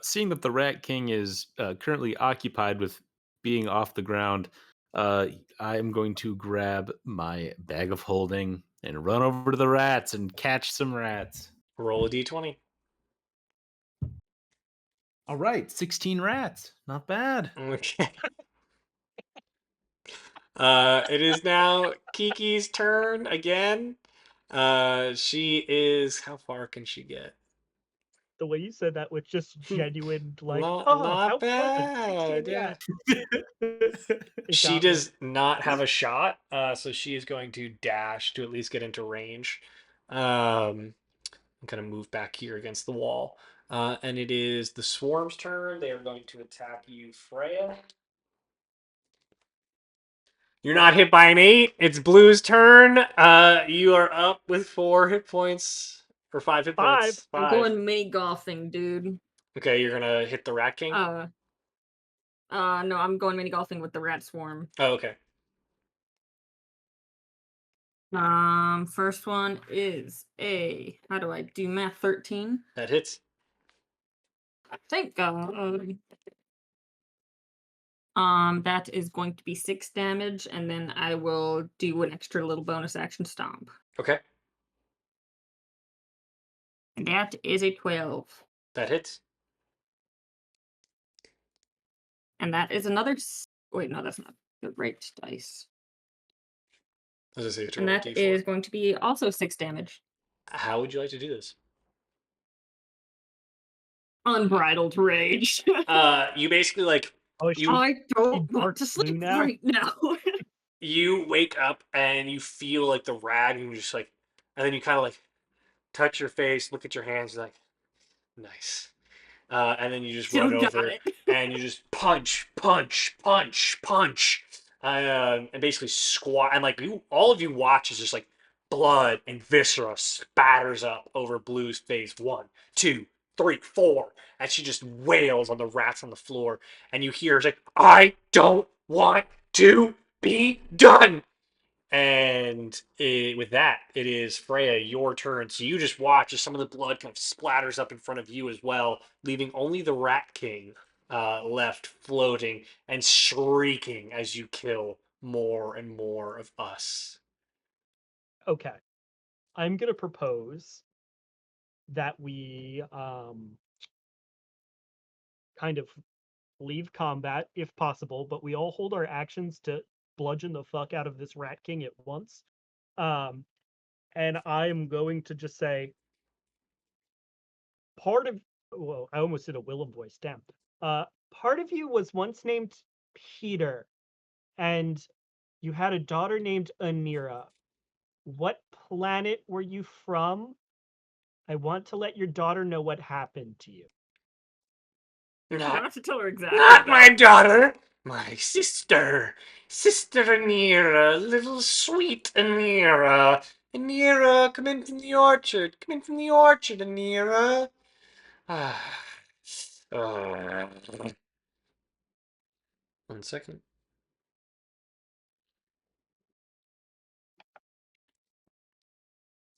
Seeing that the Rat King is currently occupied with being off the ground, I am going to grab my bag of holding and run over to the rats and catch some rats. Roll a d20. All right, 16 rats. Not bad. Okay. It is now Kiki's turn again. She is. How far can she get? The way you said that was just genuine, like, Not how fun, 16 bad. Yeah. rats. It She got me. does not have a shot, so she is going to dash to at least get into range. I'm gonna move back here against the wall. And it is the swarm's turn. They are going to attack you, Freya. You're not hit by an 8. It's Blue's turn. You are up with 4 hit points. Or 5 hit 5? points. I'm 5. going mini golfing, dude. Okay, you're gonna hit the Rat King? No, I'm going mini golfing with the rat swarm. Oh, okay. First one is how do I do math? 13. That hits. Thank God. That is going to be 6 damage, and then I will do an extra little bonus action stomp. Okay, And that is a 12. that hits. And that is another. Wait, no, that's not the right dice. As I say, to And roll a that d4. is going to be also 6 damage. How would you like to do this? Unbridled rage. You basically like Oh, you I don't dark want to blue sleep now? right now. you wake up and you feel like the rag, and you just like, and then you kind of like touch your face, look at your hands, you're like, nice. And then you just run Still got over it. and you just punch, punch, punch, punch, and basically squat. And like you, all of you watch is just like blood and viscera spatters up over Blue's face. 1, 2, 3, 4, and she just wails on the rats on the floor. And you hear her like, "I don't want to be done." And with that, it is Freya, your turn. So you just watch as some of the blood kind of splatters up in front of you as well, leaving only the Rat King left floating and shrieking as you kill more and more of us. Okay. I'm gonna propose that we kind of leave combat if possible, but we all hold our actions to bludgeon the fuck out of this Rat King at once. And I'm going to just say, part of, well, I almost did a Willem voice, damn. Part of you was once named Peter, and you had a daughter named Anira. What planet were you from? I want to let your daughter know what happened to you. You Not, have to tell her exactly. not though. my daughter, my sister. Sister Anira, little sweet Anira. Anira, come in from the orchard. Come in from the orchard, Anira. Ah. 1 second.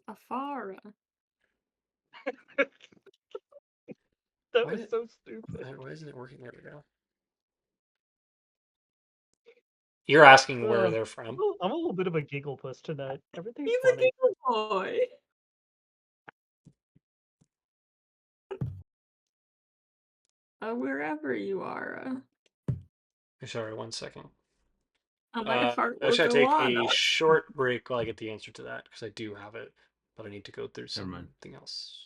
Afara. That Why was did- so stupid. Why isn't it working? There we go. You're asking where Ugh. they're from. I'm a little bit of a giggle puss tonight. Everything's He's a funny. giggle boy. Wherever you are, Sorry, 1 second. my heart I will should go take on. a short break while I get the answer to that because I do have it, but I need to go through Never mind. something else.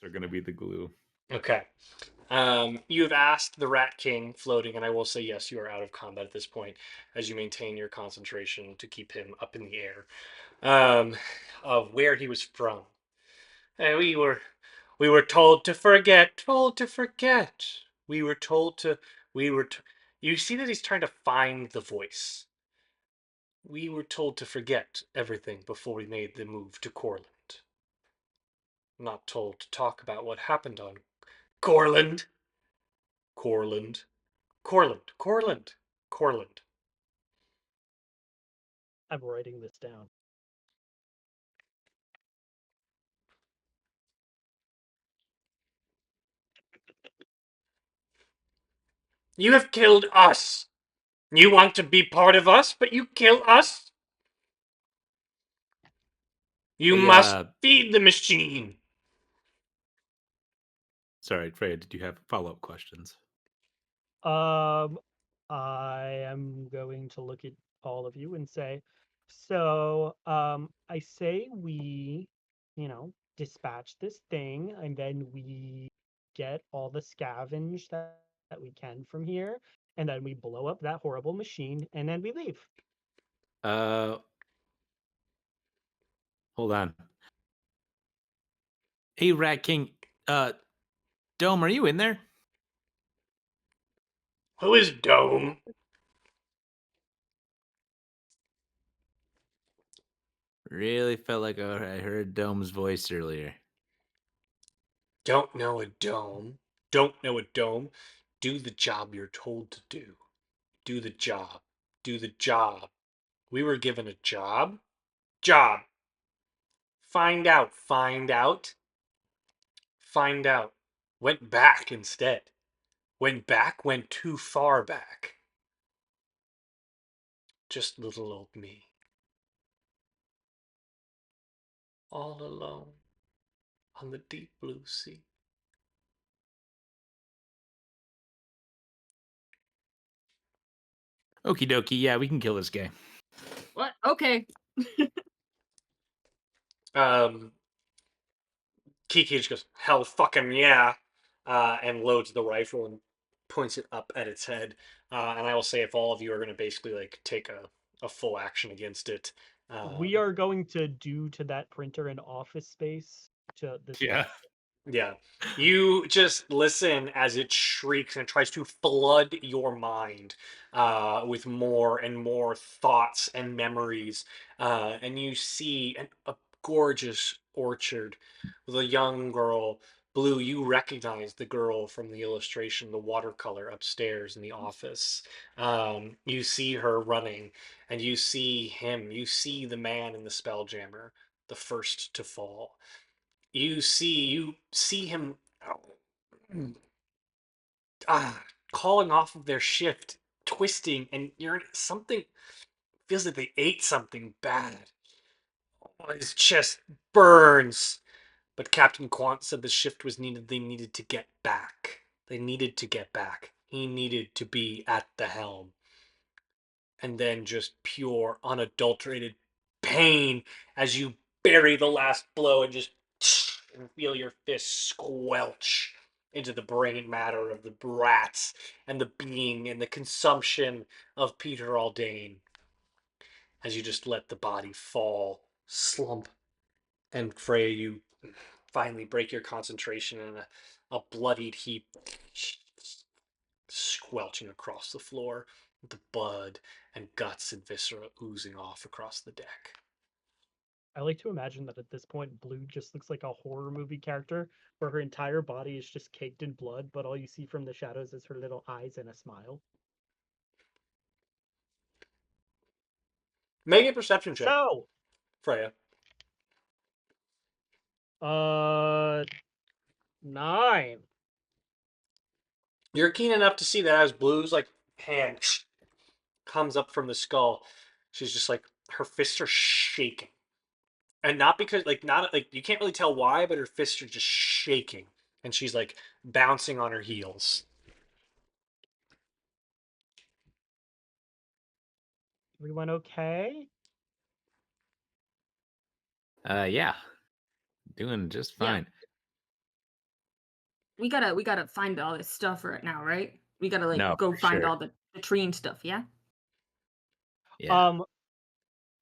They're going to be the glue. Okay. You have asked the Rat King floating, and I will say yes, you are out of combat at this point as you maintain your concentration to keep him up in the air. Of where he was from. We were told to forget, told to forget. We were told to, we were. You see that he's trying to find the voice. We were told to forget everything before we made the move to Corland. Not told to talk about what happened on Corland. Corland. Corland. Corland. Corland. I'm writing this down. You have killed us. You want to be part of us, but you kill us? You Hey, must feed the machine. sorry, Freya, did you have follow-up questions? I am going to look at all of you and say, So, I say we, dispatch this thing, and then we get all the scavenge that we can from here, and then we blow up that horrible machine, and then we leave. Uh, hold on. Hey, Rat King. Dome, are you in there? Who is Dome? Really felt like I heard Dome's voice earlier. Don't know a dome. Don't know a dome. Do the job you're told to do. Do the job. Do the job. We were given a job. Job. Find out. Find out. Find out. Went back instead. Went back, went too far back. Just little old me. All alone on the deep blue sea. Okie dokie, yeah, we can kill this guy. What? Okay. Um, Kiki just goes, hell fucking yeah, and loads the rifle and points it up at its head. And I will say, if all of you are going to basically like take a full action against it, We are going to do to that printer an office space to this Yeah. yeah, you just listen as it shrieks and tries to flood your mind with more and more thoughts and memories. And you see a gorgeous orchard with a young girl. Blue, you recognize the girl from the illustration, the watercolor upstairs in the office. You see her running, and you see him. You see the man in the spelljammer, the first to fall. You see him ah, calling off of their shift, twisting, and you're something feels like they ate something bad. Oh, his chest burns. But Captain Quant said the shift was needed. They needed to get back. They needed to get back. He needed to be at the helm. And then just pure, unadulterated pain as you bury the last blow and just and feel your fist squelch into the brain matter of the brats and the being and the consumption of Peter Aldane as you just let the body fall, slump, and Freya, you finally break your concentration in a bloodied heap squelching across the floor, with the blood and guts and viscera oozing off across the deck. I like to imagine that at this point, Blue just looks like a horror movie character where her entire body is just caked in blood, but all you see from the shadows is her little eyes and a smile. Make a perception check, So, Freya. uh, 9. You're keen enough to see that as Blue's like hand comes up from the skull, she's just like her fists are shaking. And not because like not like you can't really tell why, but her fists are just shaking. And she's like bouncing on her heels. Everyone okay? Yeah, doing just Yeah. fine. We gotta find all this stuff right now, right? We gotta like No, go for find sure. all the tree and stuff, yeah? Yeah. Um,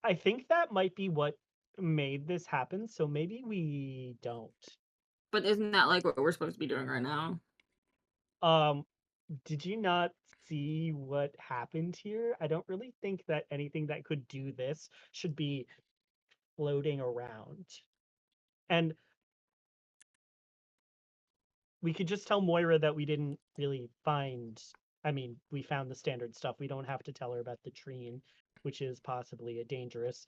I think that might be what made this happen, so maybe we don't. But isn't that like what we're supposed to be doing right now? Um, did you not see what happened here? I don't really think that anything that could do this should be floating around. And we could just tell Moira that we didn't really find. I mean, we found the standard stuff. We don't have to tell her about the treen, which is possibly a dangerous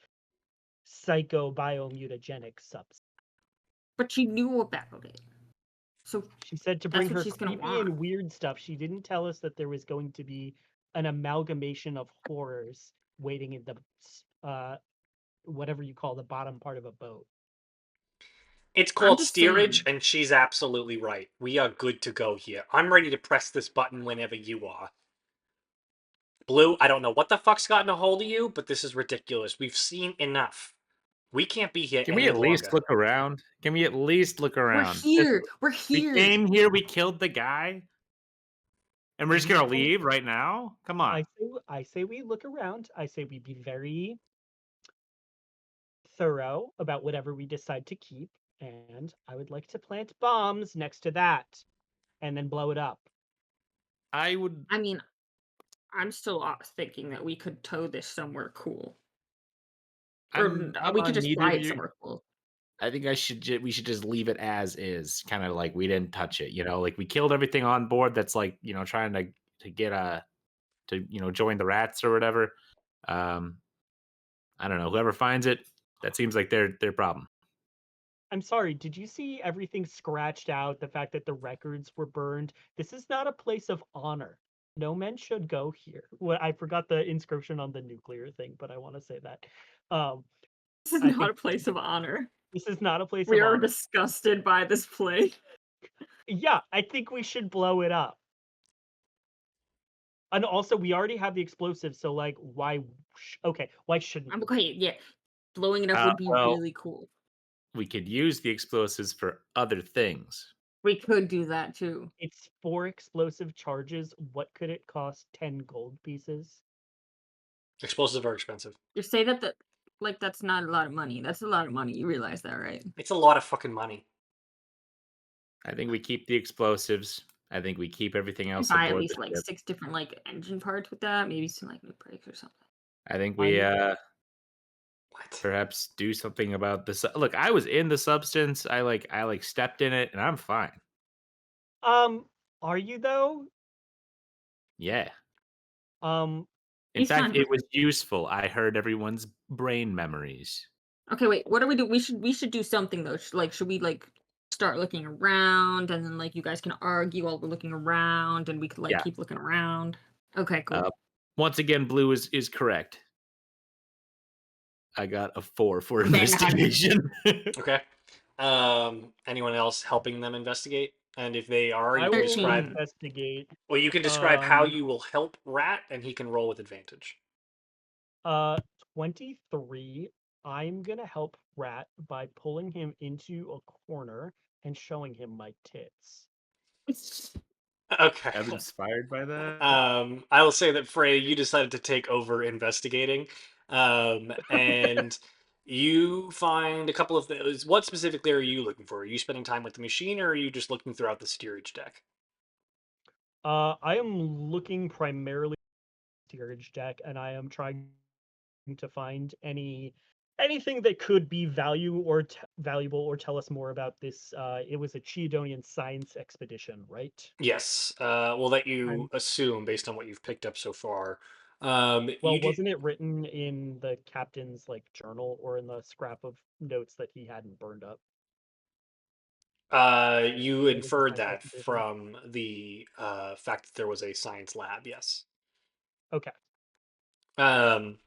psychobiomutagenic substance. But she knew about it. So She said to that's bring what her she's gonna creepy want. and weird stuff. She didn't tell us that there was going to be an amalgamation of horrors waiting in the whatever you call the bottom part of a boat. It's I'm called just steerage, saying. and she's absolutely right. We are good to go here. I'm ready to press this button whenever you are. Blue, I don't know what the fuck's gotten a hold of you, but this is ridiculous. We've seen enough. We can't be here Can we any at least longer. look around? Can we at least look We're around? here. We're We here. came here, we killed the guy, and we're just We gonna don't- leave right now? Come on. I say we look around. I say we be very thorough about whatever we decide to keep, and I would like to plant bombs next to that and then blow it up. I would. I mean, I'm still thinking that we could tow this somewhere cool. Or I'm we could on just neither fly of it you. somewhere cool. I think we should just leave it as is, kind of like we didn't touch it. Like we killed everything on board that's like trying to get to join the rats or whatever. Um, I don't know. Whoever finds it, that seems like their problem. I'm sorry, did you see everything scratched out? The fact that the records were burned? This is not a place of honor. No men should go here. Well, I forgot the inscription on the nuclear thing, but I want to say that. Um, This is I not think a place of honor. this is not a place We of are honor. disgusted by this place. Yeah, I think we should blow it up. And also, we already have the explosives, so like, why? Okay, why shouldn't I'm we? okay, yeah. Blowing it up would be Well, really cool. we could use the explosives for other things. We could do that too. It's 4 explosive charges. What could it cost? 10 gold pieces? Explosives are expensive. You say that that's not a lot of money. That's a lot of money. You realize that, right? It's a lot of fucking money. I think we keep the explosives. I think we keep everything Could else buy at aboard the least like ship. 6 different like engine parts with that. Maybe some like new brakes or something. I think I'm we What? perhaps do something about this. Look, I was in the substance. I stepped in it, and I'm fine. Are you though? Yeah. Um, In He's fact, fine. it was useful. I heard everyone's brain memories. Okay, wait. What do we do? We should do something though. Should we like start looking around and then like you guys can argue while we're looking around and we could like Yeah. keep looking around. Okay, cool. Once again, Blue is correct. I got a 4 for Then how do you- investigation. Okay. Anyone else helping them investigate? And if they are, I you can will 13. describe. investigate. Well, you can describe how Um, you will help Rat, and he can roll with advantage. uh, 23. I'm gonna help Rat by pulling him into a corner and showing him my tits. Okay. I'm inspired by that. I will say that Frey, you decided to take over investigating, and you find a couple of those. What specifically are you looking for? Are you spending time with the machine, or are you just looking throughout the steerage deck? I am looking primarily at the steerage deck, and I am trying to find anything that could be valuable or tell us more about this. It was a Chiodonian science expedition, right? Yes. We'll let I'm you assume based on what you've picked up so far. Well, You do. wasn't it written in the captain's like journal or in the scrap of notes that he hadn't burned up? You It was a inferred science that expedition. from the fact that there was a science lab. Yes. Okay. Um,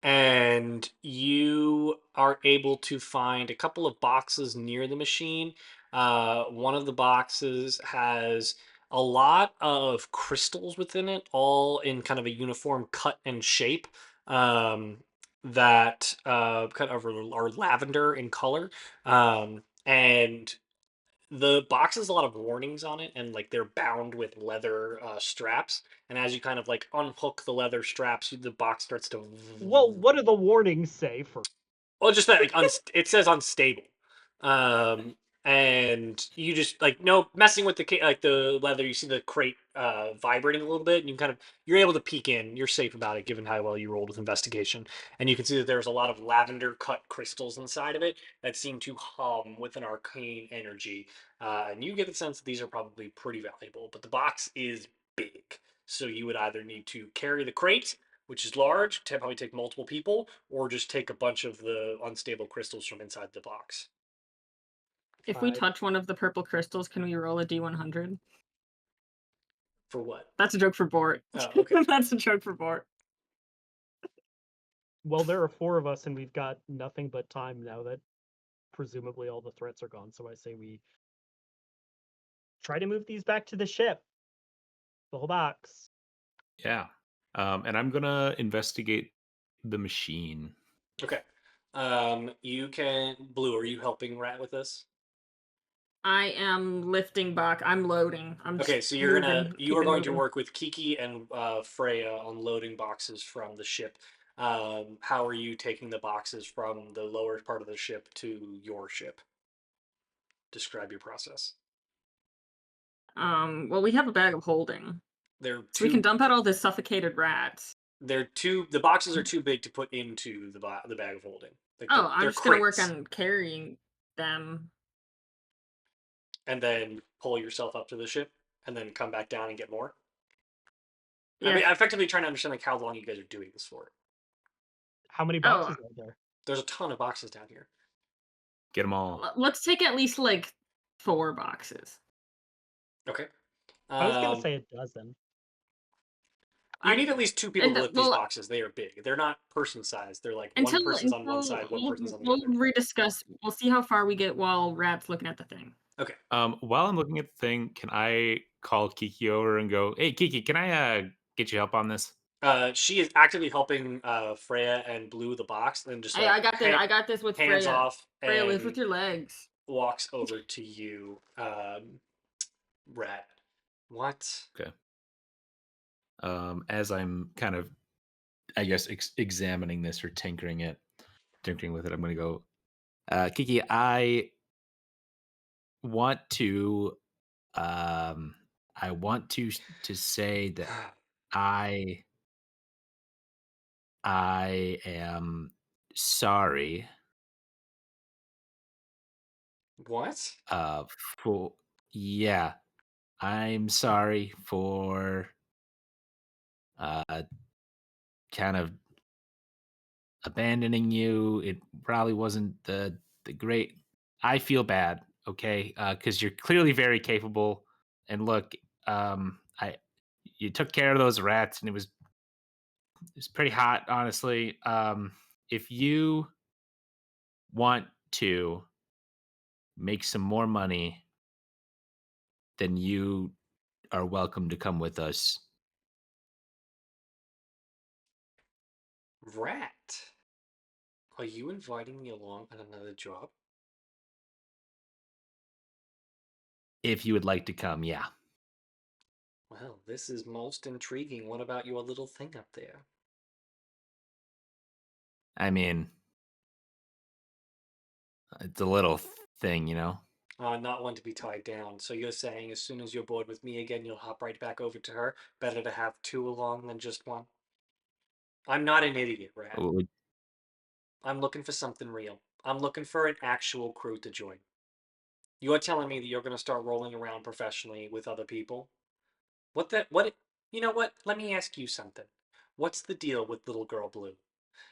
and you are able to find a couple of boxes near the machine. One of the boxes has a lot of crystals within it, all in kind of a uniform cut and shape. Um, that kind of are lavender in color. And the box has a lot of warnings on it, and like they're bound with leather straps. And as you kind of like unhook the leather straps, the box starts to. Well, what do the warnings say for? Well, just that like, it says unstable, um, and you just like no messing with like the leather. You see the crate vibrating a little bit, and you're able to peek in. You're safe about it, given how well you rolled with investigation, and you can see that there's a lot of lavender cut crystals inside of it that seem to hum with an arcane energy, and you get the sense that these are probably pretty valuable. But the box is big, so you would either need to carry the crate, which is large, to probably take multiple people, or just take a bunch of the unstable crystals from inside the box. If we I touch one of the purple crystals, can we roll a D100? For what? That's a joke for Bort. Oh, okay. That's a joke for Bort. Well, there are 4 of us, and we've got nothing but time now that presumably all the threats are gone. So I say we try to move these back to the ship. The whole box. Yeah. And I'm gonna investigate the machine. Okay. You can Blue. Are you helping Rat with this? I am lifting box. I'm loading. I'm Okay, just so moving. you Keep are it going to moving. work with Kiki and Freya on loading boxes from the ship. How are you taking the boxes from the lower part of the ship to your ship? Describe your process. Well, we have a bag of holding, They're so we can too. dump out all the suffocated rats. They're too. The boxes are too big to put into the bag of holding. Like Oh, I'm they're just gonna work crates, on carrying them. and then pull yourself up to the ship, and then come back down and get more. I Yeah. mean, I'm effectively trying to understand like how long you guys are doing this for. How many Oh, boxes are there? There's a ton of boxes down here. Get them all. let's take at least like 4 boxes. Okay. I was gonna Um, say a dozen. you I need at least two people and to lift these well boxes. They are big. They're not person sized. They're like one until person's on one until side, one person's on the we'll other. rediscuss. We'll see how far we get while Rat's looking at the thing. Okay. While I'm looking at the thing, can I call Kiki over and go, "Hey, Kiki, can I get you help on this?" She is actively helping Freya and Blue the box, and just Hey, like I got this with hands Freya. off Freya, live and with your legs. walks over to you, Rat. What? Okay. As I'm kind of, I guess, examining this or tinkering with it, I'm going to go, Kiki, want to, um, I want to say that I, I am sorry, What? uh, for, yeah, I'm sorry for, uh, kind of abandoning you. It probably wasn't the great. I feel bad, okay, because you're clearly very capable. And look, I you took care of those rats, and it was pretty hot, honestly. If you want to make some more money, then you are welcome to come with us. Rat? Are you inviting me along on another job? If you would like to come, yeah. Well, this is most intriguing. What about your little thing up there? I mean, it's a little thing, you know. Not one to be tied down. So you're saying as soon as you're bored with me again, you'll hop right back over to her? Better to have two along than just one? I'm not an idiot, Rat. Would- I'm looking for something real. I'm looking for an actual crew to join. You're telling me that you're going to start rolling around professionally with other people? What? You know what? Let me ask you something. What's the deal with little girl Blue?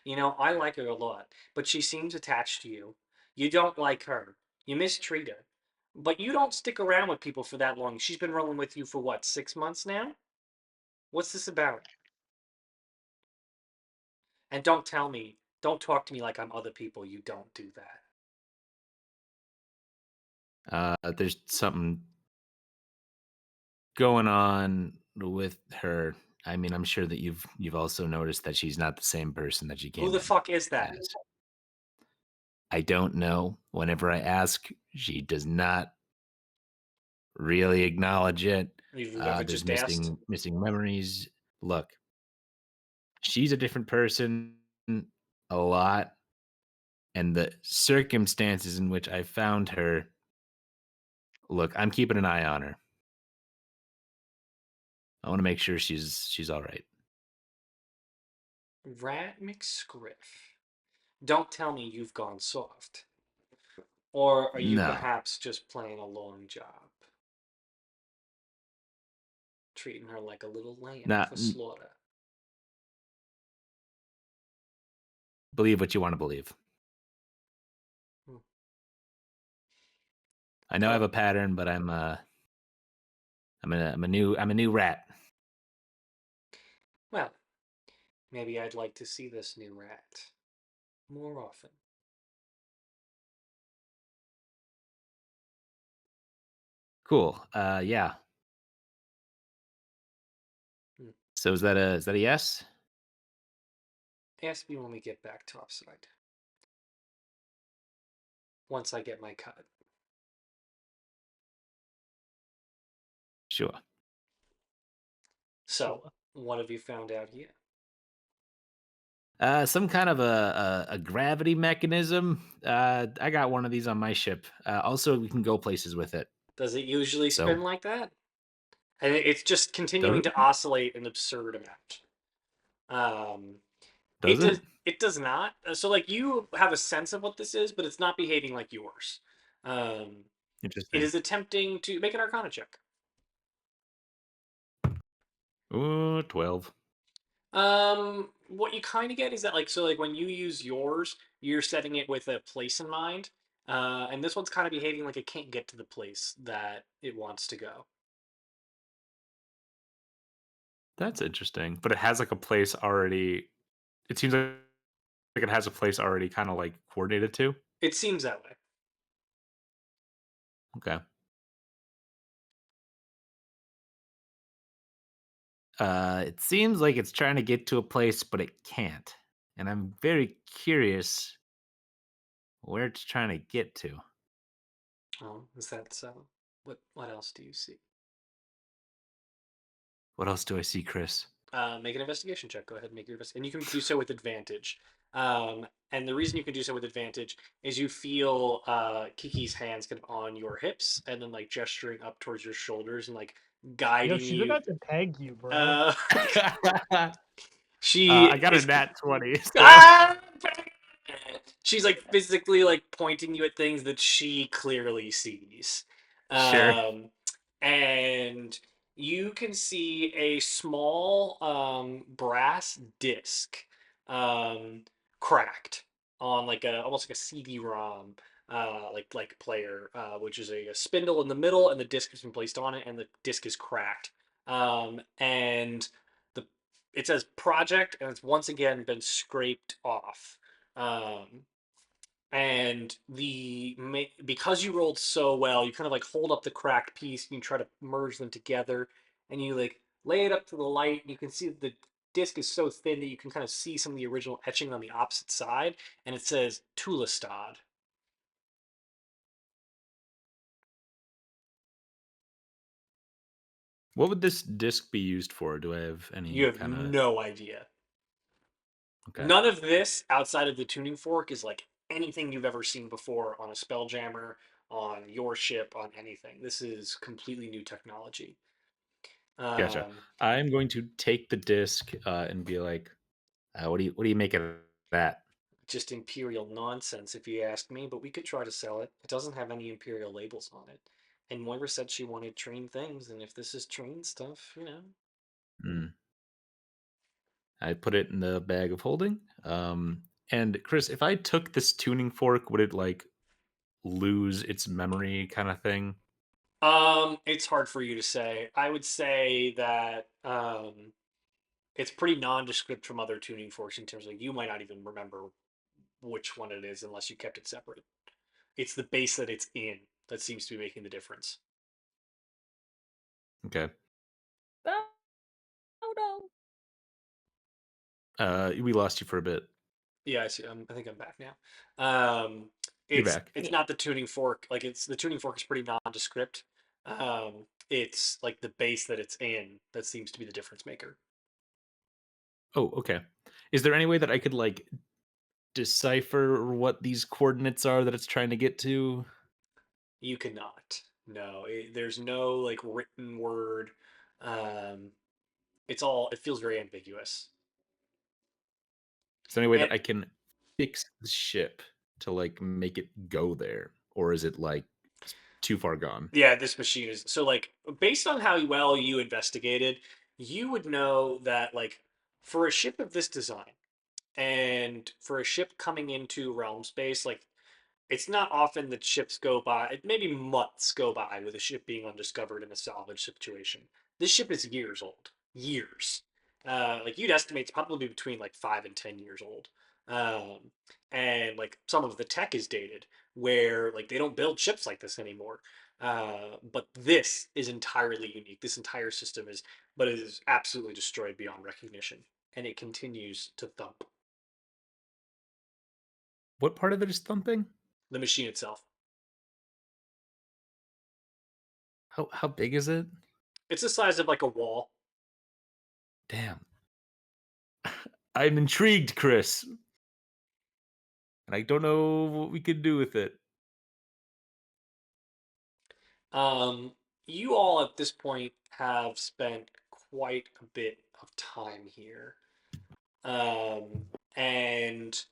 You know, I like her a lot, but she seems attached to you. You don't like her. You mistreat her. But you don't stick around with people for that long. She's been rolling with you for what, 6 months now? What's this about? And don't talk to me like I'm other people. You don't do that. there's something going on with her. I mean, I'm sure that you've also noticed that she's not the same person that she Who came the in fuck is that? as. I don't know. Whenever I ask, she does not really acknowledge it. You've ever There's just asked? missing memories. Look, she's a different person a lot, and the circumstances in which I found her. Look, I'm keeping an eye on her. I want to make sure she's all right. Rat McScriff. Don't tell me you've gone soft. Or are you No, perhaps just playing a long job? Treating her like a little lamb not for slaughter. believe what you want to believe. Hmm. I know I have Well, a pattern, but I'm a new rat. well, maybe I'd like to see this new rat more often. Cool. Yeah. Hmm. So is that a yes? Ask me when we get back topside. Once I get my cut. Sure. So, Sure. what have you found out yet? Some kind of a gravity mechanism. I got one of these on my ship. Also, we can go places with it. Does it usually So spin like that? And it's just does continuing it? to oscillate an absurd amount. Um, Does it? it does not. So like you have a sense of what this is, but it's not behaving like yours. Um, it Interesting. is attempting to make an Arcana check. Ooh, 12. What you kind of get is that like so like when you use yours, you're setting it with a place in mind, and this one's kind of behaving like it can't get to the place that it wants to go. That's interesting. But it has like a place already. It seems like it has a place already kind of like coordinated to. It seems that way. Okay. It seems like it's trying to get to a place, but it can't. And I'm very curious where it's trying to get to. Oh, is that so? What else do you see? What else do I see, Chris? Make an investigation check. Go ahead and make your and you can do so with advantage. And the reason you can do so with advantage is you feel Kiki's hands kind of on your hips and then like gesturing up towards your shoulders and like Yo, guiding she's you. about to peg you, bro. Uh, I she got a is nat 20. So ah! She's like physically like pointing you at things that she clearly sees. sure. Um, and you can see a small brass disc um, cracked on like a almost like a CD-ROM like player, which is a spindle in the middle, and the disc has been placed on it, and the disc is cracked. And the it says project, and it's once again been scraped off. Um, and because you rolled so well, you kind of like hold up the cracked piece and you try to merge them together, and you like lay it up to the light, and you can see that the disc is so thin that you can kind of see some of the original etching on the opposite side, and it says Tulistad. What would this disc be used for? Do I have You any have kind of no idea. okay? None of this outside of the tuning fork is like anything you've ever seen before on a spelljammer, on your ship, on anything. This is completely new technology. Gotcha. Um, I'm going to take the disc and be like, what do you make of that? just imperial nonsense, if you ask me, but we could try to sell it. It doesn't have any imperial labels on it. And Moira said she wanted train things, and if this is train stuff, you know. Hmm. I put it in the bag of holding. And Chris, if I took this tuning fork, would it like lose its memory kind of thing? It's hard for you to say. I would say that it's pretty nondescript from other tuning forks in terms of like, you might not even remember which one it is unless you kept it separate. It's the base that it's in that seems to be making the difference. Okay. Oh, oh no. We lost you for a bit. Yeah, I see. I think I'm back now. You're It's back. it's Yeah. not the tuning fork. Like it's the tuning fork is pretty nondescript. It's like the base that it's in that seems to be the difference maker. Oh, okay. Is there any way that I could like decipher what these coordinates are that it's trying to get to? You cannot. No, there's no like written word. Um, it's all. It feels very ambiguous. Is there any way And that I can fix the ship to like make it go there, or is it like too far gone? yeah, this machine is so like based on how well you investigated, you would know that like for a ship of this design and for a ship coming into realm space, like it's not often that ships go by, maybe months go by with a ship being undiscovered in a salvage situation. This ship is years old. Years. Like you'd estimate it's probably between like 5 and 10 years old. Um, and like some of the tech is dated where like they don't build ships like this anymore. But this is entirely unique. This entire system is, but it is absolutely destroyed beyond recognition, and it continues to thump. What part of it is thumping? The machine itself. How big is it? It's the size of like a wall. Damn. I'm intrigued, Chris. And I don't know what we could do with it. You all at this point have spent quite a bit of time here. And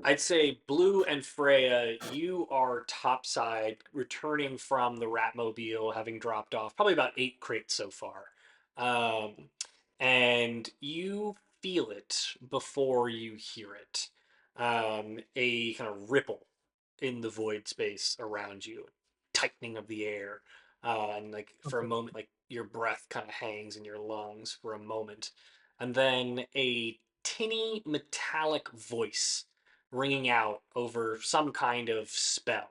I'd say Blue and Freya, you are topside, returning from the Ratmobile, having dropped off probably about 8 crates so far. Um, and you feel it before you hear it. A kind of ripple in the void space around you, tightening of the air. And like for a Okay. moment, like your breath kind of hangs in your lungs for a moment. And then a tinny metallic voice ringing out over some kind of spell.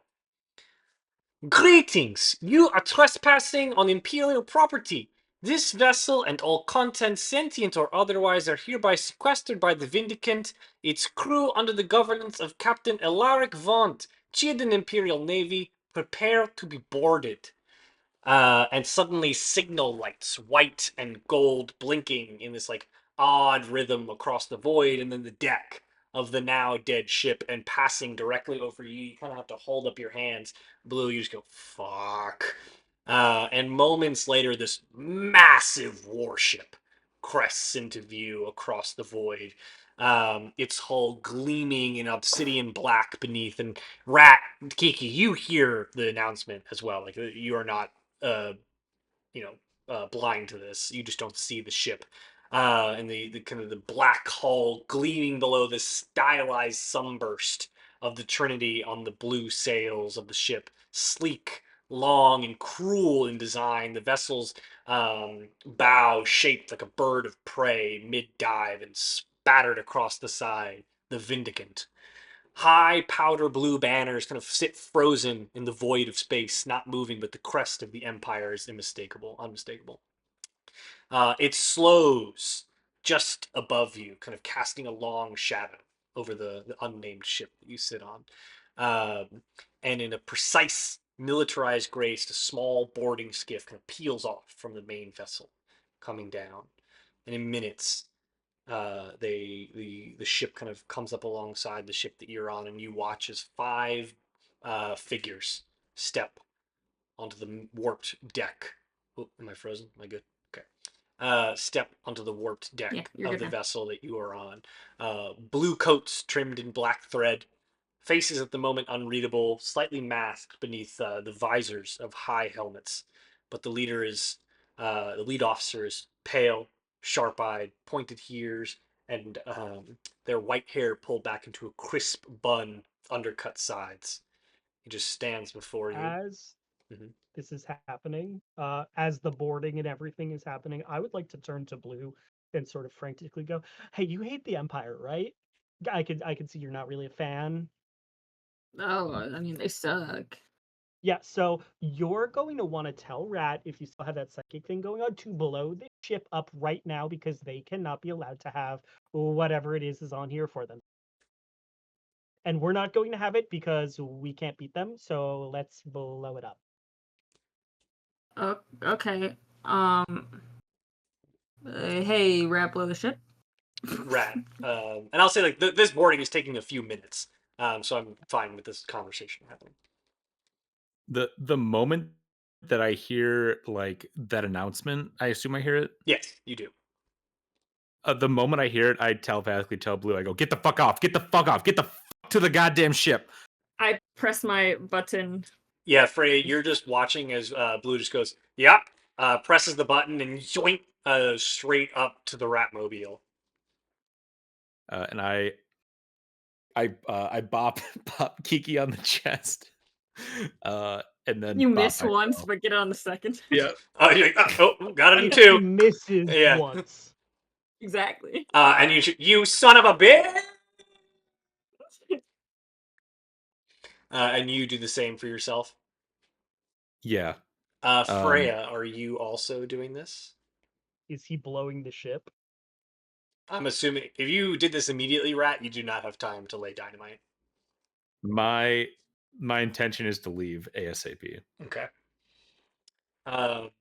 Greetings! You are trespassing on imperial property. This vessel and all contents, sentient or otherwise, are hereby sequestered by the Vindicant, its crew under the governance of Captain Elaric Vaunt, Chieftain Imperial Navy. Prepare to be boarded. And suddenly signal lights, white and gold, blinking in this like odd rhythm across the void, and then the deck of the now dead ship and passing directly over you. You kind of have to hold up your hands. Blue, you just go fuck. And moments later, this massive warship crests into view across the void. Its hull gleaming in obsidian black beneath, and Rat Kiki, you hear the announcement as well. Like you are not uh, blind to this. You just don't see the ship. And the kind of the black hull gleaming below this stylized sunburst of the Trinity on the blue sails of the ship. Sleek, long, and cruel in design. The vessel's bow shaped like a bird of prey mid dive and spattered across the side. The Vindicant. High powder blue banners kind of sit frozen in the void of space, not moving, but the crest of the Empire is unmistakable. It slows just above you, kind of casting a long shadow over the unnamed ship that you sit on. And in a precise, militarized grace, a small boarding skiff kind of peels off from the main vessel, coming down. And in minutes, the ship kind of comes up alongside the ship that you're on, and you watch as five figures step onto the warped deck. Oh, am I frozen? Am I good? Okay. Step onto the warped Yeah, deck you're of good the now. vessel that you are on. Blue coats trimmed in black thread, faces at the moment unreadable, slightly masked beneath the visors of high helmets. But the lead officer is pale, sharp-eyed, pointed ears, and their white hair pulled back into a crisp bun, undercut sides. He just stands before you. As Mhm. this is happening, as the boarding and everything is happening, I would like to turn to Blue and sort of frantically go, "Hey, you hate the Empire, right? I could see you're not really a fan. Oh, I mean, they suck. Yeah, so you're going to want to tell Rat, if you still have that psychic thing going on, to blow the ship up right now because they cannot be allowed to have whatever it is on here for them. And we're not going to have it because we can't beat them, so let's blow it up." Oh, okay. Hey, rap blow the ship. Rat. And I'll say like this boarding is taking a few minutes, so I'm fine with this conversation happening. The moment that I hear like that announcement, I assume I hear it. Yes, you do. The moment I hear it, I telepathically tell Blue, I go, "Get the fuck off! Get the fuck off! Get the fuck to the goddamn ship!" I press my button. Yeah, Freya, you're just watching as Blue just goes, "Yep," presses the button and yoink, straight up to the Ratmobile. And I bop pop Kiki on the chest, and then You bop miss once, myself. but get it on the second. Yeah. You're like, oh, got it in He two. misses Yeah. once. Exactly. And you son of a bitch. And you do the same for yourself. Yeah. Freya, are you also doing this? Is he blowing the ship? I'm assuming if you did this immediately, Rat, you do not have time to lay dynamite. My intention is to leave ASAP. Okay. Um,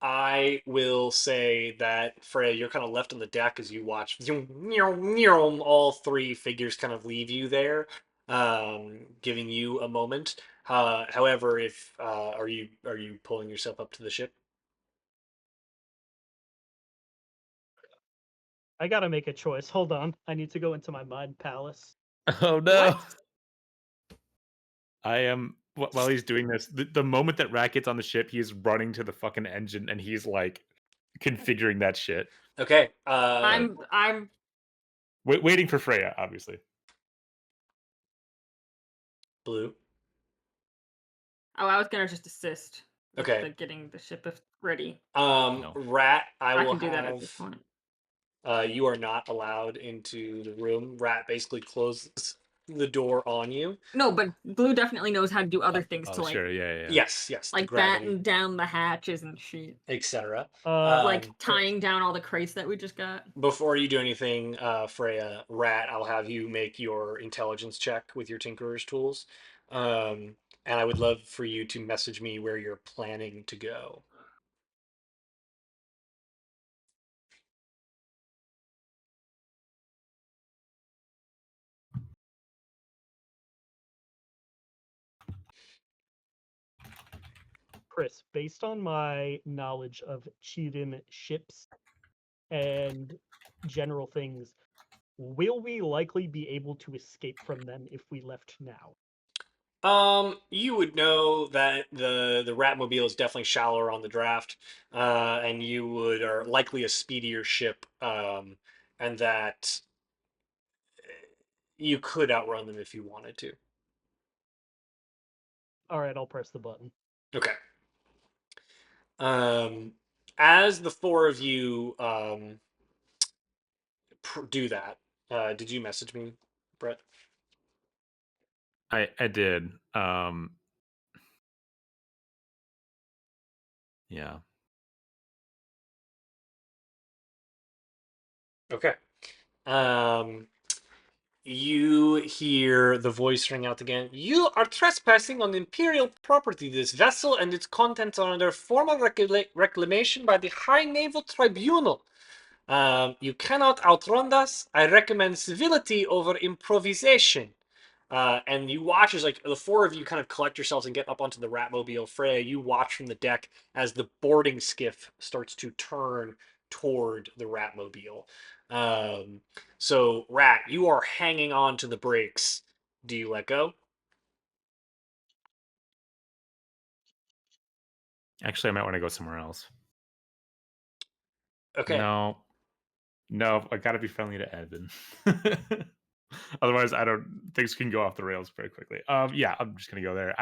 I will say that Freya, you're kind of left on the deck as you watch all three figures kind of leave you there, giving you a moment. However, if are you pulling yourself up to the ship? I gotta make a choice. Hold on. I need to go into my mind palace. Oh no. What? I am while he's doing this, the moment that Rat gets on the ship, he is running to the fucking engine and he's like configuring that shit. Okay. I'm Waiting for Freya, obviously. Blue. oh, I was gonna just assist with Okay. the getting the ship ready. No. Rat, I I will can do that at this have. point. You are not allowed into the room. Rat basically closes the door on you. No, but Blue definitely knows how to do other things to Sure. Yeah. Yes, the like gravity, batten down the hatches and shit. etc. Like tying down all the crates that we just got. Before you do anything, Freya, Rat, I'll have you make your intelligence check with your Tinkerer's tools. And I would love for you to message me where you're planning to go. Chris, based on my knowledge of Chirin ships and general things, will we likely be able to escape from them if we left now? You would know that the Ratmobile is definitely shallower on the draft, and you would are likely a speedier ship, and that you could outrun them if you wanted to. All right, I'll press the button. Okay. Um, as the four of you do that, did you message me, Brett? I did. Yeah. Okay. Um, you hear the voice ring out again. You are trespassing on imperial property. This vessel and its contents are under formal reclamation by the High Naval Tribunal. You cannot outrun us. I recommend civility over improvisation. And you watch as like the four of you kind of collect yourselves and get up onto the Ratmobile. Freya, you watch from the deck as the boarding skiff starts to turn toward the Ratmobile. Um, so Rat, you are hanging on to the brakes. Do you let go? Actually, I might want to go somewhere else. Okay. No. I got to be friendly to Evan. Otherwise, I don't. Things can go off the rails very quickly. Yeah, I'm just gonna go there.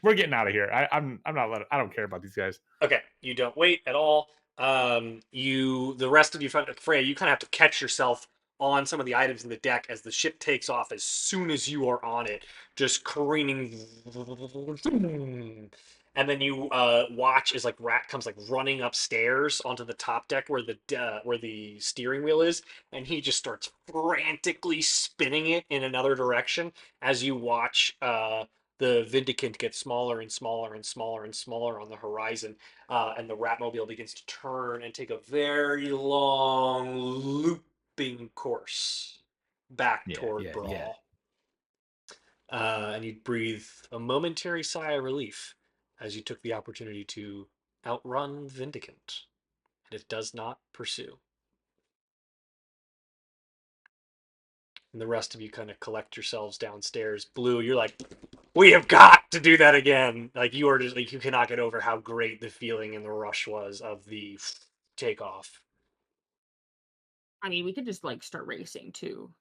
We're getting out of here. I'm not letting. I don't care about these guys. Okay, you don't wait at all. The rest of you, Freya, you kind of have to catch yourself on some of the items in the deck as the ship takes off. As soon as you are on it, just careening, and then you watch as like Rat comes like running upstairs onto the top deck where the steering wheel is, and he just starts frantically spinning it in another direction as you watch the Vindicant get smaller and smaller and smaller and smaller on the horizon, and the Ratmobile begins to turn and take a very long looping course back toward Yeah. Brawl. And you breathe a momentary sigh of relief as you took the opportunity to outrun Vindicant, and it does not pursue. And the rest of you kind of collect yourselves downstairs. Blue, you're like, we have got to do that again. Like you are just like you cannot get over how great the feeling and the rush was of the takeoff. I mean, we could just like start racing too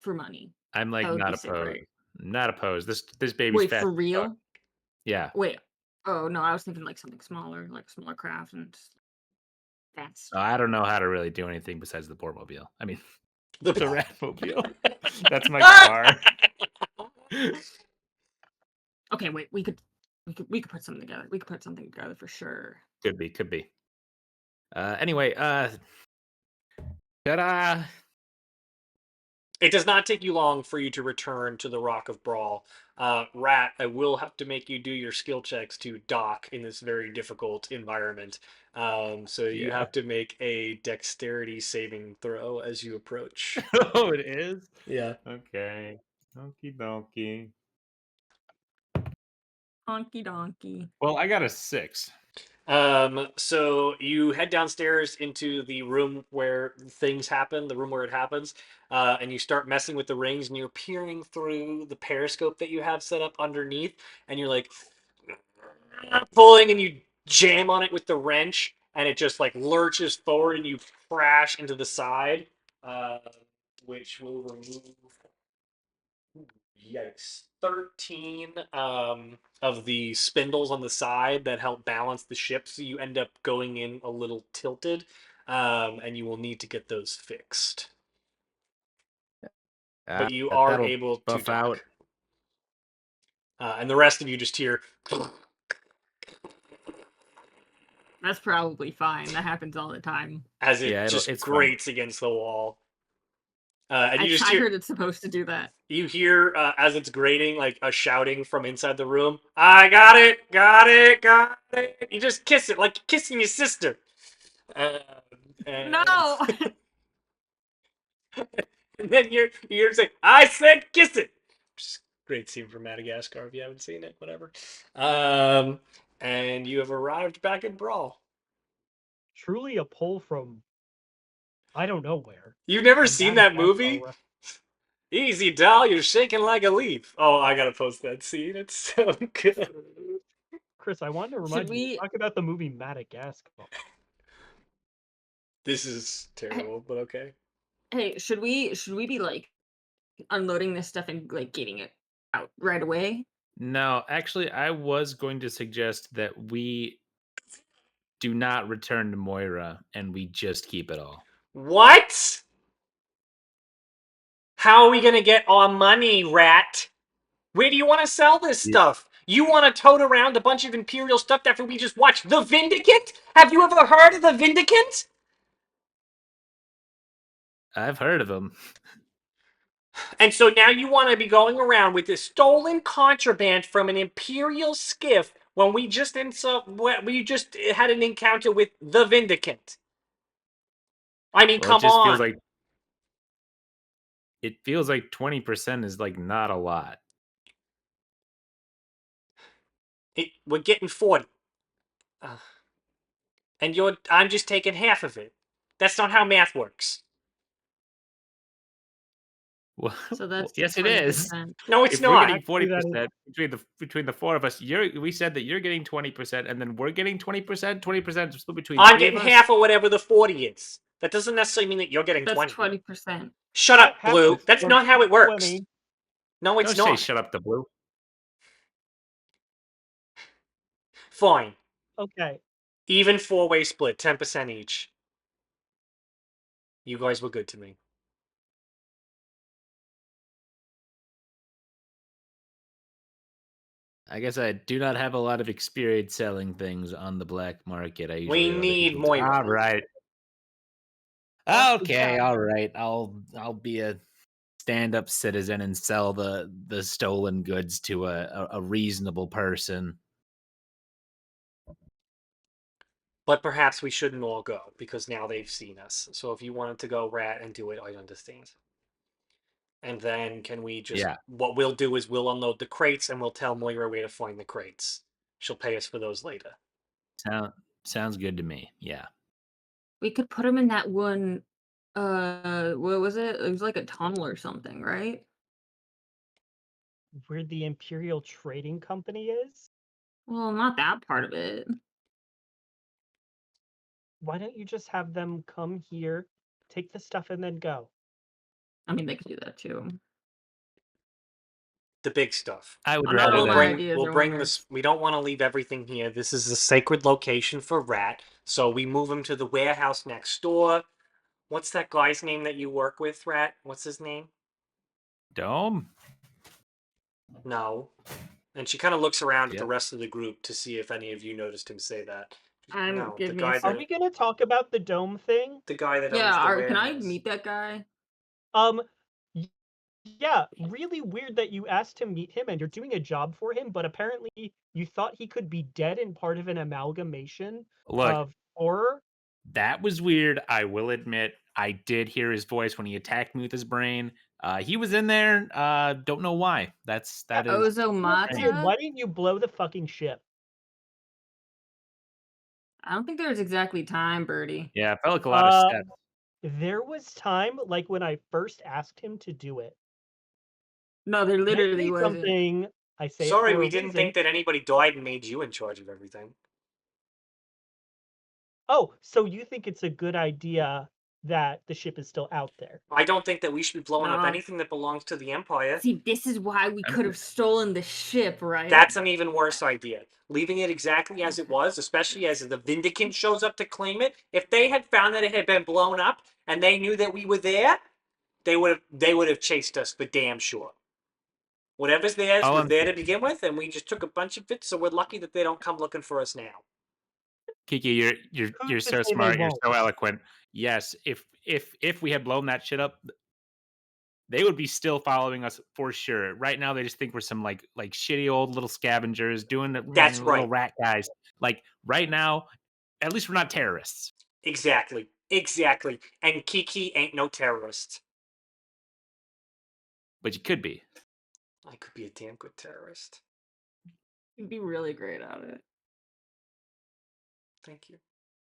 for money. I'm like That would not be sick, opposed. right? Not opposed. This baby's Wait, fast for as fuck. real? Yeah. Wait. Oh no, I was thinking like something smaller, like a smaller craft and that's I don't know how to really do anything besides the Boardmobile. I mean, The the Ratmobile. That's my car. okay, wait, we could We could put something together. We could put something together for sure. Could be. Anyway, ta-da! It does not take you long for you to return to the Rock of Brawl. Rat, I will have to make you do your skill checks to dock in this very difficult environment. So you Yeah. have to make a dexterity saving throw as you approach. Oh, it is? Yeah. Okay. Okie dokie. Honky donkey. Well, I got a 6. So you head downstairs into the room where things happen, the room where it happens, and you start messing with the rings, and you're peering through the periscope that you have set up underneath, and you're like pulling, and you jam on it with the wrench, and it just like lurches forward, and you crash into the side, uh, which will remove. Yikes. 13 of the spindles on the side that help balance the ship, so you end up going in a little tilted, and you will need to get those fixed. But you are That'll able to buff out. dock. And the rest of you just hear That's probably fine. That happens all the time. as it Yeah, just it's fine. grates against the wall. And you just I hear heard it's supposed to do that. you hear as it's grating like a shouting from inside the room. I got it, got it, got it. You just kiss it like you're kissing your sister. And No. and then you're saying, "I said kiss it." Which is a great scene from Madagascar if you haven't seen it. Whatever. And you have arrived back at Brawl. Truly a pull from I don't know where. You've never A seen that Madagascar movie? ref- Easy, doll. You're shaking like a leaf. Oh, I gotta post that scene. It's so good. Chris, I wanted to Should remind you we? to talk about the movie Madagascar. This is terrible, but okay. Hey, should we be like unloading this stuff and like getting it out right away? No, actually, I was going to suggest that we do not return to Moira and we just keep it all. What? How are we gonna get our money, Rat? Where do you want to sell this Ye- stuff? You want to tote around a bunch of Imperial stuff after we just watched The Vindicant? Have you ever heard of The Vindicant? I've heard of them. And so now you want to be going around with this stolen contraband from an Imperial skiff when we just had an encounter with The Vindicant. I mean, Well, it come just feels on. like 20% is like not a lot. We're getting 40. And I'm just taking half of it. That's not how math works. Well, So that's yes, it is. 20%. No, it's If we're not. getting Actually, that is- 40% between the four of us, we said that you're getting 20%, and then we're getting 20%. 20% split between I'm three of getting us. half of whatever the 40 is. That doesn't necessarily mean that you're getting That's 20. 20%. Shut up, half Blue. of That's not how it works. 20. No, it's Don't say not. shut up, the blue. Fine. Okay. Even four-way split, 10% each. You guys were good to me. I guess I do not have a lot of experience selling things on the black market. I usually We let other need people do- Moira. All right. Okay, all right. I'll be a stand-up citizen and sell the stolen goods to a reasonable person. But perhaps we shouldn't all go, because now they've seen us. So if you wanted to go, Rat, and do it, I understand. And then can we just... Yeah. What we'll do is we'll unload the crates, and we'll tell Moira where to find the crates. She'll pay us for those later. Sounds good to me. Yeah. We could put him in that one. What was it? It was like a tunnel or something, right? Where the Imperial Trading Company is? Well, not that part of it. Why don't you just have them come here, take the stuff, and then go? I mean, they could do that too. The big stuff. I would Not rather all than my ideas We'll are bring winners. this. We don't want to leave everything here. This is a sacred location for Rat, so we move him to the warehouse next door. What's that guy's name that you work with, Rat? What's his name? Dome. No, And she kind of looks around at the Yep. rest of the group to see if any of you noticed him say that. No, give me a Are we gonna talk about the dome thing? the guy that Yeah, owns the can I warehouse. meet that guy? Um, y- yeah, really weird that you asked to meet him and you're doing a job for him, but apparently you thought he could be dead and part of an amalgamation Look, of horror. that was weird. I will admit, I did hear his voice when he attacked me with his brain. He was in there. Don't know why. That is That's strange. weird. Ozomata? Why didn't you blow the fucking ship? I don't think there's exactly time, Birdie. Yeah, it felt like a lot of Uh, steps. there was time, like when I first asked him to do it. No, there When I literally say wasn't. something, I say it Sorry, for we a didn't reason. think that anybody died and made you in charge of everything. Oh, so you think it's a good idea that the ship is still out there? I don't think that we should be blowing up No. anything that belongs to the Empire. See, this is why we could have stolen the ship, right? That's an even worse idea. Leaving it exactly as it was, especially as the Vindicant shows up to claim it. If they had found that it had been blown up and they knew that we were there, they would have chased us for damn sure. Whatever's theirs All was I'm there to begin with, and we just took a bunch of it. So we're lucky that they don't come looking for us now. Kiki, you're Who's to so say they smart. You're won't? so eloquent. Yes, if we had blown that shit up, they would be still following us for sure. Right now, they just think we're some like shitty old little scavengers doing the That's little right. rat guys. Like right now, at least we're not terrorists, Exactly. Exactly. And Kiki ain't no terrorist. but you could be. I could be a damn good terrorist. You'd be really great at it. Thank you.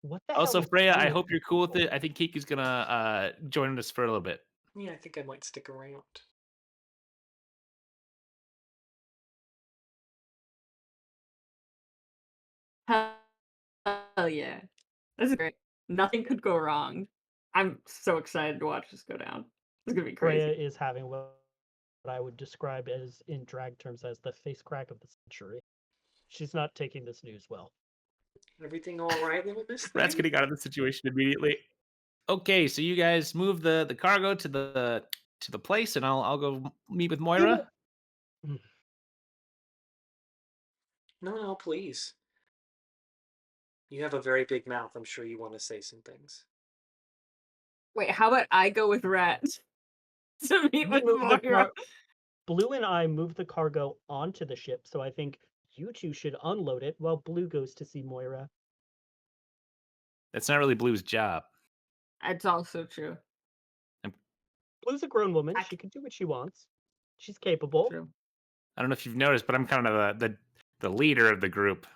What the Also, hell is Freya, I Blue? hope you're cool with it. I think Kiki's gonna join us for a little bit. Yeah, I think I might stick around. Hell yeah. This is great. Nothing could go wrong. I'm so excited to watch this go down. It's gonna be Freya crazy. is having what I would describe as, in drag terms, as the face crack of the century. She's not taking this news well. Everything all right, little miss? Rat's getting out of the situation immediately. Okay, so you guys move the cargo to the place, and I'll go meet with Moira. No, please. You have a very big mouth. I'm sure you want to say some things. Wait, how about I go with Rat to meet We with move the Moira? Blue and I move the cargo onto the ship, so I think you two should unload it while Blue goes to see Moira. That's not really Blue's job. That's also true. Blue's a grown woman. I She can do what she wants. She's capable. True. I don't know if you've noticed, but I'm kind of the leader of the group.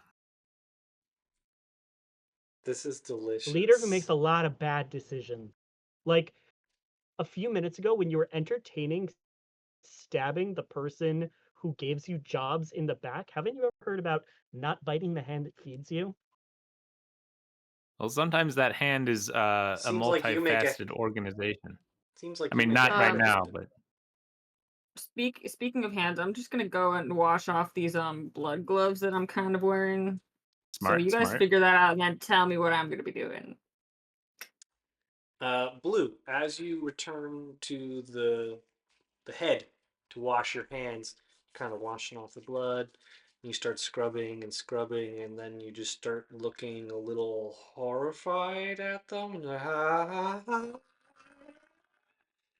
This is delicious. Leader who makes a lot of bad decisions. Like a few minutes ago when you were entertaining stabbing the person who gives you jobs in the back, haven't you ever heard about not biting the hand that feeds you? Well, sometimes that hand is a Seems like you make a multifaceted organization. seems like I you mean, make a not right hell of a now, hand. but Speaking of hands, I'm just gonna go and wash off these blood gloves that I'm kind of wearing. So smart, you guys smart. figure that out and then tell me what I'm gonna be doing. Blue, as you return to the head to wash your hands, kind of washing off the blood, you start scrubbing and scrubbing, and then you just start looking a little horrified at them.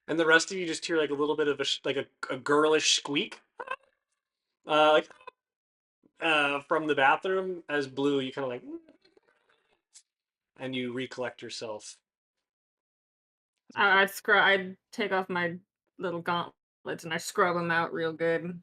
And the rest of you just hear like a little bit of a girlish squeak, like from the bathroom. As Blue, you kind of like, and you recollect yourself. I'd take off my little gauntlets and I scrub them out real good.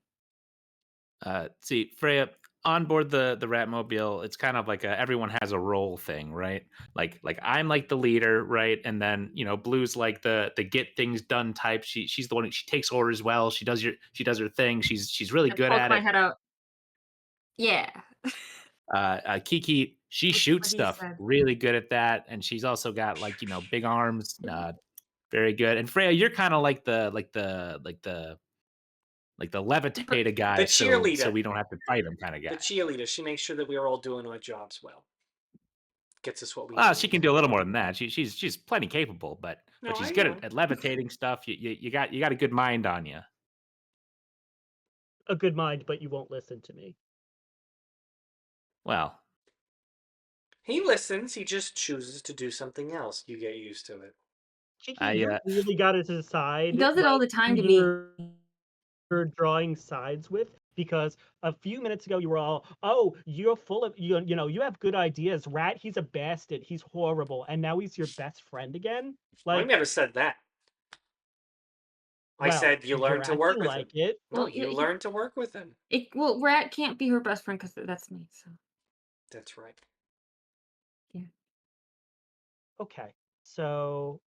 See, Freya, on board the Ratmobile, it's kind of like everyone has a role thing, right? Like I'm like the leader, right? And then Blue's like the get things done type. She's the one she takes orders well. She does her thing. She's really I good poke at my it. head out. Yeah. Kiki, she That's shoots what he stuff, said. really good at that, and she's also got big arms, very good. And Freya, you're kind of like the levitator The guy, so cheerleader, we don't have to fight him kind of the guy. cheerleader. She makes sure that we are all doing our jobs well. Gets us what we She need. can do a little more than that. She's plenty capable, but No, she's I good know. at levitating stuff. You got a good mind on you. a good mind, but you won't listen to me. Well, He listens, he just chooses to do something else. You get used to it. Kiki, I you're really got to He decide does it all like the time who to me. you're drawing sides with, because a few minutes ago you were all, "Oh, you're full of you have good ideas. Rat, he's a bastard. He's horrible." And now he's your best friend again? I Like, never said that. I well, said you learn you're to acting work with him. like it. No, Well, you learn to work with him. well, Rat can't be her best friend because that's me. So That's right. yeah. Okay. So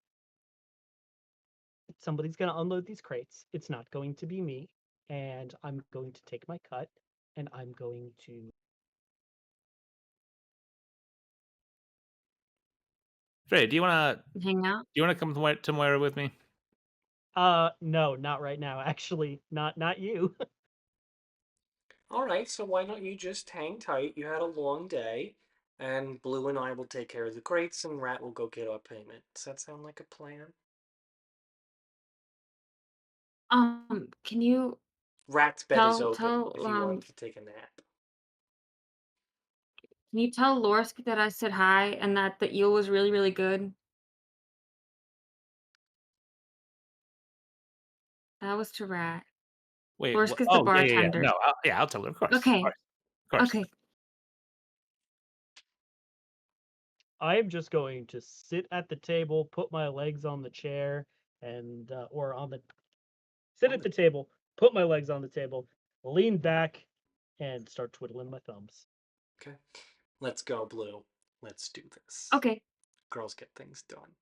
somebody's going to unload these crates. It's not going to be me, and I'm going to take my cut, and I'm going to Frey, do you wanna come to Moira with me? no, not right now actually. Not you. All right, so why don't you just hang tight? You had a long day, and Blue and I will take care of the crates, and Rat will go get our payment. Does that sound like a plan? Can you Rat's bed is tell open tell if you want to take a nap. can you tell Lorsk that I said hi and that the eel was really really good? That was to Rat. Wait, Lorsk is the oh, yeah, yeah, yeah. bartender. No, I'll tell her, of course, of Okay. course, of course. Okay. I am just going to sit at the table, put my legs on the chair, and or on the sit On at the- the table, put my legs on the table, lean back, and start twiddling my thumbs. Okay, let's go, Blue. Let's do this. Okay. Girls get things done.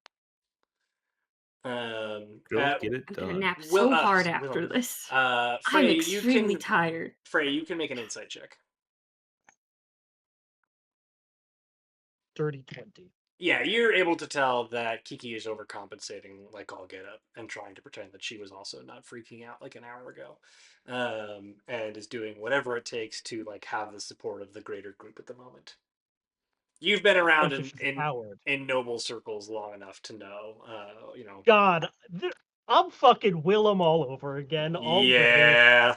Girls get it I'm gonna done. nap so hard after Will, this. I'm Frey, extremely tired. You can make an insight check. Dirty 20. Yeah, you're able to tell that Kiki is overcompensating like all get up and trying to pretend that she was also not freaking out like an hour ago, and is doing whatever it takes to like have the support of the greater group at the moment. You've been around Also, she's a coward. in noble circles long enough to know, you know. God, I'm fucking Willem all over again already. Yeah.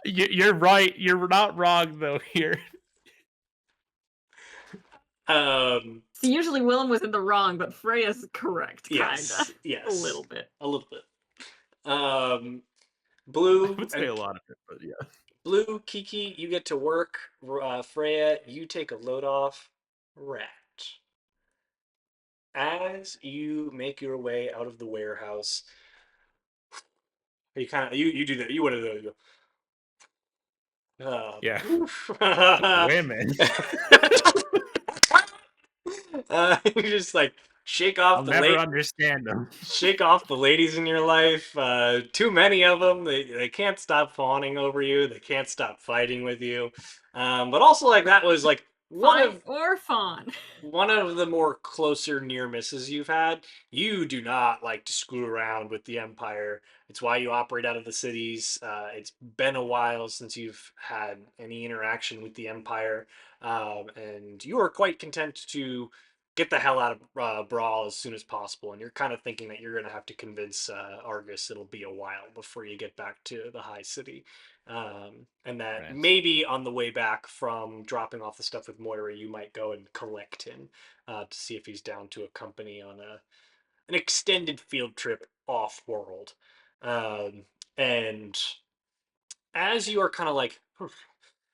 You're right. You're not wrong though here. Um. So usually Willem was in the wrong, but Freya's correct, kinda. Yes. A Yes. little bit. A little bit. I Blue would say and a lot of it, but yeah. Blue, Kiki, you get to work. Freya, you take a load off. Rat. As you make your way out of the warehouse, you kind of you do that. You want to Yeah. oof. Women. You just like shake off I'll the never late understand them. shake off the ladies in your life. Too many of them. They can't stop fawning over you. They can't stop fighting with you. But also like that was like Fine or fawn. one of the more closer near misses you've had. You do not like to screw around with the Empire. It's why you operate out of the cities. It's been a while since you've had any interaction with the Empire, and you are quite content to get the hell out of Brawl as soon as possible. And you're kind of thinking that you're going to have to convince Argus it'll be a while before you get back to the High City. And that Right. maybe on the way back from dropping off the stuff with Moira, you might go and collect him to see if he's down to accompany on an extended field trip off world. Um, and as you are kind of like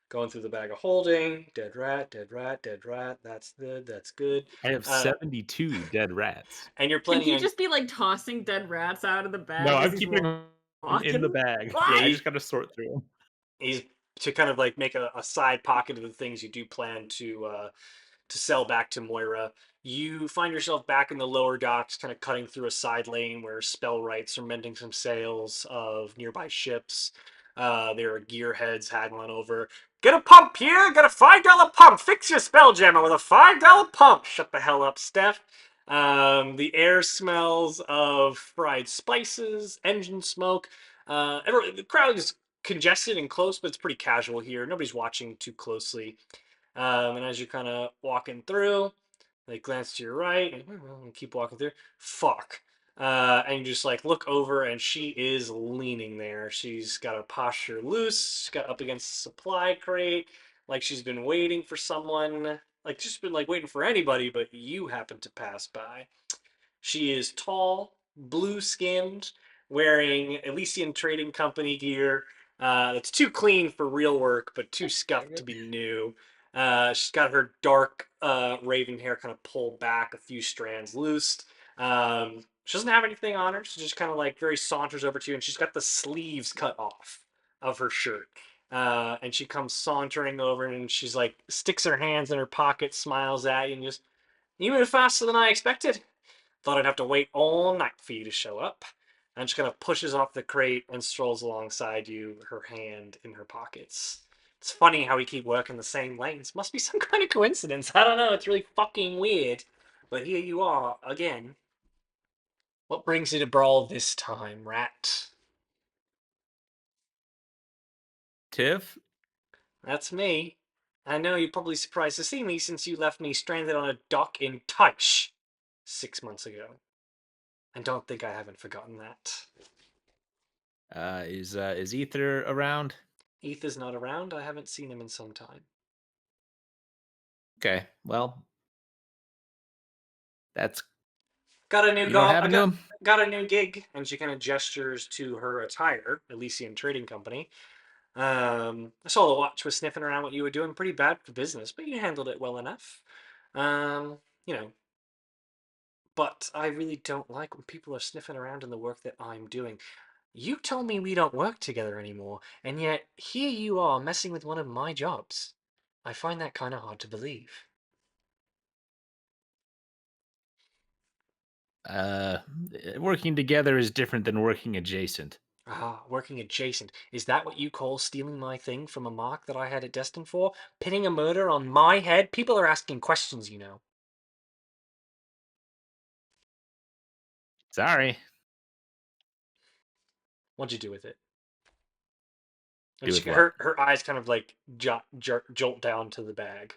going through the bag of holding, dead rat, dead rat, dead rat, that's good, that's good. I have Uh, 72 dead rats. and you're Can planning he on just be like tossing dead rats out of the No, bag as I'm he's keeping them in the walking? bag. Yeah, I What? just gotta sort through them. he's to kind of like make a side pocket of the things you do plan to sell back to Moira. You find yourself back in the lower docks, kind of cutting through a side lane where spellwrights are mending some sails of nearby ships. There are gearheads haggling over. Get a pump here! Get a $5 pump! Fix your spell jammer with a $5 pump! Shut the hell up, Steph. The air smells of fried spices, engine smoke. The crowd is congested and close, but it's pretty casual here. Nobody's watching too closely. And as you're kind of walking through, they glance to your right and keep walking through. Fuck. And you just like look over, and she is leaning there. She's got her posture loose. She's got up against the supply crate, like she's been waiting for someone. Like just been like waiting for anybody, but you happen to pass by. She is tall, blue skinned, wearing Elysian Trading Company gear. That's too clean for real work, but too scuffed to be new. She's got her dark raven hair kind of pulled back, a few strands loosed. She doesn't have anything on her. She just kind of like very saunters over to you, and she's got the sleeves cut off of her shirt. And she comes sauntering over, and she's like sticks her hands in her pocket, smiles at you, and just, "You moved faster than I expected. Thought I'd have to wait all night for you to show up." And she kind of pushes off the crate and strolls alongside you, her hand in her pockets. It's funny how we keep working the same lanes. Must be some kind of coincidence. I don't know. It's really fucking weird. But here you are again. What brings you to Brawl this time, Rat? Tiff, That's me. I know you're probably surprised to see me since you left me stranded on a dock in Taish 6 months ago. And don't think I haven't forgotten that. is Ether around? Ethan's not around. I haven't seen him in some time. Okay, well, that's Got a new you know what go. I happened to got him. got a new gig, and she kind of gestures to her attire, Elysian Trading Company. I saw the watch was sniffing around what you were doing. Pretty bad for business, but you handled it well enough. Um, you know, but I really don't like when people are sniffing around in the work that I'm doing. You told me we don't work together anymore, and yet here you are messing with one of my jobs. I find that kind of hard to believe. Uh, Working together is different than working adjacent. Ah, working adjacent. Is that what you call stealing my thing from a mark that I had it destined for? Pinning a murder on my head? People are asking questions, you know. Sorry. What'd you do with it? And Do she, with what? her eyes kind of like jolt down to the bag.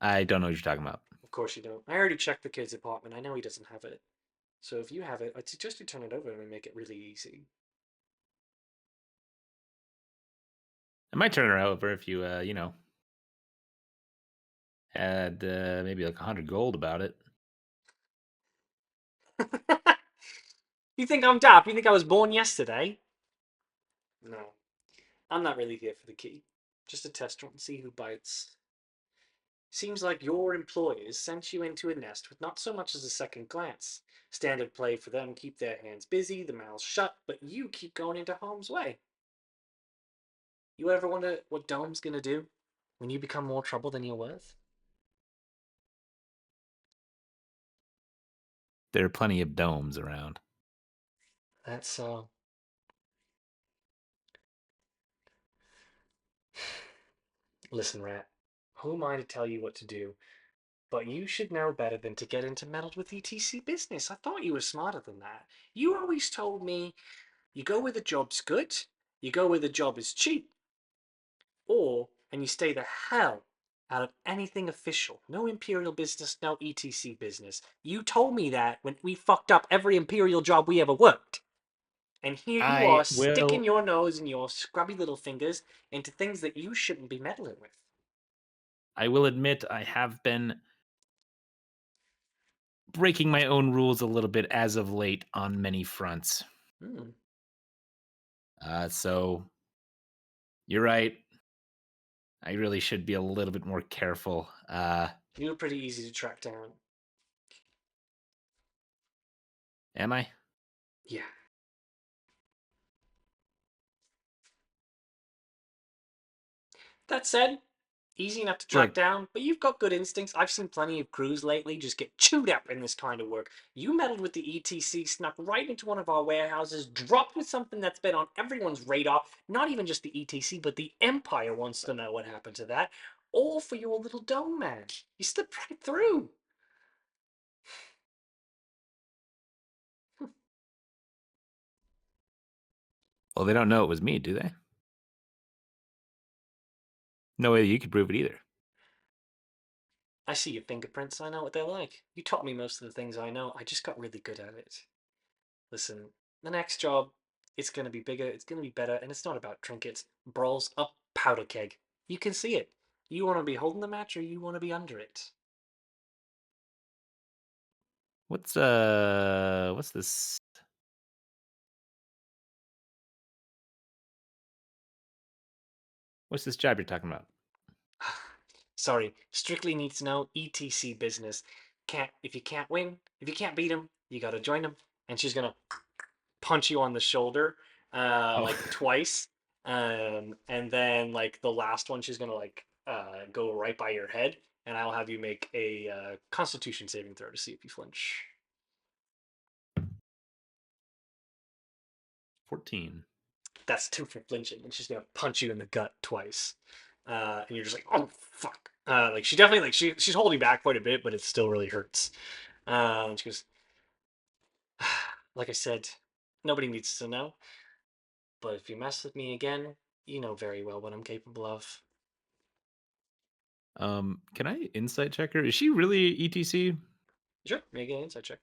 I don't know what you're talking about. Of course you don't. I already checked the kid's apartment. I know he doesn't have it. So if you have it, I'd suggest you turn it over and make it really easy. I might turn her over if you, had maybe like 100 gold about it. You think I'm daft? You think I was born yesterday? No. I'm not really here for the key. Just a test run and see who bites. Seems like your employers sent you into a nest with not so much as a second glance. Standard play for them: keep their hands busy, the mouths shut, but you keep going into harm's way. You ever wonder what Dome's gonna do when you become more trouble than you're worth? There are plenty of domes around. That's so. Listen, Rat, who am I to tell you what to do? But you should know better than to get into meddled with ETC business. I thought you were smarter than that. You always told me you go where the job's good, you go where the job is cheap, and you stay the hell out of anything official. No imperial business, no ETC business. You told me that when we fucked up every imperial job we ever worked. And here you are I sticking will. your nose and your scrubby little fingers into things that you shouldn't be meddling with. I will admit I have been breaking my own rules a little bit as of late on many fronts. Hmm. So you're right. I really should be a little bit more careful. You were pretty easy to track down. Am I? Yeah. That said, easy enough to track Look, down, but you've got good instincts. I've seen plenty of crews lately just get chewed up in this kind of work. You meddled with the ETC, snuck right into one of our warehouses, dropped with something that's been on everyone's radar. Not even just the ETC, but the Empire wants to know what happened to that. All for your little dome man. You slipped right through. well, they don't know it was me, do they? No way you could prove it either. I see your fingerprints. I know what they're like. You taught me most of the things I know. I just got really good at it. Listen, the next job, it's going to be bigger, it's going to be better, and it's not about trinkets, brawls, a powder keg. You can see it. You want to be holding the match or you want to be under it? What's this? What's this job you're talking about? Sorry, strictly needs to know ETC business. Can't if you can't win, if you can't beat him, you gotta join him. And she's gonna punch you on the shoulder, Oh, like twice. And then like the last one, she's gonna like go right by your head, and I'll have you make a Constitution saving throw to see if you flinch. 14. That's two for flinching, and she's gonna punch you in the gut twice. And you're just like, oh fuck. Like she definitely like she's holding back quite a bit, but it still really hurts. And she goes, like I said, nobody needs to know. But if you mess with me again, you know very well what I'm capable of. Can I insight check her? Is she really ETC? Sure, make an insight check.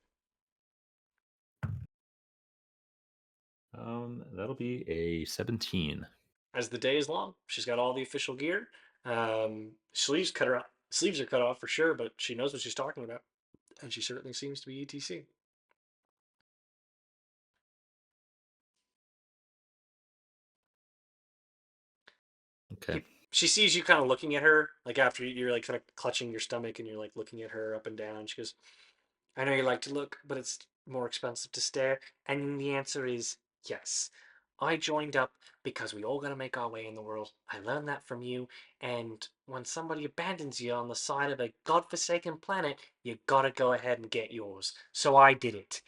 That'll be a 17. As the day is long, she's got all the official gear. Sleeves cut her off. Sleeves are cut off for sure, but she knows what she's talking about, and she certainly seems to be ETC. Okay. She sees you kind of looking at her, like after you're like kind of clutching your stomach and you're like looking at her up and down. She goes, I know you like to look, but it's more expensive to stare. And the answer is yes. I joined up because we all got to make our way in the world. I learned that from you. And when somebody abandons you on the side of a godforsaken planet, you gotta go ahead and get yours. So I did it.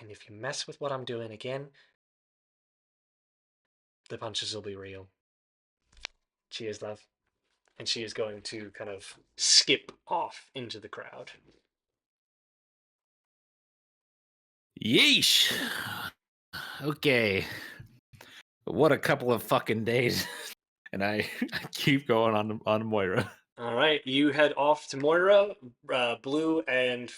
And if you mess with what I'm doing again, the punches will be real. Cheers, love. And she is going to kind of skip off into the crowd. Yeesh. Okay. What a couple of fucking days. And I keep going on Moira. All right, you head off to Moira. Blue and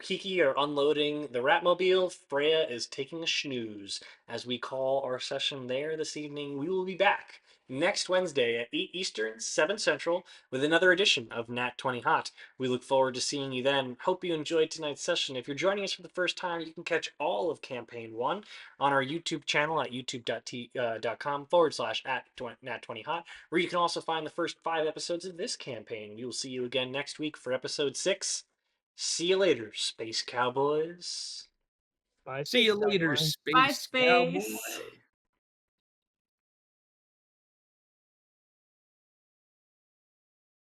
Kiki are unloading the Ratmobile. Freya is taking a snooze. As we call our session there this evening, we will be back next Wednesday at 8 Eastern, 7 Central, with another edition of Nat20Hot. We look forward to seeing you then. Hope you enjoyed tonight's session. If you're joining us for the first time, you can catch all of Campaign 1 on our YouTube channel at youtube.com/at Nat20Hot, where you can also find the first 5 episodes of this campaign. We will see you again next week for episode 6. See you later, Space Cowboys. Bye, See you Space later, Cowboy. Bye, Space Cowboy. space.